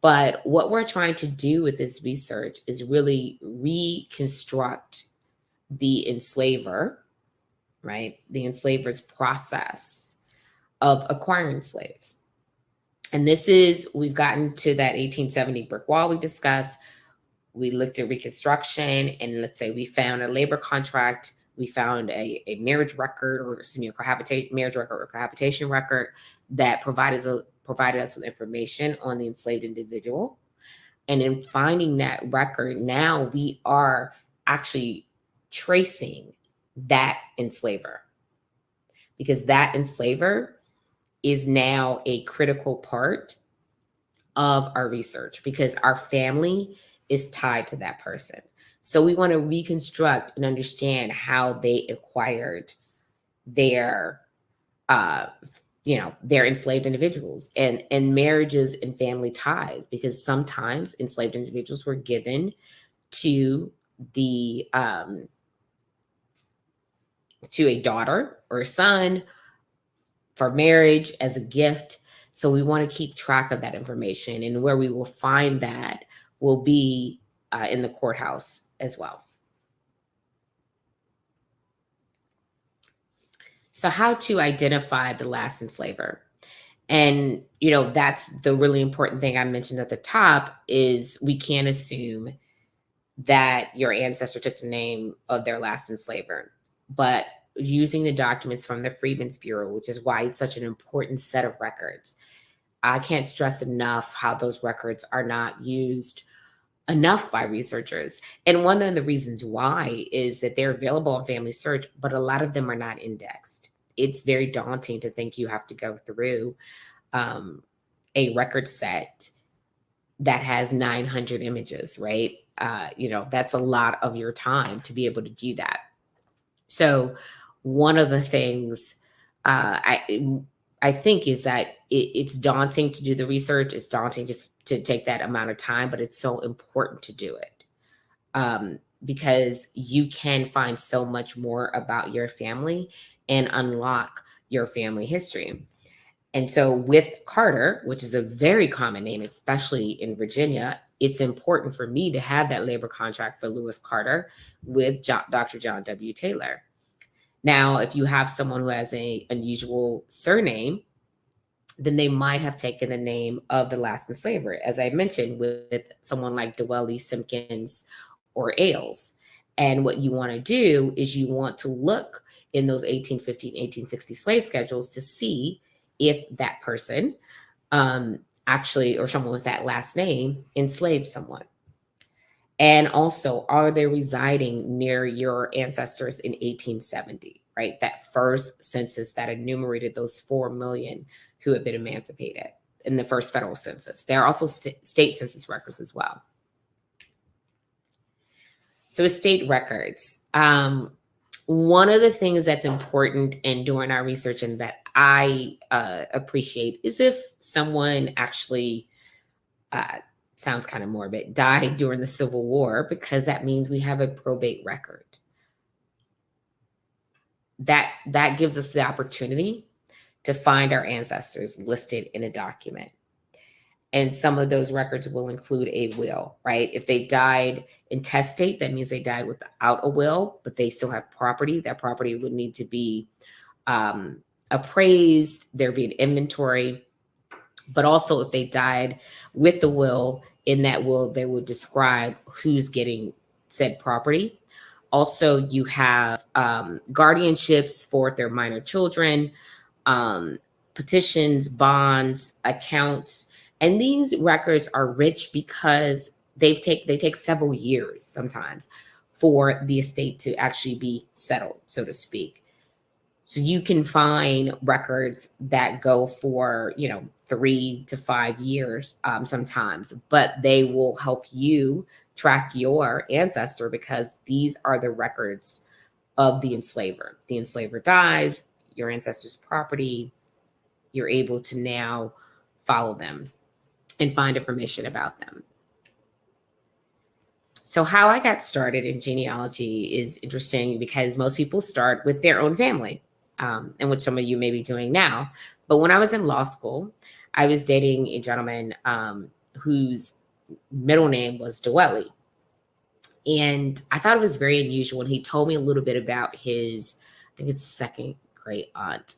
But what we're trying to do with this research is really reconstruct the enslaver, right? The enslaver's process of acquiring slaves. And we've gotten to that 1870 brick wall we discussed. We looked at Reconstruction, and let's say we found a labor contract, we found a marriage record, or marriage record or cohabitation record that provided us with information on the enslaved individual. And in finding that record, now we are actually tracing that enslaver, because that enslaver is now a critical part of our research, because our family is tied to that person. So we want to reconstruct and understand how they acquired their enslaved individuals and marriages and family ties, because sometimes enslaved individuals were given to a daughter or a son for marriage as a gift. So we want to keep track of that information, and where we will find that will be in the courthouse as well. So how to identify the last enslaver. And, that's the really important thing I mentioned at the top, is we can't assume that your ancestor took the name of their last enslaver, but using the documents from the Freedmen's Bureau, which is why it's such an important set of records. I can't stress enough how those records are not used enough by researchers. And one of the reasons why is that they're available on Family Search, but a lot of them are not indexed. It's very daunting to think you have to go through a record set that has 900 images, right? That's a lot of your time to be able to do that. So one of the things I think is that it's daunting to do the research. It's daunting to take that amount of time, but it's so important to do it because you can find so much more about your family and unlock your family history. And so with Carter, which is a very common name, especially in Virginia, it's important for me to have that labor contract for Lewis Carter with Dr. John W. Taylor. Now, if you have someone who has an unusual surname, then they might have taken the name of the last enslaver, as I mentioned, with someone like Dwelly, Simpkins, or Ailes. And what you want to do is you want to look in those 1850 and 1860 slave schedules to see if that person actually, or someone with that last name, enslaved someone. And also, are they residing near your ancestors in 1870, right? That first census that enumerated those 4 million who had been emancipated in the first federal census. There are also state census records as well. So estate records. One of the things that's important in doing our research and that I appreciate is if someone actually, sounds kind of morbid, died during the Civil War, because that means we have a probate record. That gives us the opportunity to find our ancestors listed in a document. And some of those records will include a will, right? If they died intestate, that means they died without a will, but they still have property. That property would need to be appraised. There'd be an inventory. But also if they died with the will, in that will, they would describe who's getting said property. Also, you have guardianships for their minor children, petitions, bonds, accounts. And these records are rich because they take several years sometimes for the estate to actually be settled, so to speak. So you can find records that go for, 3 to 5 years sometimes, but they will help you track your ancestor because these are the records of the enslaver. The enslaver dies, your ancestor's property, you're able to now follow them and find information about them. So how I got started in genealogy is interesting because most people start with their own family, and which some of you may be doing now. But when I was in law school, I was dating a gentleman whose middle name was Dwelly. And I thought it was very unusual. And he told me a little bit about his, I think it's second great aunt,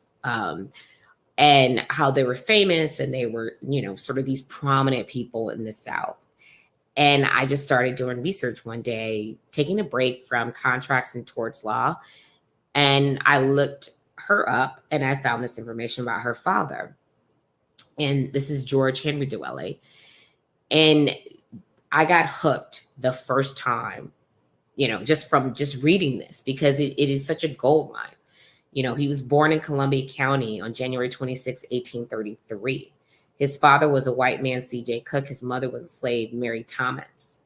and how they were famous and they were, sort of these prominent people in the South. And I just started doing research one day, taking a break from contracts and torts law. And I looked her up and I found this information about her father. And this is George Henry Dwelly. And I got hooked the first time, just from just reading this, because it is such a gold mine. He was born in Columbia County on January 26, 1833. His father was a white man, C.J. Cook. His mother was a slave, Mary Thomas.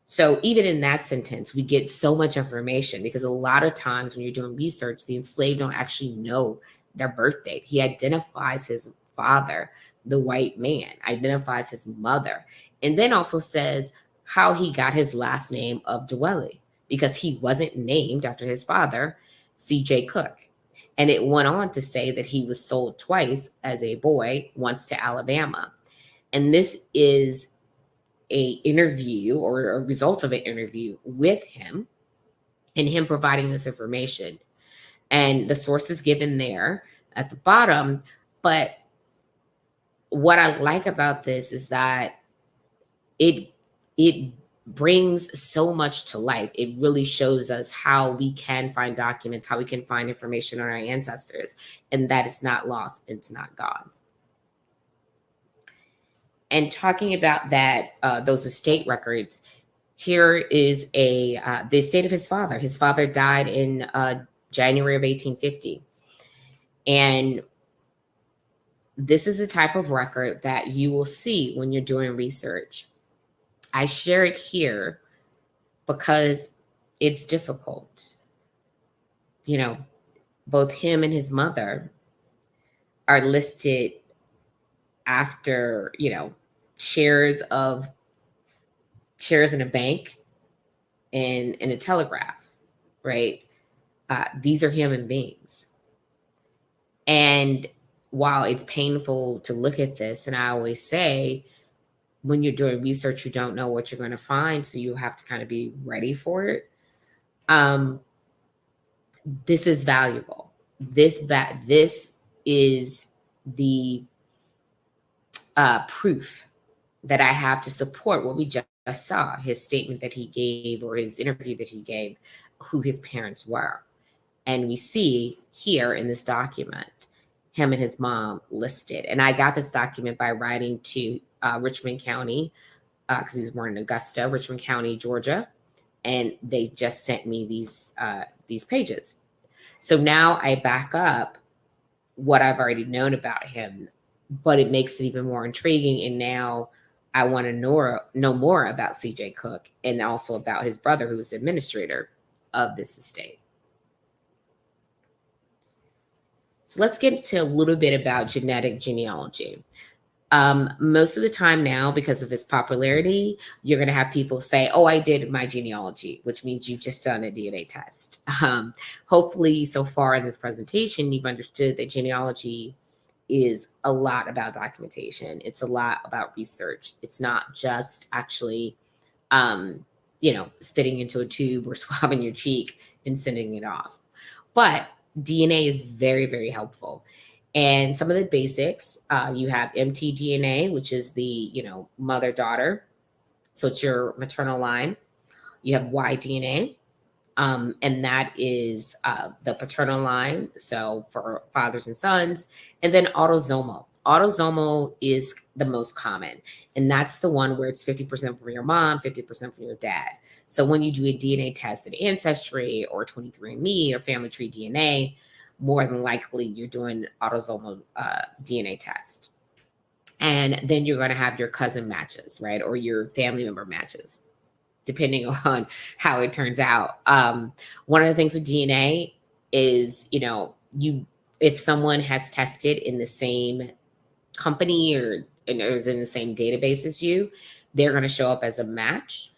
So even in that sentence, we get so much information because a lot of times when you're doing research, the enslaved don't actually know their birth date. He identifies his father, the white man, identifies his mother, and then also says how he got his last name of Dwelly, because he wasn't named after his father, C.J. Cook. And it went on to say that he was sold twice as a boy, once to Alabama. And this is an interview or a result of an interview with him and him providing this information. And the source is given there at the bottom. But what I like about this is that it brings so much to light. It really shows us how we can find documents, how we can find information on our ancestors, and that it's not lost, it's not gone. And talking about that, those estate records, here is the estate of his father. His father died in January of 1850. And this is the type of record that you will see when you're doing research. I share it here because it's difficult. Both him and his mother are listed after, shares in a bank and in a telegraph, right? These are human beings. And while it's painful to look at this, and I always say, when you're doing research, you don't know what you're going to find, so you have to kind of be ready for it. This is valuable. This is the proof that I have to support what we just saw, his statement that he gave, or his interview that he gave, who his parents were. And we see here in this document, him and his mom listed. And I got this document by writing to Richmond County, because he was born in Augusta, Richmond County, Georgia. And they just sent me these pages. So now I back up what I've already known about him, but it makes it even more intriguing. And now I want to know more about C.J. Cook, and also about his brother, who was the administrator of this estate. So let's get into a little bit about genetic genealogy. Most of the time now, because of its popularity, you're going to have people say, oh, I did my genealogy, which means you've just done a DNA test. Hopefully, so far in this presentation, you've understood that genealogy is a lot about documentation. It's a lot about research. It's not just actually, spitting into a tube or swabbing your cheek and sending it off. But DNA is very, very helpful. And some of the basics, you have mtDNA, which is the, mother-daughter. So it's your maternal line. You have Y-DNA, and that is the paternal line. So for fathers and sons. And then autosomal. Autosomal is the most common. And that's the one where it's 50% from your mom, 50% from your dad. So when you do a DNA test at Ancestry or 23andMe or Family Tree DNA, more than likely you're doing autosomal DNA test. And then you're going to have your cousin matches, right? Or your family member matches, depending on how it turns out. One of the things with DNA is, if someone has tested in the same company or is in the same database as you, they're going to show up as a match,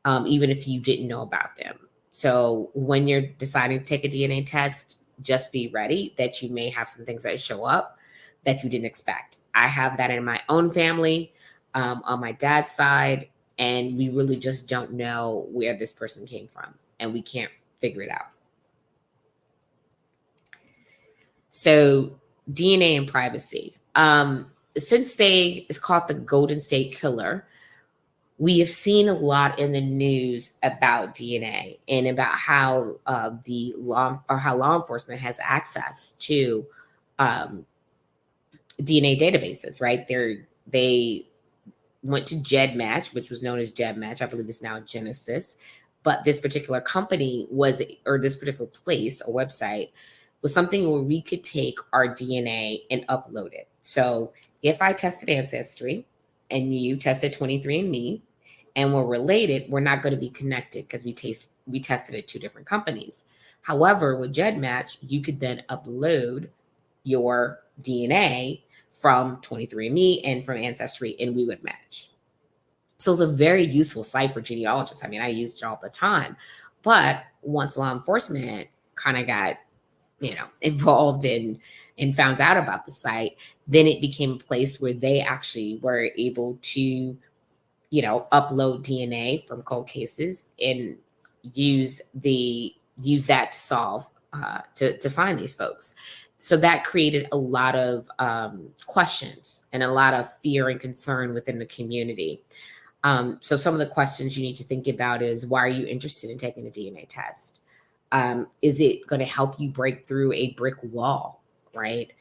even if you didn't know about them. So when you're deciding to take a DNA test, just be ready that you may have some things that show up that you didn't expect. I have that in my own family, on my dad's side, and we really just don't know where this person came from, and we can't figure it out. So DNA and privacy. Since it's called the Golden State Killer, we have seen a lot in the news about DNA and about how law enforcement has access to DNA databases, right? They went to GEDmatch, which was known as GEDmatch. I believe it's now Genesis. But this particular company this particular place, a website, was something where we could take our DNA and upload it. So if I tested Ancestry and you tested 23andMe and we're related, we're not going to be connected because we tested at two different companies. However, with GEDmatch, you could then upload your DNA from 23andMe and from Ancestry, and we would match. So it's a very useful site for genealogists. I mean, I used it all the time. But once law enforcement kind of got, involved and found out about the site, then it became a place where they actually were able to, upload DNA from cold cases and use that to solve, to find these folks. So that created a lot of questions and a lot of fear and concern within the community. So some of the questions you need to think about is, why are you interested in taking a DNA test? Is it going to help you break through a brick wall, right?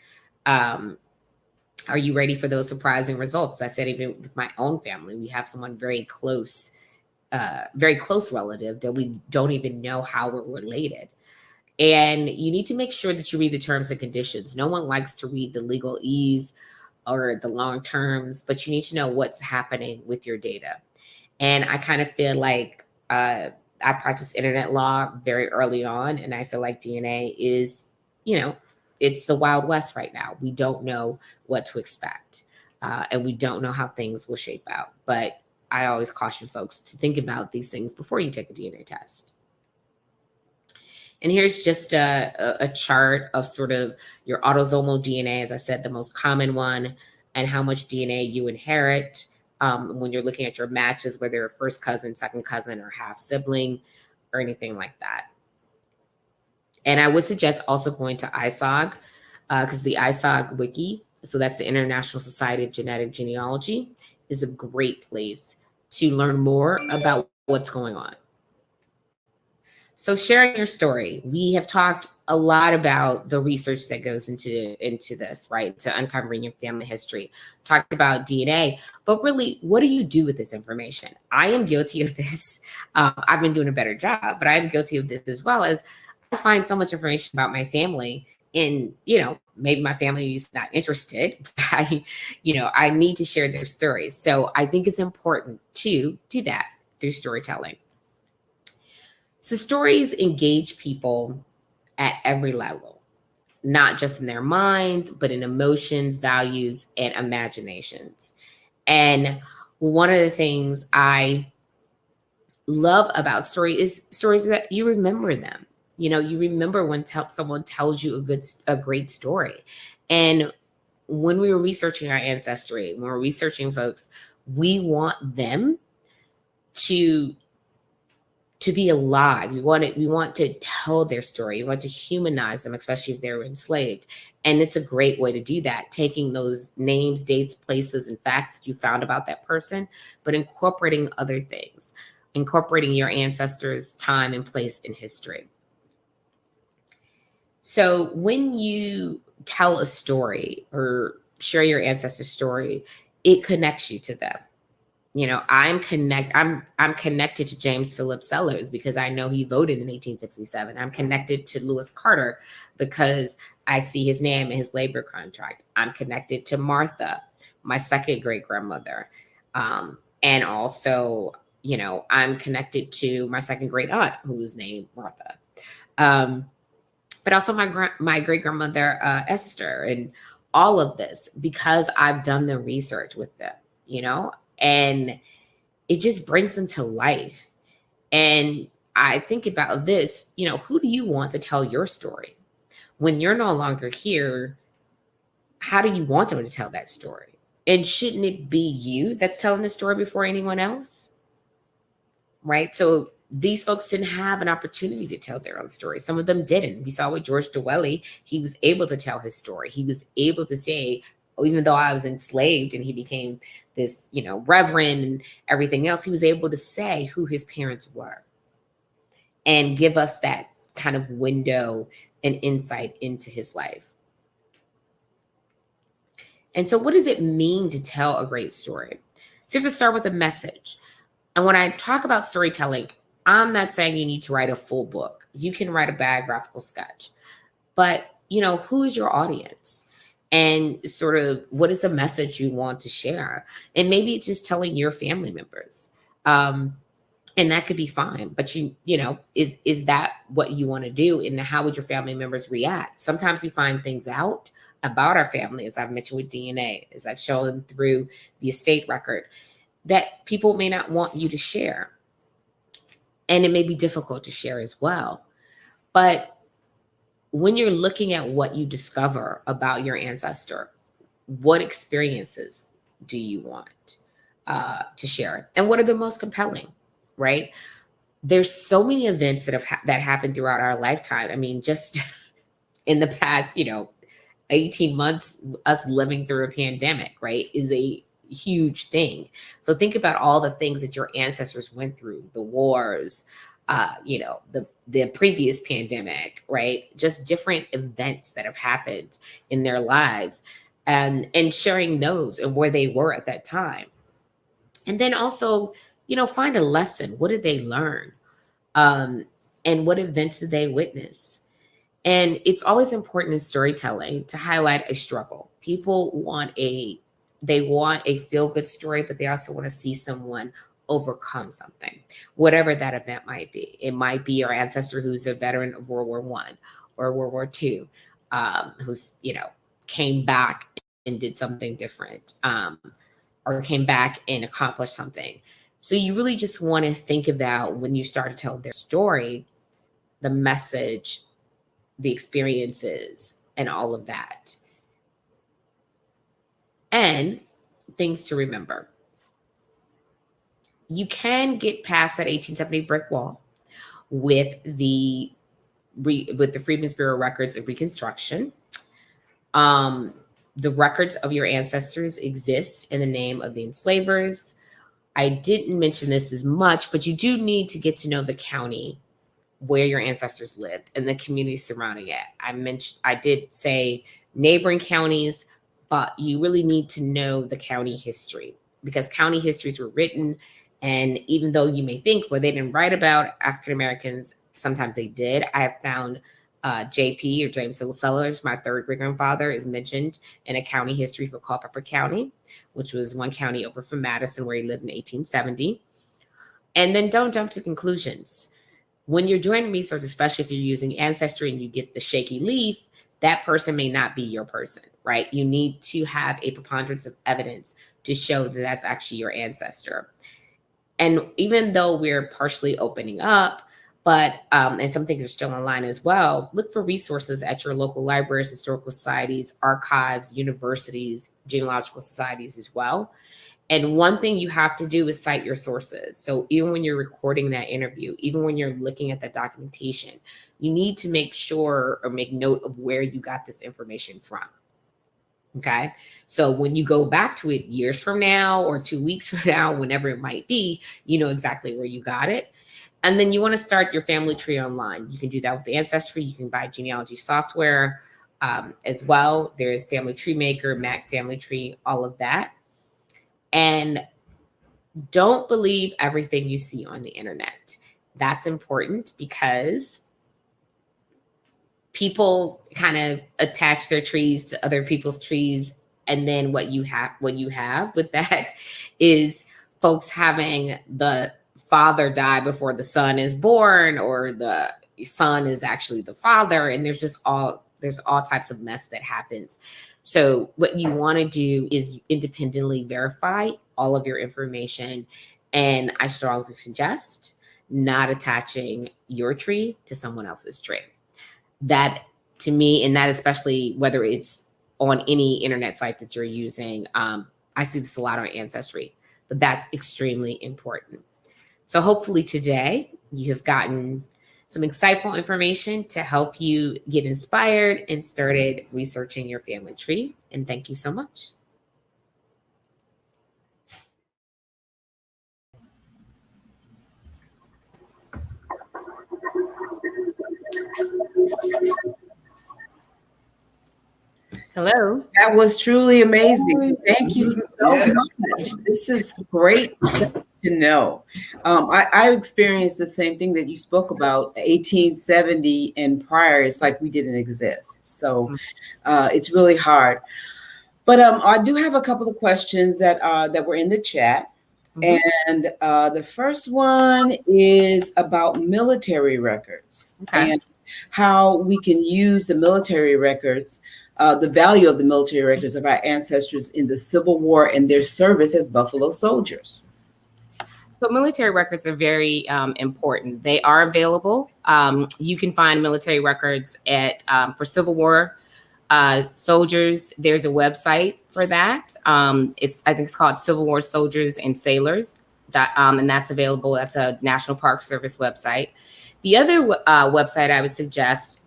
Are you ready for those surprising results? As I said, even with my own family, we have someone very close relative that we don't even know how we're related. And you need to make sure that you read the terms and conditions. No one likes to read the legalese or the long terms, but you need to know what's happening with your data. And I kind of feel like I practiced internet law very early on, and I feel like DNA is, it's the Wild West right now. We don't know what to expect, and we don't know how things will shape out. But I always caution folks to think about these things before you take a DNA test. And here's just a chart of sort of your autosomal DNA, as I said, the most common one, and how much DNA you inherit when you're looking at your matches, whether you're first cousin, second cousin, or half sibling, or anything like that. And I would suggest also going to ISOG, because the ISOG wiki so that's the International Society of Genetic Genealogy, is a great place to learn more about what's going on. So sharing your story, we have talked a lot about the research that goes into this, right? To uncovering your family history, talked about DNA, but really, what do you do with this information? I am guilty of this. I've been doing a better job, but I'm guilty of this as well. As I find so much information about my family, and maybe my family is not interested. I need to share their stories. So I think it's important to do that through storytelling. So stories engage people at every level, not just in their minds, but in emotions, values, and imaginations. And one of the things I love about story is stories that you remember them. You remember when someone tells you a great story. And when we were researching our ancestry, when we're researching folks, we want them to be alive. We want to tell their story. We want to humanize them, especially if they were enslaved. And it's a great way to do that, taking those names, dates, places, and facts that you found about that person, but incorporating other things, incorporating your ancestors' time and place in history. So when you tell a story or share your ancestor's story, it connects you to them. I'm connected to James Philip Sellers because I know he voted in 1867. I'm connected to Lewis Carter because I see his name in his labor contract. I'm connected to Martha, my second great grandmother. And also, I'm connected to my second great aunt who's named Martha. But also my great grandmother, Esther, and all of this because I've done the research with them, and it just brings them to life. And I think about this, who do you want to tell your story? When you're no longer here, how do you want them to tell that story? And shouldn't it be you that's telling the story before anyone else? Right? So these folks didn't have an opportunity to tell their own story. Some of them didn't. We saw with George Dwelly, he was able to tell his story. He was able to say, even though I was enslaved and he became this, reverend and everything else, he was able to say who his parents were and give us that kind of window and insight into his life. And so what does it mean to tell a great story? So you have to start with a message. And when I talk about storytelling, I'm not saying you need to write a full book. You can write a biographical sketch. But, who is your audience? And sort of what is the message you want to share? And maybe it's just telling your family members. And that could be fine. But is that what you want to do? And how would your family members react? Sometimes we find things out about our family, as I've mentioned with DNA, as I've shown through the estate record, that people may not want you to share. And it may be difficult to share as well. But when you're looking at what you discover about your ancestor, what experiences do you want to share? And what are the most compelling, right? There's so many events that happened throughout our lifetime. I mean, just in the past, 18 months, us living through a pandemic, right, is a huge thing. So think about all the things that your ancestors went through, the wars, the previous pandemic, right? Just different events that have happened in their lives and sharing those and where they were at that time. And then also, find a lesson. What did they learn? And what events did they witness? And it's always important in storytelling to highlight a struggle. People want a feel-good story, but they also want to see someone overcome something, whatever that event might be. It might be your ancestor who's a veteran of World War I or World War II, who's, came back and did something different, or came back and accomplished something. So you really just want to think about, when you start to tell their story, the message, the experiences, and all of that. And things to remember. You can get past that 1870 brick wall with the Freedmen's Bureau records of Reconstruction. The records of your ancestors exist in the name of the enslavers. I didn't mention this as much, but you do need to get to know the county where your ancestors lived and the community surrounding it. I did say neighboring counties, but you really need to know the county history, because county histories were written. And even though you may think, well, they didn't write about African Americans, sometimes they did. I have found JP, or James Hill Sellers, my third great grandfather, is mentioned in a county history for Culpeper County, which was one county over from Madison, where he lived in 1870. And then don't jump to conclusions. When you're doing research, especially if you're using Ancestry and you get the shaky leaf, that person may not be your person, right? You need to have a preponderance of evidence to show that that's actually your ancestor. And even though we're partially opening up, but and some things are still online as well, look for resources at your local libraries, historical societies, archives, universities, genealogical societies as well. And one thing you have to do is cite your sources. So even when you're recording that interview, even when you're looking at that documentation, you need to make sure or make note of where you got this information from. Okay. So when you go back to it years from now or 2 weeks from now, whenever it might be, you know exactly where you got it. And then you want to start your family tree online. You can do that with the Ancestry. You can buy genealogy software as well. There's Family Tree Maker, Mac Family Tree, all of that. And don't believe everything you see on the internet. That's important because people kind of attach their trees to other people's trees. And then what you have with that is folks having the father die before the son is born, or the son is actually the father. And there's all types of mess that happens. So what you want to do is independently verify all of your information. And I strongly suggest not attaching your tree to someone else's tree. That, to me, and that especially whether it's on any internet site that you're using, I see this a lot on Ancestry, but that's extremely important. So hopefully today you have gotten some insightful information to help you get inspired and started researching your family tree. And thank you so much. Hello. That was truly amazing. Thank you so much. This is great to know. I experienced the same thing that you spoke about, 1870 and prior. It's like we didn't exist. So it's really hard. But I do have a couple of questions that were in the chat. And the first one is about military records and how we can use the military records, the value of the military records of our ancestors in the Civil War and their service as Buffalo soldiers. So military records are very important. They are available. You can find military records at for Civil War soldiers. There's a website for that. I think it's called Civil War Soldiers and Sailors. And that's available. That's a National Park Service website. The other website I would suggest,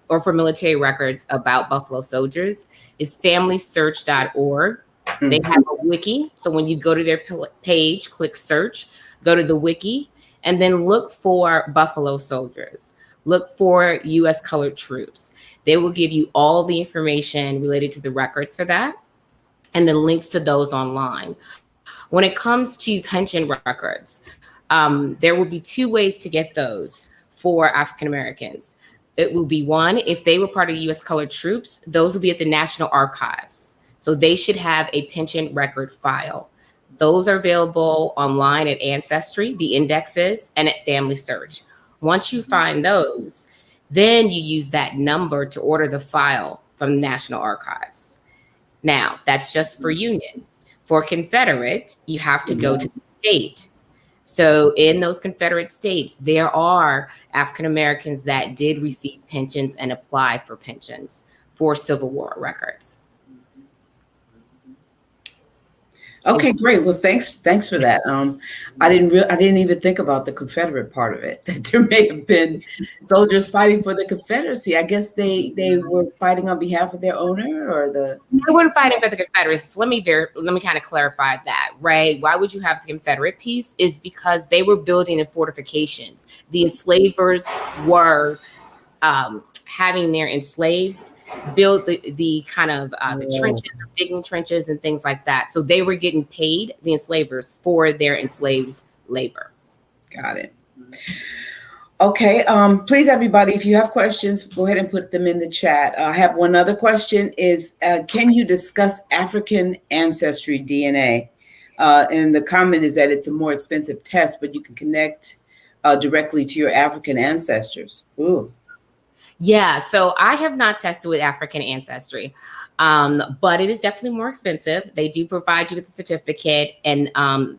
or for military records about Buffalo soldiers, is familysearch.org. They have a wiki. So when you go to their page, click search, go to the wiki, and then look for Buffalo soldiers. Look for U.S. colored troops. They will give you all the information related to the records for that, and the links to those online. When it comes to pension records, there will be two ways to get those for African Americans. It will be one, if they were part of U.S. colored troops, those will be at the National Archives. So they should have a pension record file. Those are available online at Ancestry, the indexes, and at Family Search. Once you find those, then you use that number to order the file from the National Archives. Now, that's just for Union. For Confederate, you have to go to the state. So in those Confederate states, there are African Americans that did receive pensions and apply for pensions for Civil War records. Okay, great. Well, thanks for that. I didn't even think about the Confederate part of it. That there may have been soldiers fighting for the Confederacy. I guess they were fighting on behalf of their owner, or the. They weren't fighting for the Confederacy. So let me kind of clarify that, right? Why would you have the Confederate piece? Is because they were building in fortifications. The enslavers were having their enslaved build the kind of the trenches, digging trenches and things like that. So they were getting paid, the enslavers, for their enslaved labor. Got it. Okay. Please, everybody, if you have questions, go ahead and put them in the chat. I have one other question is, can you discuss African ancestry DNA? And the comment is that it's a more expensive test, but you can connect directly to your African ancestors. Ooh. Yeah, so I have not tested with African ancestry, but it is definitely more expensive. They do provide you with a certificate, and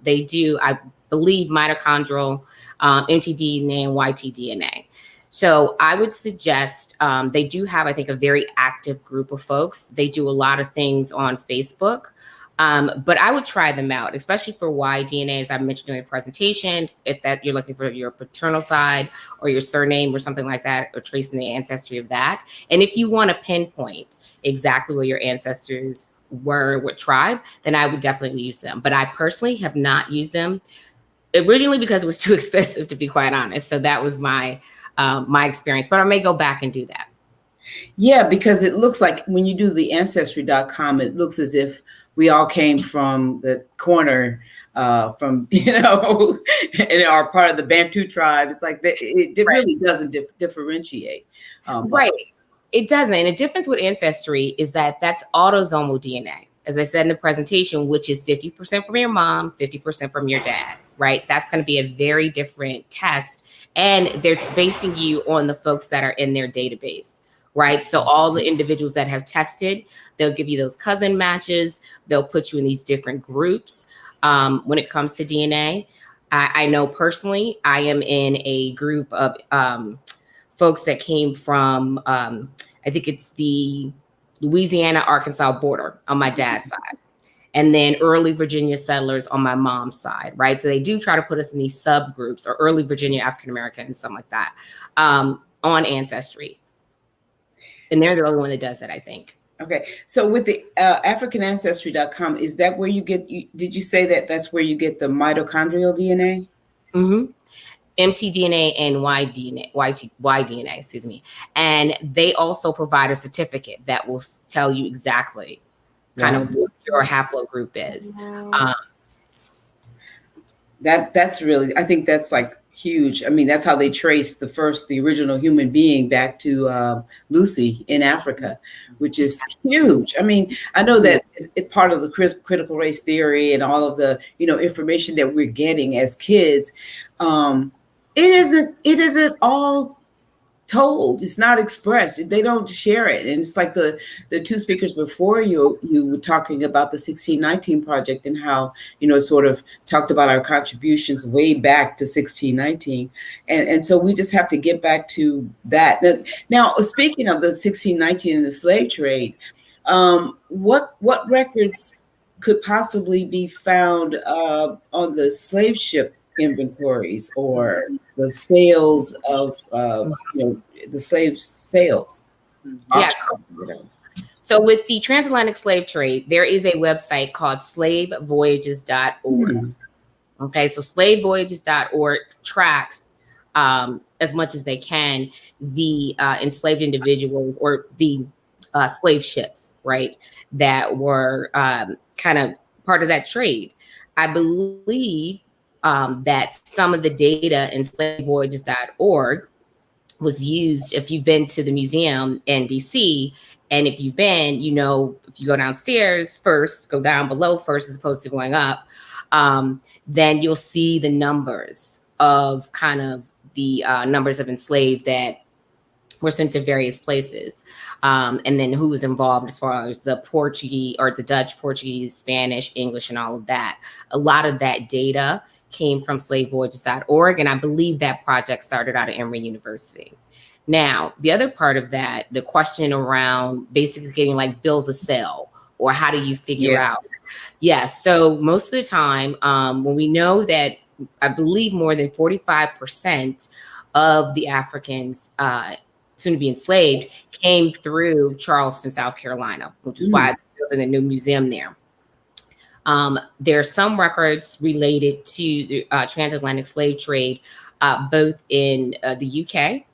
they do, I believe, mitochondrial mtDNA and ytDNA. So I would suggest they do have, I think, a very active group of folks. They do a lot of things on Facebook. But I would try them out, especially for Y-DNA, as I mentioned during the presentation, if that you're looking for your paternal side or your surname or something like that, or tracing the ancestry of that. And if you want to pinpoint exactly where your ancestors were, what tribe, then I would definitely use them. But I personally have not used them originally because it was too expensive, to be quite honest. So that was my experience, but I may go back and do that. Yeah, because it looks like when you do the ancestry.com, it looks as if we all came from the corner, and are part of the Bantu tribe. It's like it really doesn't differentiate. Right. It doesn't. And the difference with ancestry is that that's autosomal DNA, as I said in the presentation, which is 50% from your mom, 50% from your dad, right? That's going to be a very different test. And they're basing you on the folks that are in their database. Right. So all the individuals that have tested, they'll give you those cousin matches. They'll put you in these different groups. When it comes to DNA, I know personally, I am in a group of folks that came from, I think it's the Louisiana-Arkansas border on my dad's side, and then early Virginia settlers on my mom's side. Right. So they do try to put us in these subgroups, or early Virginia African-American and something like that, on Ancestry. And they're the only one that does that, I think. Okay. So with the AfricanAncestry.com, is that where you get, did you say that that's where you get the mitochondrial DNA? Mm-hmm. mtDNA and yDNA, excuse me. And they also provide a certificate that will tell you exactly kind of what your haplogroup is. That's really, I think that's like huge. I mean, that's how they traced the original human being back to Lucy in Africa, which is huge. I mean, I know that it's part of the critical race theory and all of the, information that we're getting as kids. It isn't all told. It's not expressed. They don't share it. And it's like the two speakers before you were talking about the 1619 Project and how, sort of talked about our contributions way back to 1619. And so we just have to get back to that. Now, speaking of the 1619 and the slave trade, what records could possibly be found on the slave ship inventories or the sales of the slave sales? Yeah. So with the transatlantic slave trade, there is a website called slavevoyages.org. Okay, so slavevoyages.org tracks as much as they can the enslaved individuals or the slave ships, right, that were kind of part of that trade. I believe that some of the data in slavevoyages.org was used. If you've been to the museum in DC, and if you've been, if you go downstairs first, go down below first as opposed to going up, then you'll see the numbers of kind of the numbers of enslaved that were sent to various places. And then who was involved as far as the Portuguese or the Dutch, Portuguese, Spanish, English, and all of that. A lot of that data came from slavevoyages.org. And I believe that project started out at Emory University. Now, the other part of that, the question around basically getting like bills of sale, or how do you figure out Yes. So most of the time, when we know that, I believe more than 45% of the Africans soon to be enslaved came through Charleston, South Carolina, which is why they're building a new museum there. There are some records related to the transatlantic slave trade, both in the UK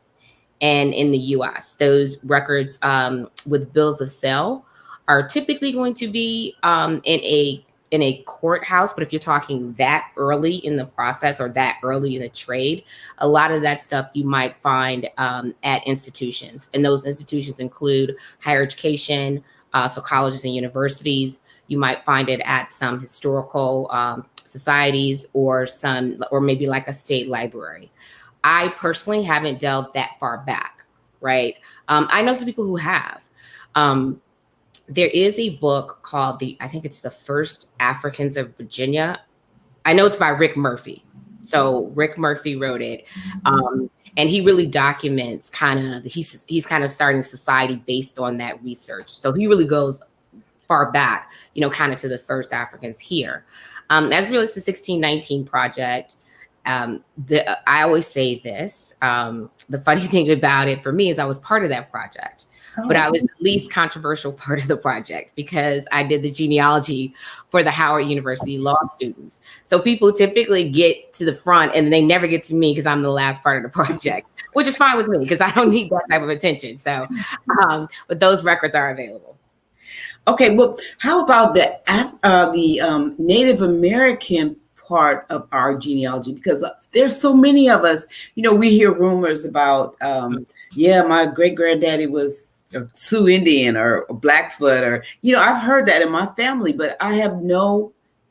and in the US. Those records with bills of sale are typically going to be in a courthouse, but if you're talking that early in the process or that early in the trade, a lot of that stuff you might find at institutions. And those institutions include higher education, so colleges and universities. You might find it at some historical societies or maybe like a state library. I personally haven't delved that far back, right? I know some people who have. There is a book called I think it's The First Africans of Virginia. I know it's by Rick Murphy. So Rick Murphy wrote it. And he really documents he's kind of starting society based on that research. So he really goes far back, kind of to the first Africans here. As it relates to 1619 Project, I always say this. The funny thing about it for me is I was part of that project. But I was the least controversial part of the project because I did the genealogy for the Howard University law students. So people typically get to the front and they never get to me because I'm the last part of the project, which is fine with me because I don't need that type of attention. So, but those records are available. Okay, well, how about the Native American part of our genealogy? Because there's so many of us, we hear rumors about, my great granddaddy was Sioux Indian or Blackfoot, or, I've heard that in my family, but I have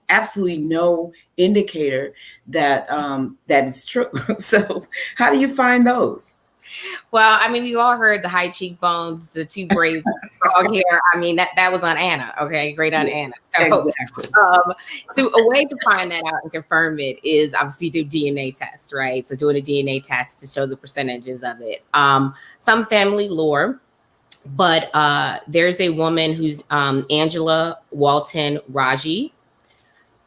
absolutely no indicator that that is true. So how do you find those? Well, I mean, we all heard the high cheekbones, the two braids, frog hair. I mean, that was on Anna, okay? Great on Anna. So, exactly. So a way to find that out and confirm it is obviously do DNA tests, right? So doing a DNA test to show the percentages of it. Some family lore, but there's a woman who's Angela Walton Raji.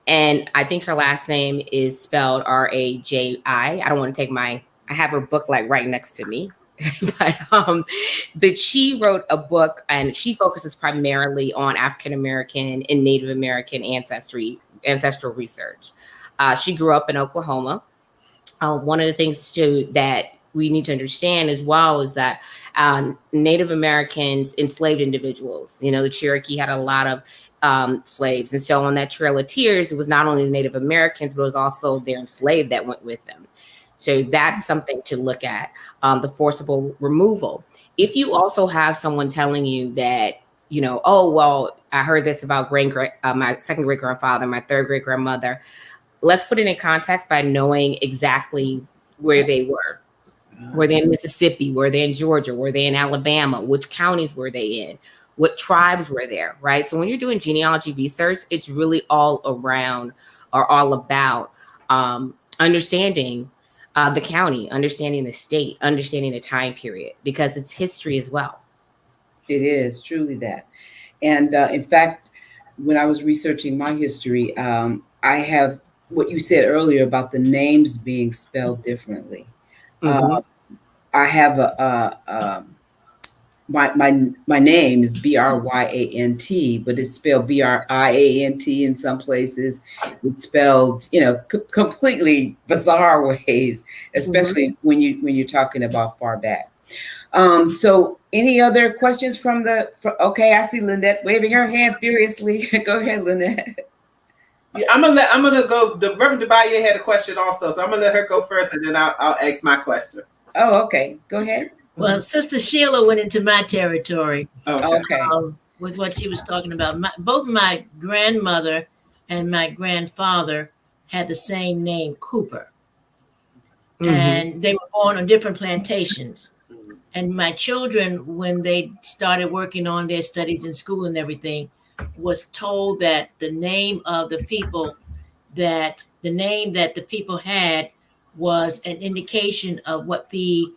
And I think her last name is spelled Raji. I don't want to I have her book like right next to me, but she wrote a book and she focuses primarily on African American and Native American ancestral research. She grew up in Oklahoma. One of the things that we need to understand as well is that Native Americans enslaved individuals. The Cherokee had a lot of slaves, and so on that Trail of Tears, it was not only the Native Americans, but it was also their enslaved that went with them. So that's something to look at, the forcible removal. If you also have someone telling you that, oh, well, I heard this about my second great grandfather, my third great grandmother, let's put it in context by knowing exactly where they were. Were they in Mississippi? Were they in Georgia? Were they in Alabama? Which counties were they in? What tribes were there, right? So when you're doing genealogy research, it's really all around or all about understanding the county, understanding the state, understanding the time period, because it's history as well. It is truly that. And in fact, when I was researching my history, I have what you said earlier about the names being spelled differently. Mm-hmm. I have my name is Bryant, but it's spelled Briant in some places. It's spelled, completely bizarre ways, especially when you're talking about far back. So any other questions okay, I see Lynette waving her hand furiously. Go ahead, Lynette. Yeah, I'm gonna go. The Reverend Debaye had a question also, so I'm gonna let her go first, and then I'll ask my question. Oh, okay. Go ahead. Well, Sister Sheila went into my territory. Okay. With what she was talking about. Both my grandmother and my grandfather had the same name, Cooper. Mm-hmm. And they were born on different plantations. And my children, when they started working on their studies in school and everything, was told that the name that the people had was an indication of what the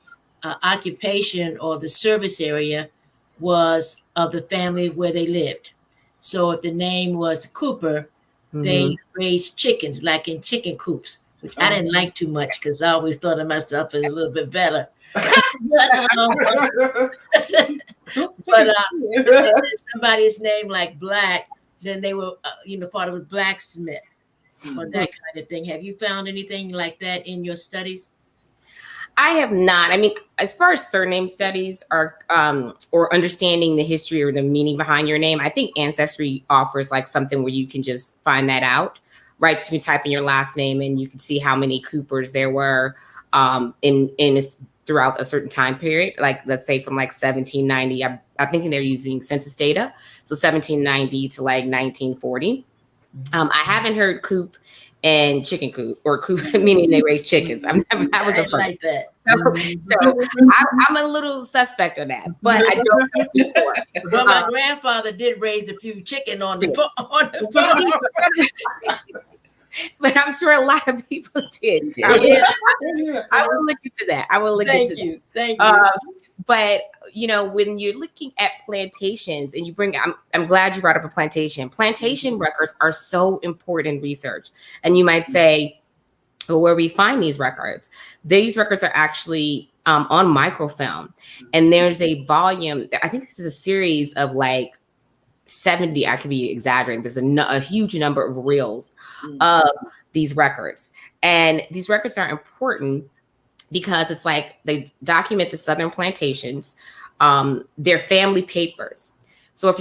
occupation or the service area was of the family where they lived. So if the name was Cooper, they raised chickens like in chicken coops, which I didn't like too much because I always thought of myself as a little bit better. But if somebody's name like Black, then they were, part of a blacksmith or that kind of thing. Have you found anything like that in your studies? I have not. I mean, as far as surname studies are, or understanding the history or the meaning behind your name, I think Ancestry offers like something where you can just find that out, right? So you can type in your last name and you can see how many Coopers there were throughout a certain time period. Like, let's say from like 1790, I'm thinking they're using census data. So 1790 to like 1940. I haven't heard coop and chicken coop, or coop meaning they raise chickens. That was a first. Like that. So I'm a little suspect of that, but I don't know before. Well, my grandfather did raise a few chicken on the farm. But I'm sure a lot of people did. So I will look into that. I will look into that. Thank you. But when you're looking at plantations, and I'm glad you brought up a plantation. Plantation records are so important in research. And you might say, well, where we find these records? These records are actually on microfilm. And there's a volume, I think this is a series of like 70, I could be exaggerating, but there's a huge number of reels of these records. And these records are important because it's like they document the Southern plantations, their family papers. So if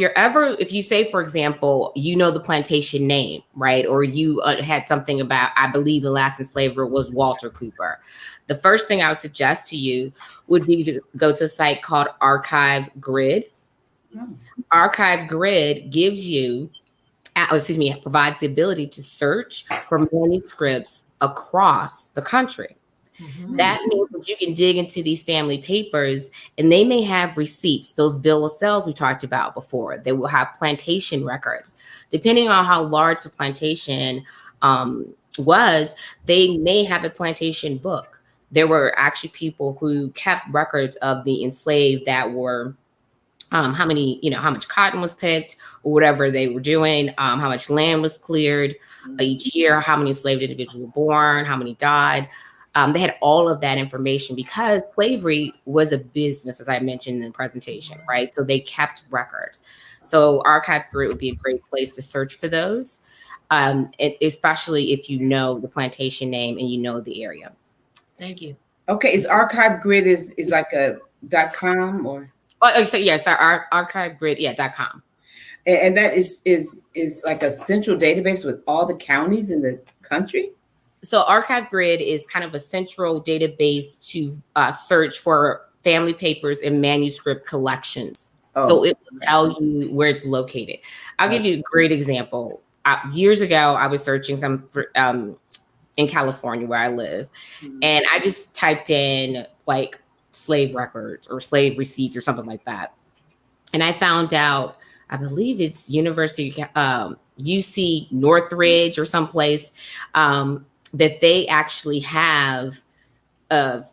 you say, for example, the plantation name, right? Or you had something about, I believe the last enslaver was Walter Cooper. The first thing I would suggest to you would be to go to a site called Archive Grid. Archive Grid gives you, provides the ability to search for manuscripts across the country. That means that you can dig into these family papers, and they may have receipts, those bill of sales we talked about before. They will have plantation records. Depending on how large the plantation was, they may have a plantation book. There were actually people who kept records of the enslaved that were how much cotton was picked or whatever they were doing, how much land was cleared each year, how many enslaved individuals were born, how many died. They had all of that information because slavery was a business, as I mentioned in the presentation, right? So they kept records. So Archive Grid would be a great place to search for those, especially if you know the plantation name and you know the area. Thank you. Okay, is Archive Grid is like a .com or? Oh, so yes, our Archive Grid, .com. And that is like a central database with all the counties in the country? So Archive Grid is kind of a central database to search for family papers and manuscript collections. So it will tell you where it's located. I'll give you a great example. Years ago, I was searching in California where I live, and I just typed in like slave records or slave receipts or something like that. And I found out, I believe it's UC Northridge or someplace, that they actually have a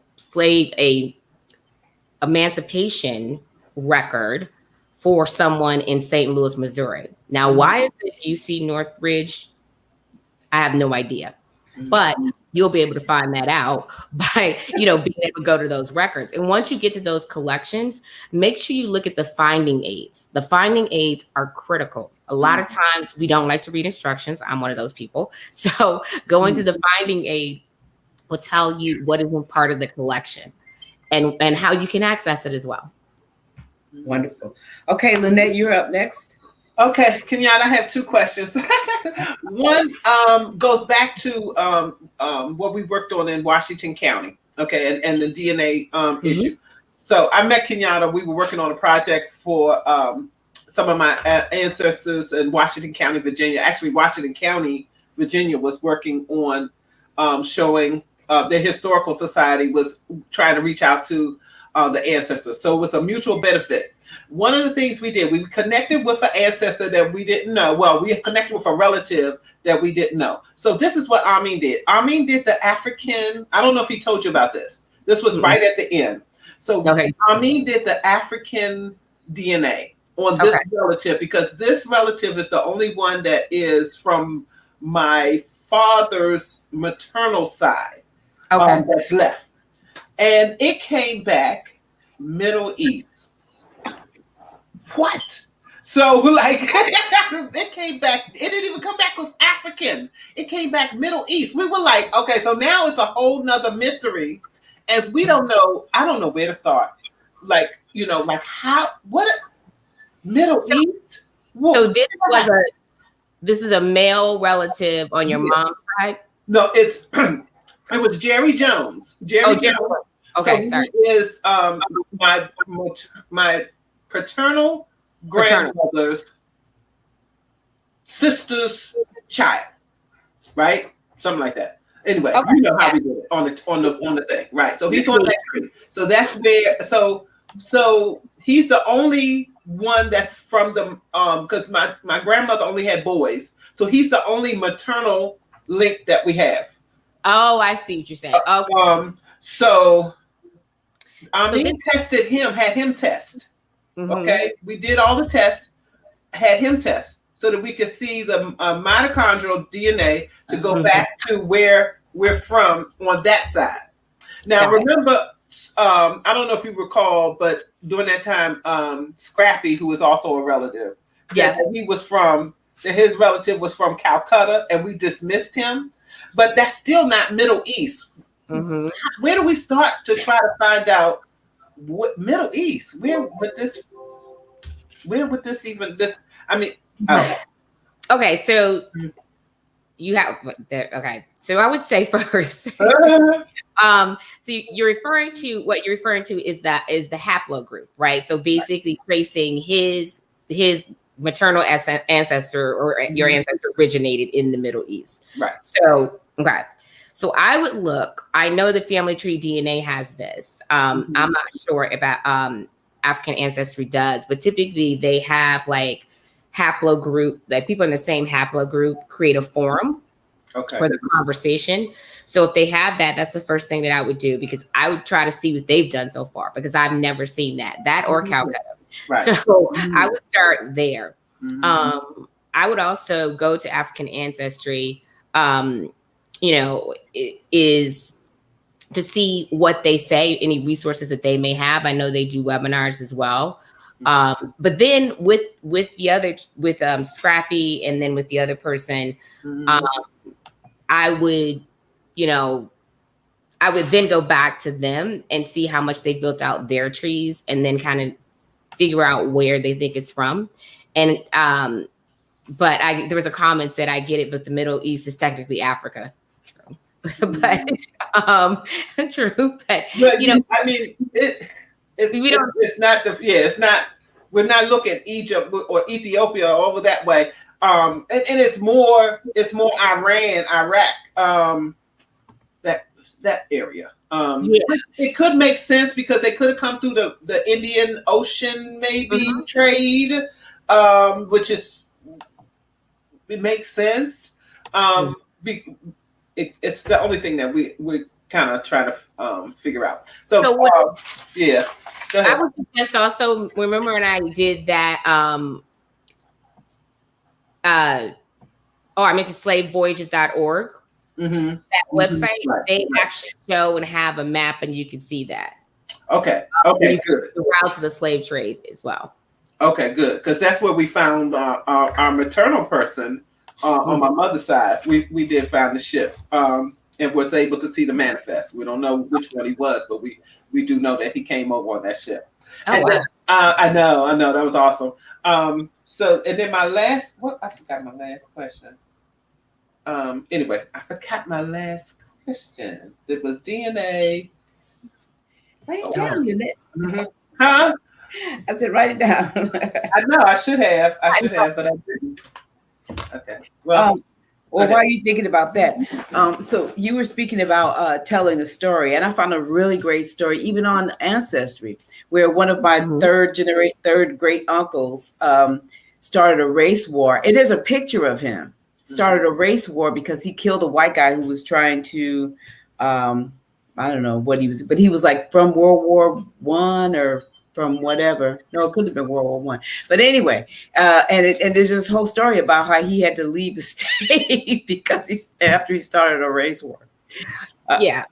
emancipation record for someone in St. Louis, Missouri. Now, why is it UC Northridge? I have no idea, but you'll be able to find that out by, being able to go to those records. And once you get to those collections, make sure you look at the finding aids. The finding aids are critical. A lot of times we don't like to read instructions. I'm one of those people. So going to the finding aid will tell you what is in part of the collection and how you can access it as well. Wonderful. Okay, Lynette, you're up next. Okay, Kenyatta, I have two questions. One goes back to what we worked on in Washington County, okay, and the DNA issue. So I met Kenyatta. We were working on a project for some of my ancestors in Washington County, Virginia. Actually, Washington County, Virginia was working on showing the Historical Society was trying to reach out to the ancestors. So it was a mutual benefit. One of the things we did, we connected with an ancestor that we didn't know. Well, we connected with a relative that we didn't know. So this is what Amin did. Amin did the African, I don't know if he told you about this. This was right at the end. So Amin did the African DNA on this relative, because this relative is the only one that is from my father's maternal side that's left. And it came back Middle East. What? So like it came back, it didn't even come back with African. It came back Middle East. We were like, okay, so now it's a whole nother mystery. And we don't know, I don't know where to start. Like, you know, like Middle East? So this is a male relative on your mom's side? No, it was Jerry Jones. Jerry Jones. Okay, so sorry. He is my paternal grandmother's sister's child, right? Something like that. Anyway, you know how we did it on the thing, right? So he's on that tree. So that's where. So he's the only one that's from the because my grandmother only had boys, so he's the only maternal link that we have. Oh, I see what you're saying. Okay. So he tested him, had him test. Okay, we did all the tests, had him test, so that we could see the mitochondrial DNA to go back to where we're from on that side. Now, remember, I don't know if you recall, but during that time, Scrappy, who was also a relative, said that his relative was from Calcutta, and we dismissed him. But that's still not Middle East. Where do we start to try to find out what Middle East? Where would this even? I mean, okay, so you have So I would say first, so you're referring to is the haplogroup, right? So basically tracing his maternal ancestor or your ancestor originated in the Middle East, right? So so I would look. I know the family tree DNA has this. I'm not sure if African Ancestry does, but typically they have like haplogroup, like people in the same haplogroup create a forum for the conversation. So if they have that, that's the first thing that I would do, because I would try to see what they've done so far, because I've never seen that or Calcutta. Right. So I would start there. I would also go to African Ancestry, is to see what they say, any resources that they may have. I know they do webinars as well. But then with Scrappy and then with the other person, I would then go back to them and see how much they built out their trees, and then kind of figure out where they think it's from. And but there was a comment said, I get it, but the Middle East is technically Africa. But true. But I mean, it's not. We're not looking at Egypt or Ethiopia or over that way. And it's more Iran, Iraq, that area. It could make sense because they could have come through the Indian Ocean, maybe trade, which it makes sense. It's the only thing that we kind of try to figure out. So yeah. Go ahead. I would just also remember when I did that. I mentioned slavevoyages.org. That website, they actually show and have a map, and you can see that. Okay, good. The routes of the slave trade as well. Okay, good, because that's where we found our maternal person on my mother's side. We did find the ship and was able to see the manifest. We don't know which one he was, but we do know that he came over on that ship. Oh, wow. I know that was awesome. So, and then I forgot my last question. Anyway, I forgot my last question. It was DNA. Write it down, Lynette. Huh? I said, write it down. I know I should have, but I didn't. Okay. Well, while you're thinking about that, so you were speaking about telling a story, and I found a really great story, even on Ancestry, where one of my third great uncles started a race war. And there's a picture of him. Started a race war because he killed a white guy who was trying to, I don't know what he was, but he was like from World War I or from whatever. No, it could have been World War One. But anyway, and there's this whole story about how he had to leave the state because after he started a race war. Yeah.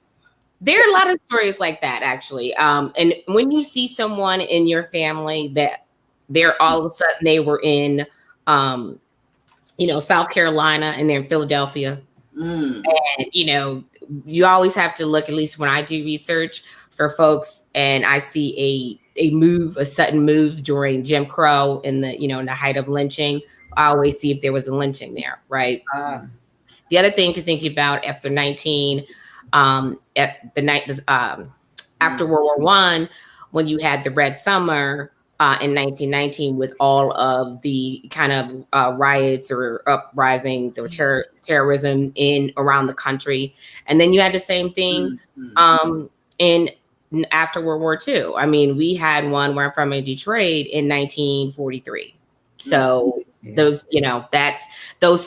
There are a lot of stories like that, actually. And when you see someone in your family that they're all of a sudden they were in, South Carolina and they're in Philadelphia. And, you always have to look, at least when I do research for folks and I see a sudden move during Jim Crow in the, in the height of lynching, I always see if there was a lynching there, right? The other thing to think about after after World War One, when you had the Red Summer in 1919 with all of the kind of riots or uprisings or terrorism around the country, and then you had the same thing in after World War II. I mean, we had one where I'm from in Detroit in 1943. So those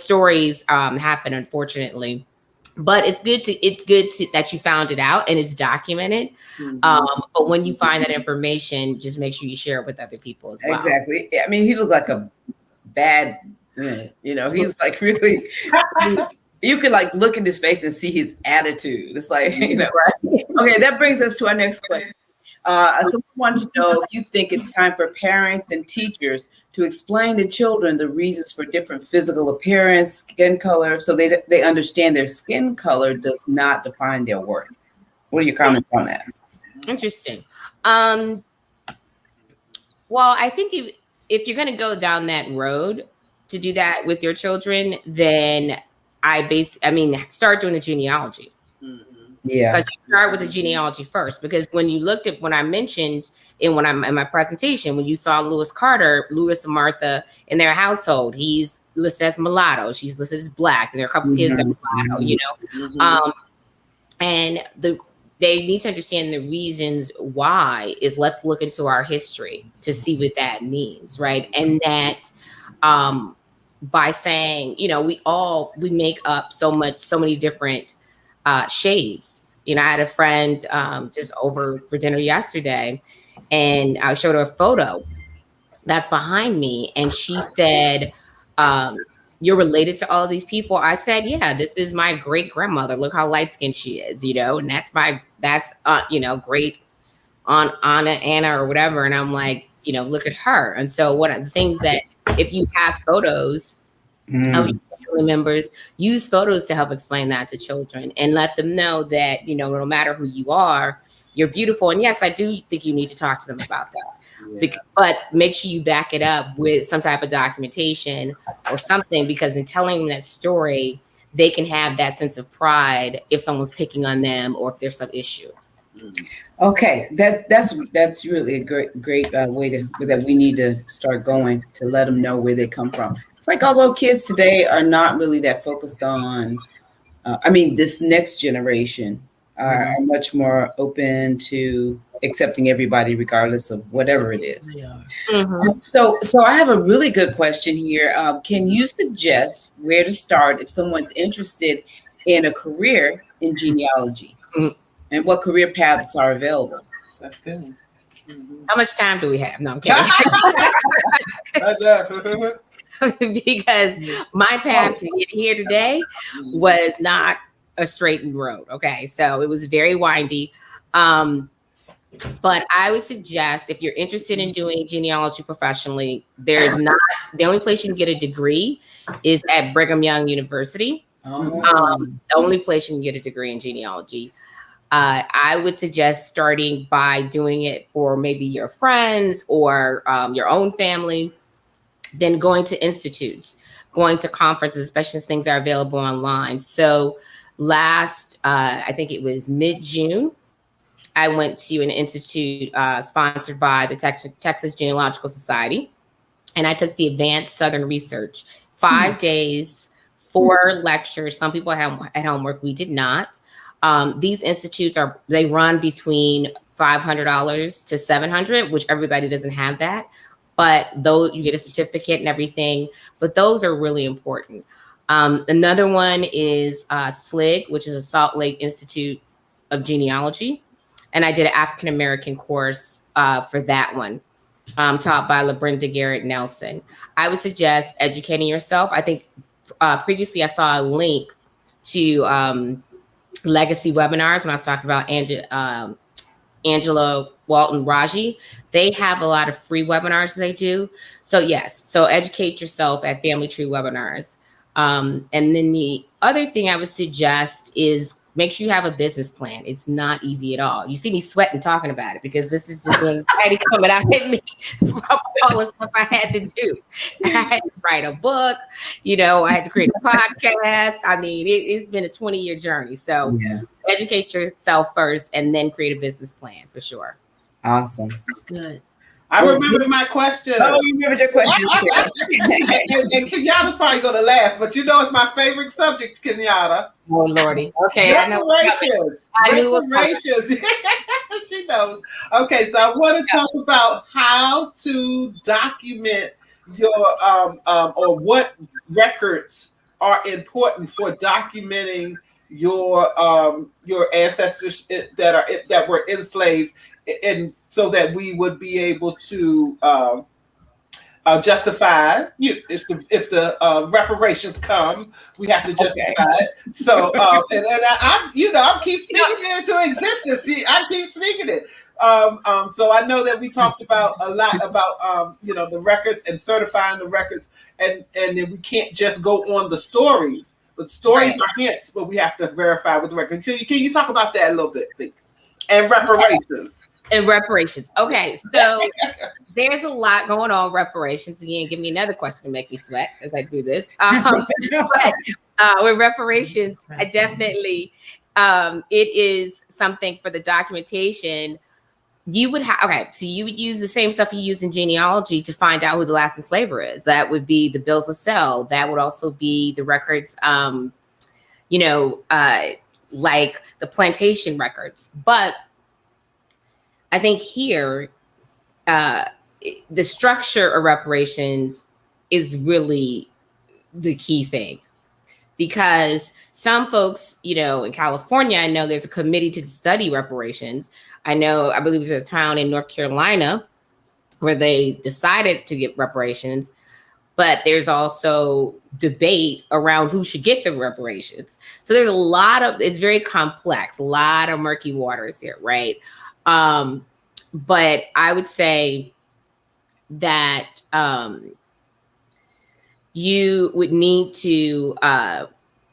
stories happen, unfortunately. But it's good that you found it out and it's documented. But when you find that information, just make sure you share it with other people as well. Exactly. I mean, he looked like a bad, he was like really, you could like look in his face and see his attitude. It's like, right? Okay, that brings us to our next question. So we want to know if you think it's time for parents and teachers to explain to children the reasons for different physical appearance, skin color, so they understand their skin color does not define their worth. What are your comments on that? Interesting. Well, I think if you're going to go down that road to do that with your children, then start doing the genealogy. Yeah, because you start with the genealogy first. Because when you looked at when I mentioned in my presentation, when you saw Lewis and Martha in their household, he's listed as mulatto, she's listed as black, and there are a couple kids that are mulatto, and they need to understand the reasons why. Is let's look into our history to see what that means, right? And that by saying, we make up so many different shades. I had a friend just over for dinner yesterday, and I showed her a photo that's behind me, and she said, "You're related to all these people?" I said, "Yeah, this is my great grandmother. Look how light skinned she is, and that's great Aunt Anna or whatever." And I'm like, look at her. And so one of the things that if you have photos of family members, use photos to help explain that to children and let them know that, no matter who you are, you're beautiful. And yes, I do think you need to talk to them about that. But make sure you back it up with some type of documentation or something, because in telling them that story, they can have that sense of pride if someone's picking on them or if there's some issue. Okay, that's really a great way that we need to start going to let them know where they come from. It's like, although kids today are not really that focused on, this next generation are much more open to accepting everybody regardless of whatever it is. So I have a really good question here. Can you suggest where to start if someone's interested in a career in genealogy? And what career paths are available? That's good. How much time do we have? No, I'm kidding. Because my path to get here today was not a straightened road. Okay, so it was very windy. But I would suggest if you're interested in doing genealogy professionally, there's not the only place you can get a degree is at Brigham Young University. The only place you can get a degree in genealogy. I would suggest starting by doing it for maybe your friends or your own family, then going to institutes, going to conferences, especially as things are available online. So last, I think it was mid-June, I went to an institute sponsored by the Texas Genealogical Society, and I took the Advanced Southern Research, 5 days, 4 lectures. Some people had homework, we did not. These institutes they run between $500 to $700, which everybody doesn't have that, but those you get a certificate and everything, but those are really important. Another one is SLIG, which is a Salt Lake Institute of Genealogy. and I did an African American course for that one, taught by LaBrenda Garrett Nelson. I would suggest educating yourself. I think previously I saw a link to legacy webinars when I was talking about Angela Walton Raji. They have a lot of free webinars they do. So yes, so educate yourself at Family Tree webinars. And then the other thing I would suggest is make sure you have a business plan. It's not easy at all. You see me sweating talking about it because this is just the anxiety coming out at me from all the stuff I had to do. I had to write a book, you know, I had to create a podcast. I mean, it's been a 20-year journey. So educate yourself first and then create a business plan for sure. Awesome. That's good. I remember my question. Oh, you remembered your question. and Kenyatta's probably going to laugh, but you know it's my favorite subject, Kenyatta. Oh, Lordy. Okay, reparations. Reparations. She knows. Okay, so I want to talk about how to document your or what records are important for documenting your ancestors that were enslaved, and so that we would be able to justify if the reparations come, we have to justify it. So and I keep speaking it into existence. See, I keep speaking it. So I know that we talked about a lot about the records and certifying the records, and then we can't just go on the stories. But stories are hints, but we have to verify with the records. So can you talk about that a little bit, please? And reparations. And reparations. Okay, so there's a lot going on. Reparations. Again, give me another question to make me sweat as I do this. But, with reparations, I definitely, it is something for the documentation. You would have, okay, so you would use the same stuff you use in genealogy to find out who the last enslaver is. That would be the bills of sale. That would also be the records, like the plantation records. But I think here, the structure of reparations is really the key thing, because some folks, in California, I know there's a committee to study reparations. I believe there's a town in North Carolina where they decided to get reparations, but there's also debate around who should get the reparations. So there's it's very complex, a lot of murky waters here, right? But I would say that you would need to,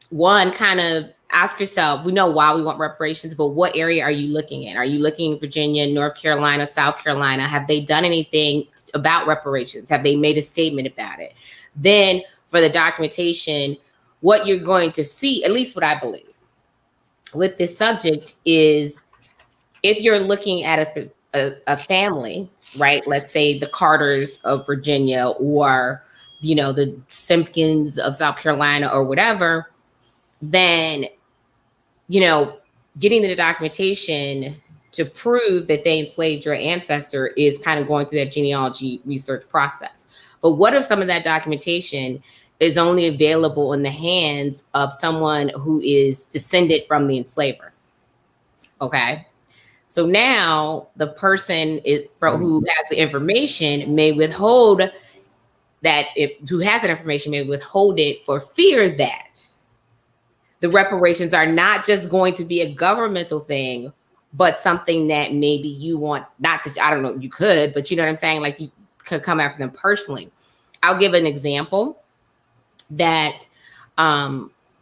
one, kind of ask yourself, we know why we want reparations, but what area are you looking at? Are you looking in Virginia, North Carolina, South Carolina? Have they done anything about reparations? Have they made a statement about it? Then for the documentation, what you're going to see, at least what I believe with this subject, is if you're looking at a family, right? Let's say the Carters of Virginia, or, the Simpkins of South Carolina, or whatever, then, getting the documentation to prove that they enslaved your ancestor is kind of going through that genealogy research process. But what if some of that documentation is only available in the hands of someone who is descended from the enslaver? Okay. So now the person who has the information may withhold that, who has that information may withhold it for fear that the reparations are not just going to be a governmental thing, but something that maybe you want, not that, I don't know, you could, but you know what I'm saying? Like you could come after them personally. I'll give an example that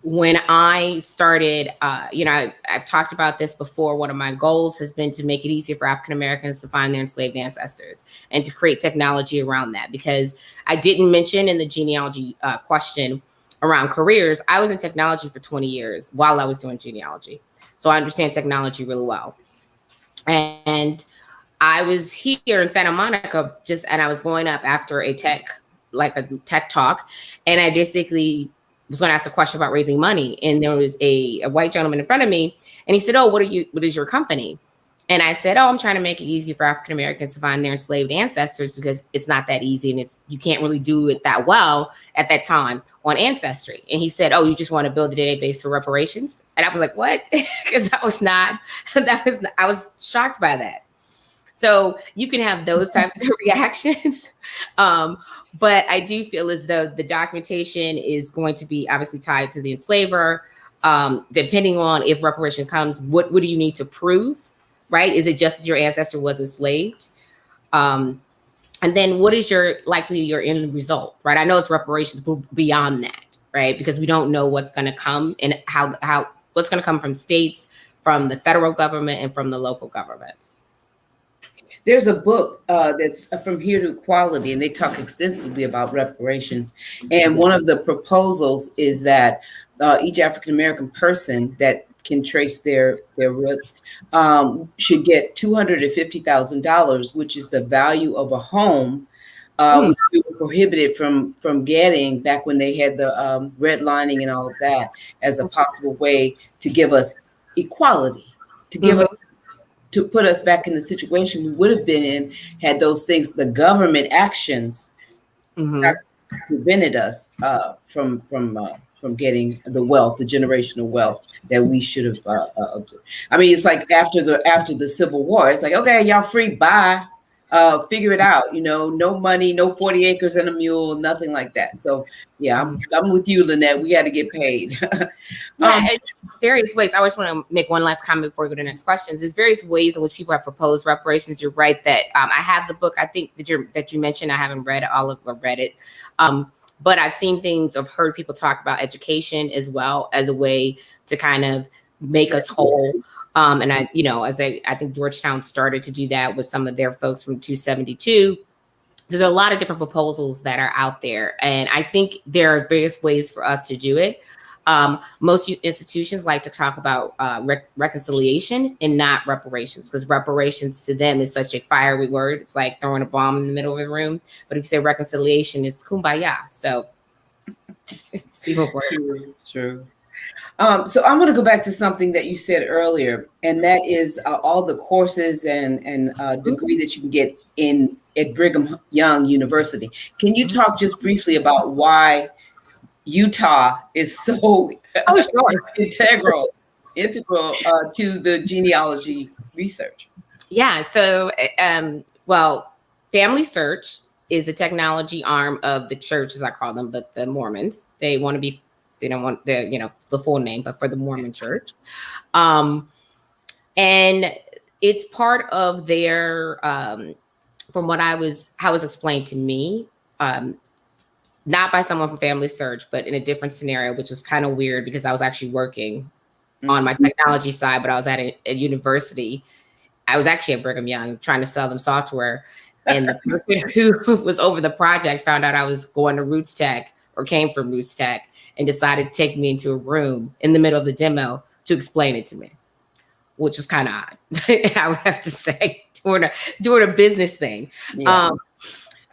when I started, I've talked about this before. One of my goals has been to make it easier for African Americans to find their enslaved ancestors and to create technology around that, because I didn't mention in the genealogy question around careers, I was in technology for 20 years while I was doing genealogy. So I understand technology really well. And I was here in Santa Monica and I was going up after a tech talk. And I basically was going to ask a question about raising money. And there was a white gentleman in front of me, and he said, "Oh, what is your company?" And I said, oh, I'm trying to make it easy for African Americans to find their enslaved ancestors because it's not that easy and you can't really do it that well at that time on Ancestry. And he said, oh, you just want to build a database for reparations? And I was like, what? Because I was shocked by that. So you can have those types of reactions. But I do feel as though the documentation is going to be obviously tied to the enslaver. Depending on if reparation comes, what do you need to prove? Right? Is it just that your ancestor was enslaved? And then what is your end result, right? I know it's reparations, but beyond that, right? Because we don't know what's going to come and how what's going to come from states, from the federal government, and from the local governments. There's a book that's From Here to Equality, and they talk extensively about reparations. And one of the proposals is that each African-American person that can trace their roots should get $250,000, which is the value of a home, which we were prohibited from getting back when they had the redlining and all of that, as a possible way to give us equality, to give us, to put us back in the situation we would have been in had those things, the government actions prevented us from getting the wealth, the generational wealth that we should have observed. I mean, it's like after the Civil War, it's like, okay, y'all free, bye, figure it out. No money, no 40 acres and a mule, nothing like that. So yeah, I'm with you, Lynette. We got to get paid. In various ways. I just want to make one last comment before we go to the next questions. There's various ways in which people have proposed reparations. You're right that I have the book, I think that you mentioned. I haven't read it. But I've seen things, I've heard people talk about education as well as a way to kind of make us whole. And I think Georgetown started to do that with some of their folks from 272. There's a lot of different proposals that are out there. And I think there are various ways for us to do it. Most institutions like to talk about reconciliation and not reparations, because reparations to them is such a fiery word. It's like throwing a bomb in the middle of the room. But if you say reconciliation, it's kumbaya. So, True. So I'm going to go back to something that you said earlier, and that is all the courses and degree that you can get at Brigham Young University. Can you talk just briefly about why Utah is so integral to the genealogy research? Yeah. So, Family Search is the technology arm of the church, as I call them, but the Mormons. They don't want the full name, but for the Mormon Church. And it's part of their, from how it was explained to me, not by someone from Family Search, but in a different scenario, which was kind of weird because I was actually working on my technology side, but I was at a university. I was actually at Brigham Young trying to sell them software. And the person who was over the project found out I was going to Roots Tech or came from Roots Tech and decided to take me into a room in the middle of the demo to explain it to me, which was kind of odd, I would have to say, doing a business thing. Yeah.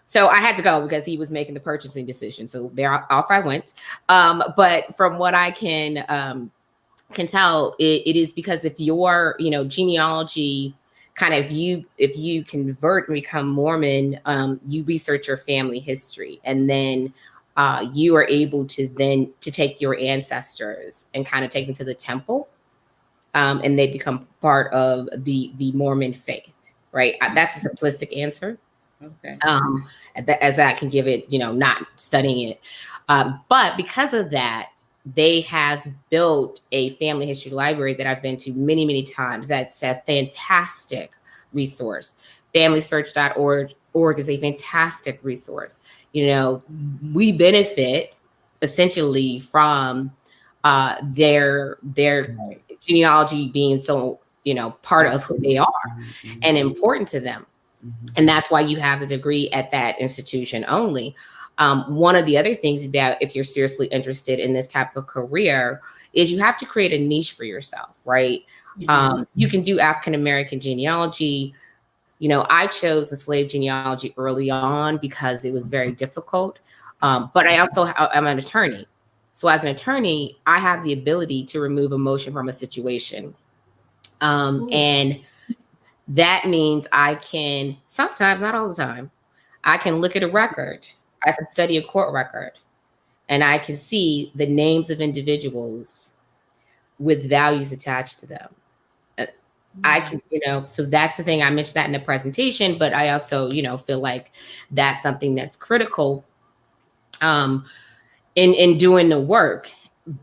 So I had to go because he was making the purchasing decision. So off I went. But from what I can tell, it is because if your genealogy kind of if you convert and become Mormon, you research your family history, and then you are able to take your ancestors and kind of take them to the temple, and they become part of the Mormon faith, right? That's a simplistic answer. Okay. As I can give it, not studying it. But because of that, they have built a family history library that I've been to many, many times. That's a fantastic resource. FamilySearch.org is a fantastic resource. We benefit essentially from their genealogy being so, part of who they are and important to them. And that's why you have the degree at that institution only. One of the other things about if you're seriously interested in this type of career is you have to create a niche for yourself, right? You can do African-American genealogy. I chose enslaved genealogy early on because it was very difficult. But I also am an attorney. So as an attorney, I have the ability to remove emotion from a situation. And that means I can sometimes, not all the time, I can look at a record, I can study a court record, and I can see the names of individuals with values attached to them. I can, so that's the thing. I mentioned that in the presentation, but I also, feel like that's something that's critical in doing the work.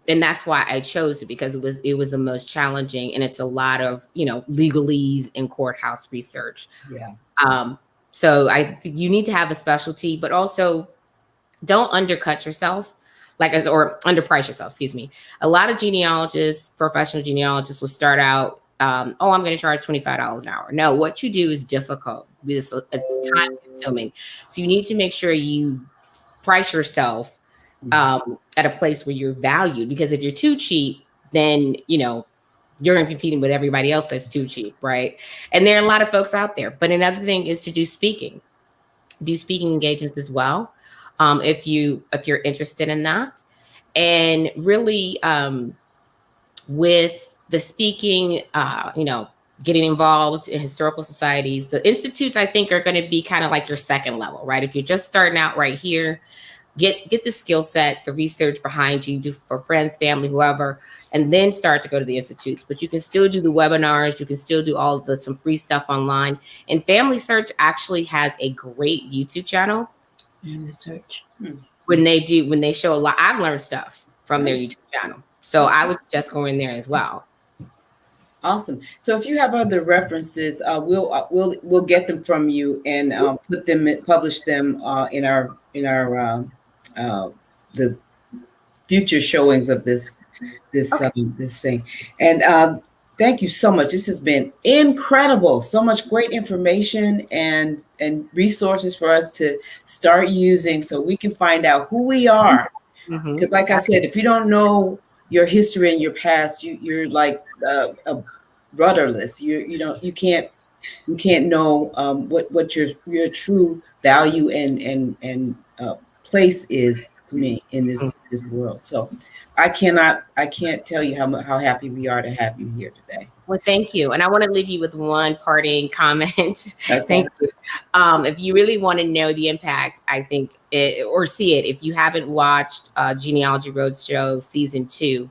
And that's why I chose it, because it was the most challenging, and it's a lot of, legalese and courthouse research. Yeah. So I think you need to have a specialty, but also don't undercut yourself, or underprice yourself, excuse me. A lot of genealogists, professional genealogists will start out, I'm going to charge $25 an hour. No, what you do is difficult. It's time consuming. So you need to make sure you price yourself at a place where you're valued, because if you're too cheap, then, you're going to be competing with everybody else that's too cheap, right? And there are a lot of folks out there. But another thing is to do speaking engagements as well, if you're interested in that. And really, with the speaking, getting involved in historical societies, the institutes, I think, are going to be kind of like your second level, right? If you're just starting out right here, get the skill set, the research behind you, do for friends, family, whoever, and then start to go to the institutes. But you can still do the webinars. You can still do all of some free stuff online. And Family Search actually has a great YouTube channel. Family Search. When they show a lot, I've learned stuff from their YouTube channel. So I would suggest going there as well. Awesome. So if you have other references, we'll get them from you and publish them in our the future showings of this thing. And thank you so much. This has been incredible. So much great information and resources for us to start using, so we can find out who we are. Because, like I said, if you don't know your history and your past, you're like rudderless. You can't know what your true value and place is to me in this world. So I can't tell you how happy we are to have you here today. Well, thank you. And I want to leave you with one parting comment. Okay. Thank you. If you really want to know the impact, I think, or see it, if you haven't watched Genealogy Roadshow Season 2,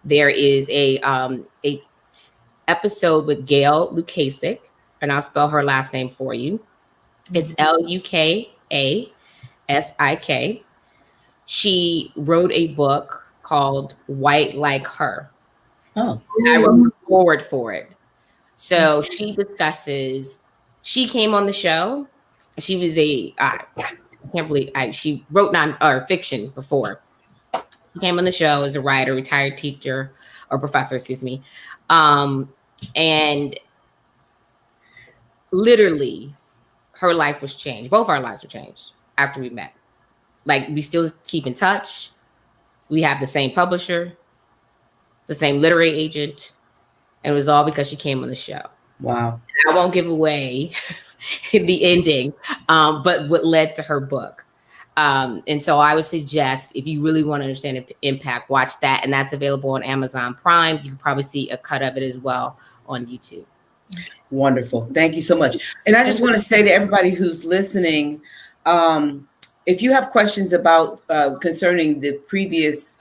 there is a episode with Gail Lukasik, and I'll spell her last name for you. It's Lukasik. She wrote a book called White Like Her. Oh, and I wrote a forward for it. So she discusses, she came on the show. She was I can't believe she wrote fiction before. She came on the show as a writer, retired teacher or professor, excuse me. And literally her life was changed. Both our lives were changed after we met. Like, we still keep in touch. We have the same publisher, the same literary agent, and it was all because she came on the show. Wow. I won't give away the ending, but what led to her book. And so I would suggest, if you really want to understand the impact, watch that. And that's available on Amazon Prime. You can probably see a cut of it as well on YouTube. Wonderful. Thank you so much. And I just want to say to everybody who's listening, if you have questions about concerning the previous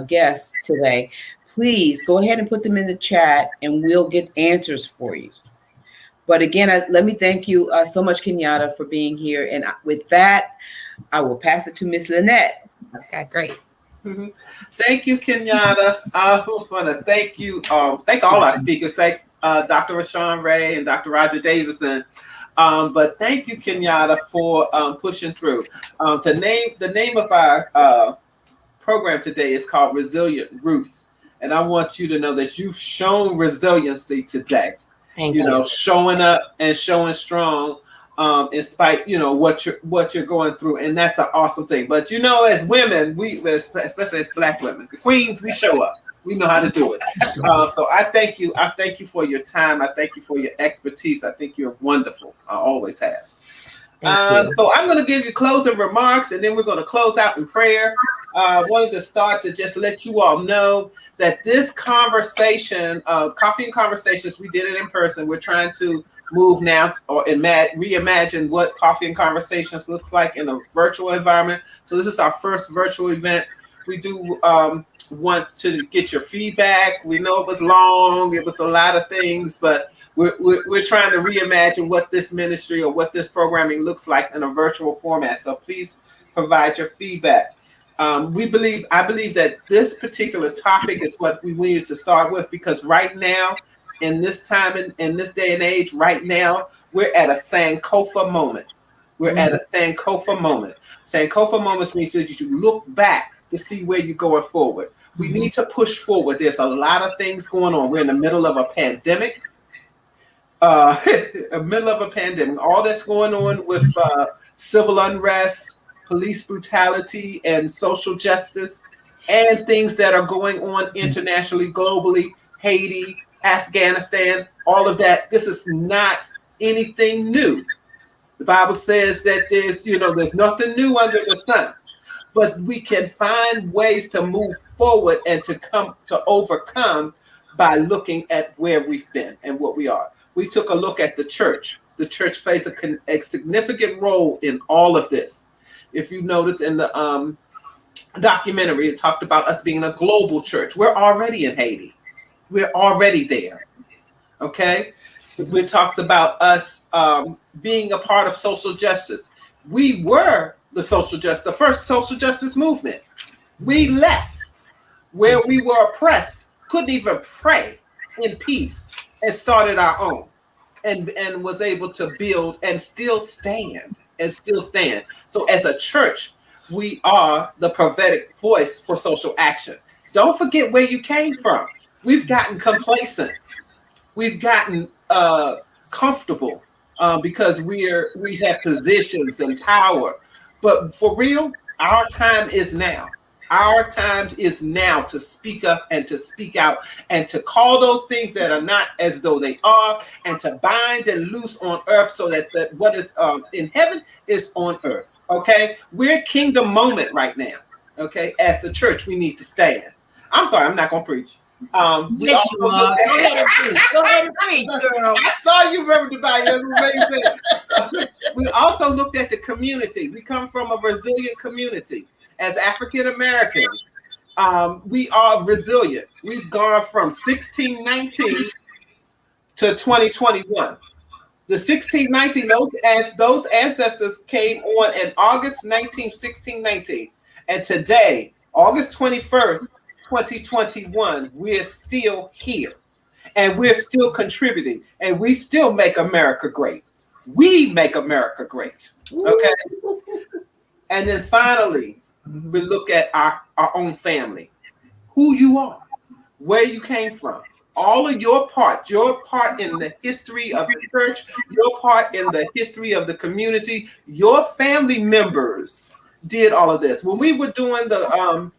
guests today, please go ahead and put them in the chat and we'll get answers for you. But again, let me thank you so much, Kenyatta, for being here. And with that, I will pass it to Miss Lynette. Okay, great. Mm-hmm. Thank you, Kenyatta. I want to thank you. Thank all our speakers. Thank Dr. Rashawn Ray and Dr. Roger Davidson. But thank you, Kenyatta, for pushing through. The name of our program today is called Resilient Roots. And I want you to know that you've shown resiliency today. Thank you. Showing up and showing strong in spite, what you're going through. And that's an awesome thing. But, as women, especially as Black women, the queens, we show up. We know how to do it. So I thank you. I thank you for your time. I thank you for your expertise. I think you're wonderful. I always have. So I'm going to give you closing remarks, and then we're going to close out in prayer. I wanted to start to just let you all know that this conversation, Coffee and Conversations, we did it in person. We're trying to move now or reimagine what Coffee and Conversations looks like in a virtual environment. So this is our first virtual event. We do want to get your feedback. We know it was long, it was a lot of things, but we're trying to reimagine what this ministry or what this programming looks like in a virtual format. So please provide your feedback. I believe that this particular topic is what we needed to start with, because right now, in this time, in this day and age, right now, we're at a Sankofa moment. We're at a Sankofa moment. Sankofa moments means that you should look back to see where you're going forward. We need to push forward. There's a lot of things going on. We're in the middle of a pandemic. All that's going on with civil unrest, police brutality, and social justice, and things that are going on internationally, globally, Haiti, Afghanistan, all of that. This is not anything new. The Bible says that there's nothing new under the sun, but we can find ways to move forward and to overcome by looking at where we've been and what we are. We took a look at the church. The church plays a significant role in all of this. If you notice in the documentary, it talked about us being a global church. We're already in Haiti. We're already there. Okay? It talks about us being a part of social justice. We were the first social justice movement. We left where we were oppressed, couldn't even pray in peace, and started our own, and was able to build and still stand. So as a church, we are the prophetic voice for social action. Don't forget where you came from. We've gotten complacent. We've gotten comfortable because we have positions and power. But for real, our time is now. Our time is now to speak up and to speak out and to call those things that are not as though they are, and to bind and loose on earth so that what is in heaven is on earth. Okay, we're kingdom moment right now. Okay, as the church, we need to stand. I'm sorry, I'm not gonna preach. Yes, you are. Go ahead and preach. Go ahead and preach, girl. I saw you, Reverend Amazing. We also looked at the community. We come from a resilient community. As African Americans, we are resilient. We've gone from 1619 to 2021. The 1619, those ancestors came on in August 1619. And today, August 21st, 2021, we're still here. And we're still contributing. And we still make America great. We make America great. Okay? And then finally, we look at our own family, who you are, where you came from, all of your part in the history of the church, your part in the history of the community, your family members did all of this. When we were doing the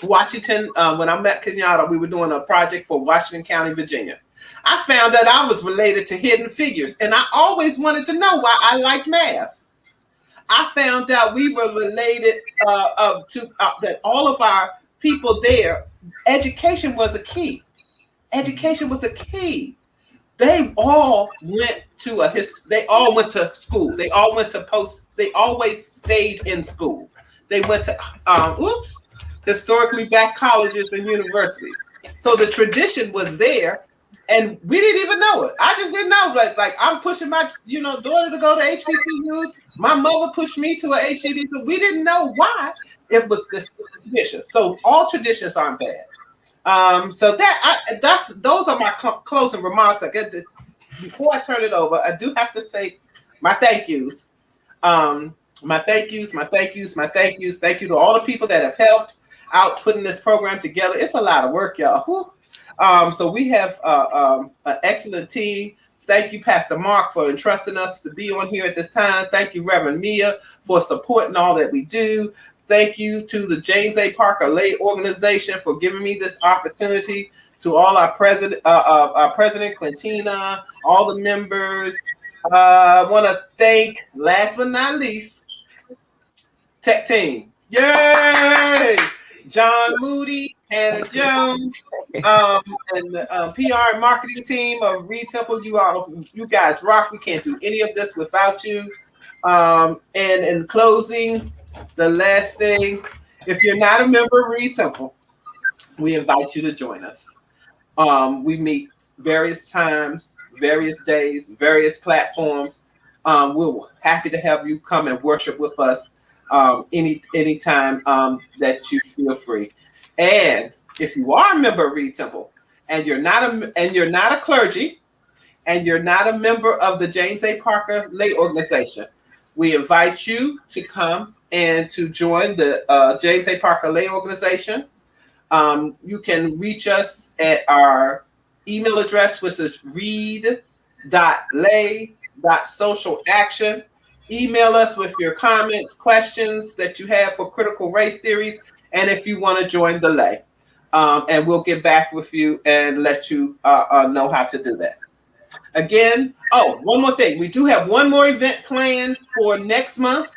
Washington, when I met Kenyatta, we were doing a project for Washington County, Virginia. I found that I was related to Hidden Figures, and I always wanted to know why I liked math. I found out we were related to that all of our people there, education was a key. Education was a key. They all went to they all went to school. They all went to they always stayed in school. They went to historically black colleges and universities. So the tradition was there, and we didn't even know it. I just didn't know. Like I'm pushing my daughter to go to HBCUs. My mother pushed me to a HBCU. We didn't know why it was this tradition. So all traditions aren't bad. So those are my closing remarks. Before I turn it over, I do have to say my thank yous. My thank yous. Thank you to all the people that have helped out putting this program together. It's a lot of work, y'all. So we have an excellent team. Thank you, Pastor Mark, for entrusting us to be on here at this time. Thank you, Reverend Mia, for supporting all that we do. Thank you to the James A. Parker Lay Organization for giving me this opportunity. To all our president, Quintina, all the members. I want to thank, last but not least, Tech Team. Yay! John Moody, Hannah Jones, and the PR and marketing team of Reed Temple. You guys rock. We can't do any of this without you. And in closing, the last thing, if you're not a member of Reed Temple, we invite you to join us. We meet various times, various days, various platforms. We're happy to have you come and worship with us anytime that you feel free. And if you are a member of Reed Temple and you're not a clergy and you're not a member of the James A. Parker Lay Organization, we invite you to come and to join the James A. Parker Lay Organization. You can reach us at our email address, which is read.lay.socialaction. Email us with your comments, questions that you have for critical race theories, and if you want to join the lay. And we'll get back with you and let you know how to do that. Again, one more thing. We do have one more event planned for next month.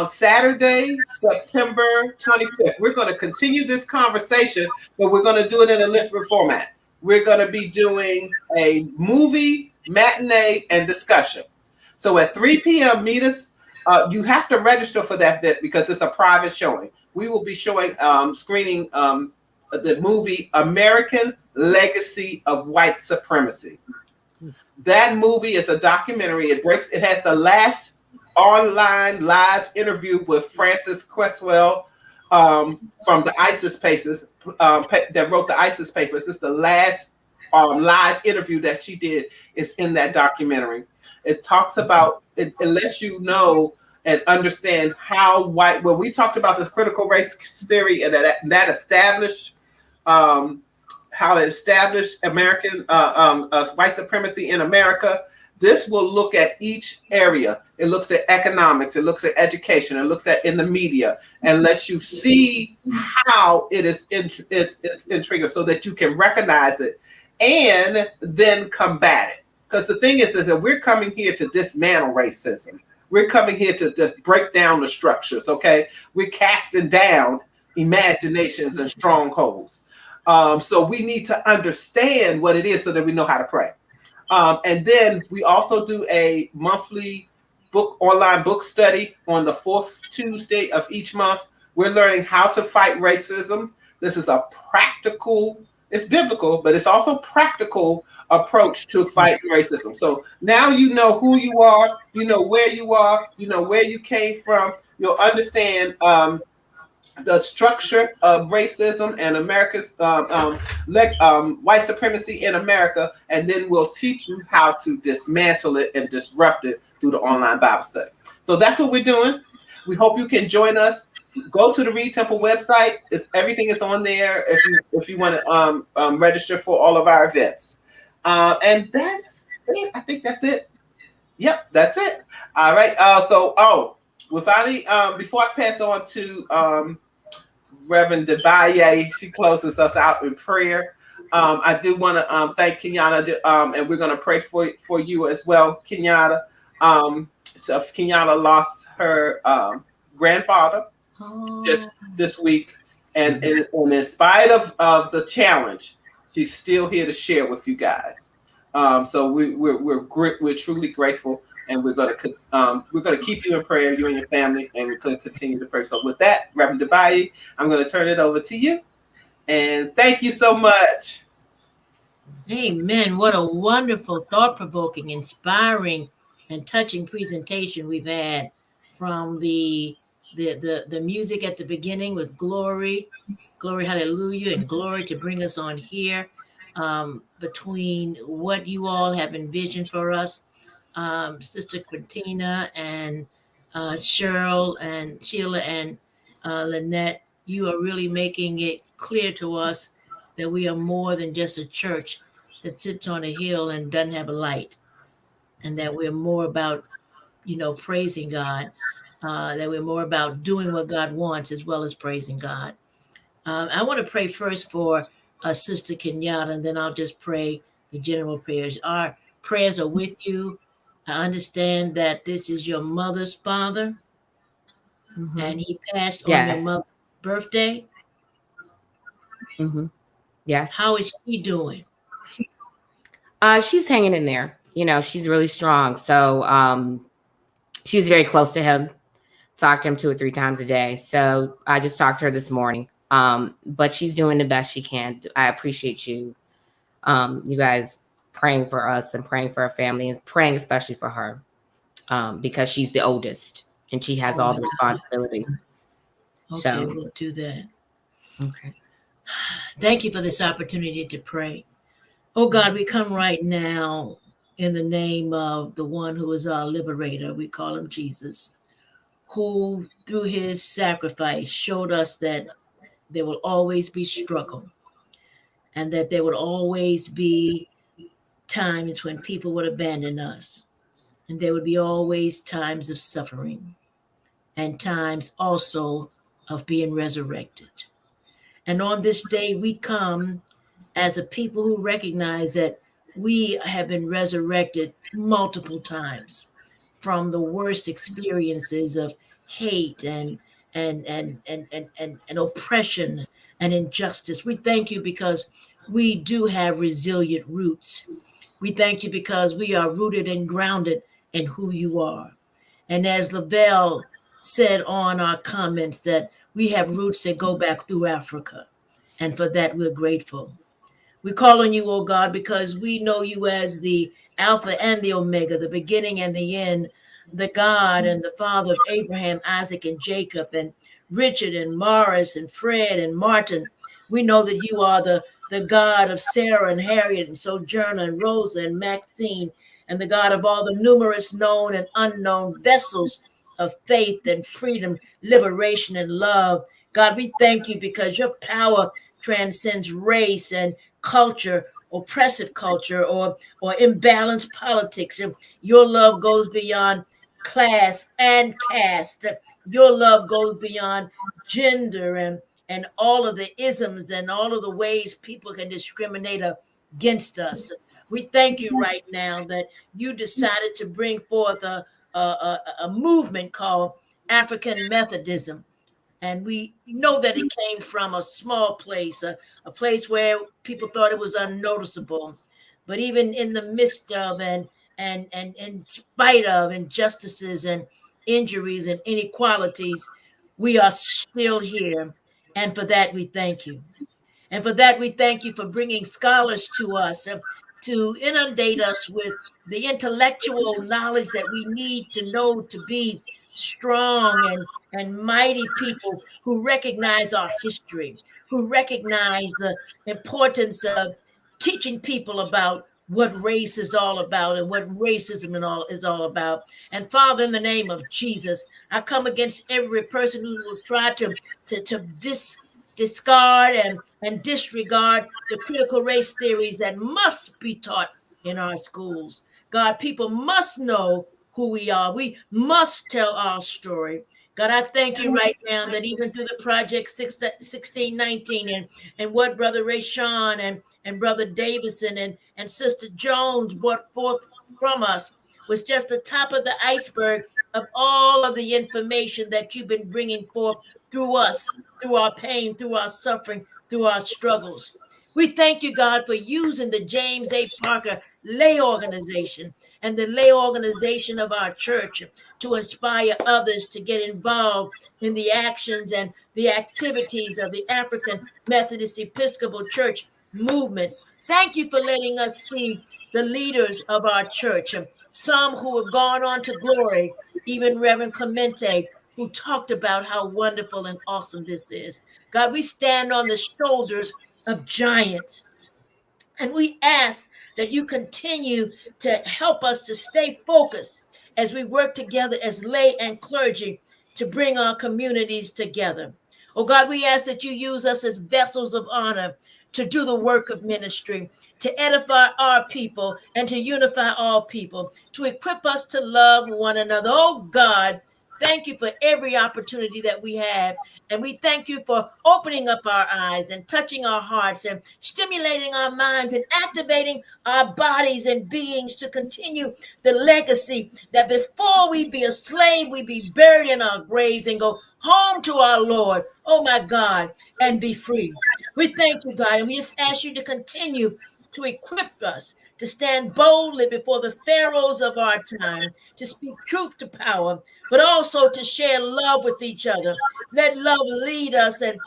Saturday, September 25th. We're going to continue this conversation, but we're going to do it in a different format. We're going to be doing a movie, matinee, and discussion. So at 3 p.m., meet us. You have to register for that bit because it's a private showing. We will be screening the movie American Legacy of White Supremacy. That movie is a documentary. It has the last online live interview with Frances Cresswell from the ISIS papers that wrote the ISIS papers. It's the last live interview that she did is in that documentary. It talks about, it lets you know and understand how when we talked about the critical race theory and that established, how it established American white supremacy in America. This will look at each area. It looks at economics. It looks at education. It looks at in the media and lets you see how it is it's intriguing so that you can recognize it and then combat it. Because the thing is that we're coming here to dismantle racism. We're coming here to just break down the structures, okay? We're casting down imaginations and strongholds. So we need to understand what it is so that we know how to pray. And then we also do a monthly online book study on the fourth Tuesday of each month. We're learning how to fight racism. This is a practical, it's biblical, but it's also practical approach to fight racism. So now you know who you are, you know where you are, you know where you came from. You'll understand the structure of racism and America's white supremacy in America, and then we'll teach you how to dismantle it and disrupt it through the online Bible study. So that's what we're doing. We hope you can join us. Go to the Reed Temple website. Everything is on there if you want to register for all of our events. And that's it. I think that's it. Yep, that's it. All right. Without any, before I pass on to Reverend Debaye, she closes us out in prayer. I do want to thank Kenyatta, and we're going to pray for you as well, Kenyatta. So Kenyatta lost her grandfather just this week, and in spite of the challenge, she's still here to share with you guys. So we're truly grateful. And we're going to keep you in prayer, you and your family, and we're going to continue to pray. So with that, Reverend Debaye, I'm going to turn it over to you. And thank you so much. Amen. What a wonderful, thought-provoking, inspiring, and touching presentation we've had from the music at the beginning with glory, hallelujah, and glory to bring us on here, between what you all have envisioned for us. Sister Quintina and Cheryl and Sheila and Lynette, you are really making it clear to us that we are more than just a church that sits on a hill and doesn't have a light, and that we're more about, praising God, that we're more about doing what God wants as well as praising God. I want to pray first for Sister Kenyatta, and then I'll just pray the general prayers. Our prayers are with you. I understand that this is your mother's father, and he passed on your mother's birthday. Mm-hmm. Yes. How is she doing? She's hanging in there. She's really strong. So she's very close to him. Talk to him 2 or 3 times a day. So I just talked to her this morning. But she's doing the best she can. I appreciate you guys praying for us and praying for her family and praying especially for her because she's the oldest and she has all the responsibility. Okay, we'll do that. Okay. Thank you for this opportunity to pray. Oh God, we come right now in the name of the one who is our liberator. We call him Jesus, who through his sacrifice showed us that there will always be struggle and that there would always be times when people would abandon us. And there would be always times of suffering and times also of being resurrected. And on this day, we come as a people who recognize that we have been resurrected multiple times from the worst experiences of hate and oppression and injustice. We thank you because we do have resilient roots. We thank you because we are rooted and grounded in who you are. And as Lavelle said on our comments, that we have roots that go back through Africa. And for that, we're grateful. We call on you, oh God, because we know you as the Alpha and the Omega, the beginning and the end, the God and the Father of Abraham, Isaac, and Jacob, and Richard and Morris and Fred and Martin. We know that you are the God of Sarah and Harriet and Sojourner and Rosa and Maxine, and the God of all the numerous known and unknown vessels of faith and freedom, liberation and love. God, we thank you because your power transcends race and culture, oppressive culture, or imbalanced politics. And your love goes beyond class and caste. Your love goes beyond gender and all of the isms and all of the ways people can discriminate against us. We thank you right now that you decided to bring forth a movement called African Methodism. And we know that it came from a small place, a place where people thought it was unnoticeable. But even in the midst of and in spite of injustices and injuries and inequalities, we are still here. And for that, we thank you. And for that, we thank you for bringing scholars to us to inundate us with the intellectual knowledge that we need to know to be strong and mighty people who recognize our history, who recognize the importance of teaching people about what race is all about and what racism is all about. And Father, in the name of Jesus, I come against every person who will try to discard and disregard the critical race theories that must be taught in our schools. God, people must know who we are. We must tell our story. God, I thank you right now that even through the Project 1619 and what Brother Ray Sean and Brother Davidson and Sister Jones brought forth from us was just the top of the iceberg of all of the information that you've been bringing forth through us, through our pain, through our suffering, through our struggles. We thank you, God, for using the James A. Parker lay organization and the lay organization of our church to inspire others to get involved in the actions and the activities of the African Methodist Episcopal Church movement. Thank you for letting us see the leaders of our church, some who have gone on to glory, even Reverend Clemente, who talked about how wonderful and awesome this is. God, we stand on the shoulders of giants. And we ask that you continue to help us to stay focused as we work together as lay and clergy to bring our communities together. Oh God, we ask that you use us as vessels of honor to do the work of ministry, to edify our people and to unify all people, to equip us to love one another. Oh God, Thank you for every opportunity that we have. And we thank you for opening up our eyes and touching our hearts and stimulating our minds and activating our bodies and beings to continue the legacy that before we be a slave, we be buried in our graves and go home to our Lord, oh my God, and be free. We thank you, God, and we just ask you to continue to equip us to stand boldly before the pharaohs of our time, to speak truth to power, but also to share love with each other. Let love lead us and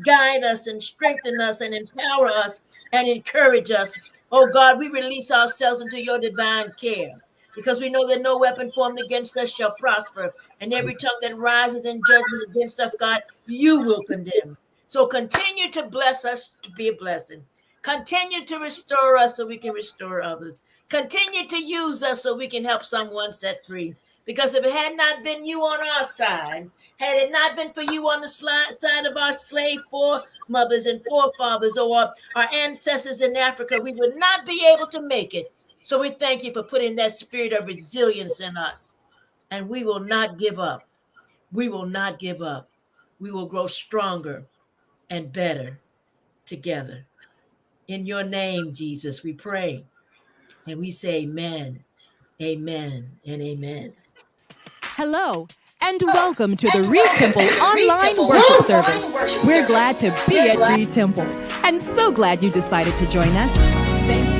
guide us and strengthen us and empower us and encourage us. Oh God, we release ourselves into your divine care, because we know that no weapon formed against us shall prosper, and every tongue that rises in judgment against us, God, you will condemn. So continue to bless us to be a blessing. Continue to restore us so we can restore others. Continue to use us so we can help someone set free. Because if it had not been you on our side, had it not been for you on the side of our slave foremothers and forefathers or our ancestors in Africa, we would not be able to make it. So we thank you for putting that spirit of resilience in us. And we will not give up. We will not give up. We will grow stronger and better together. In your name, Jesus, we pray. And we say amen, amen, and amen. Hello, and welcome to the Reed Temple online worship service. We're glad to be at Reed Temple and so glad you decided to join us. Thank you.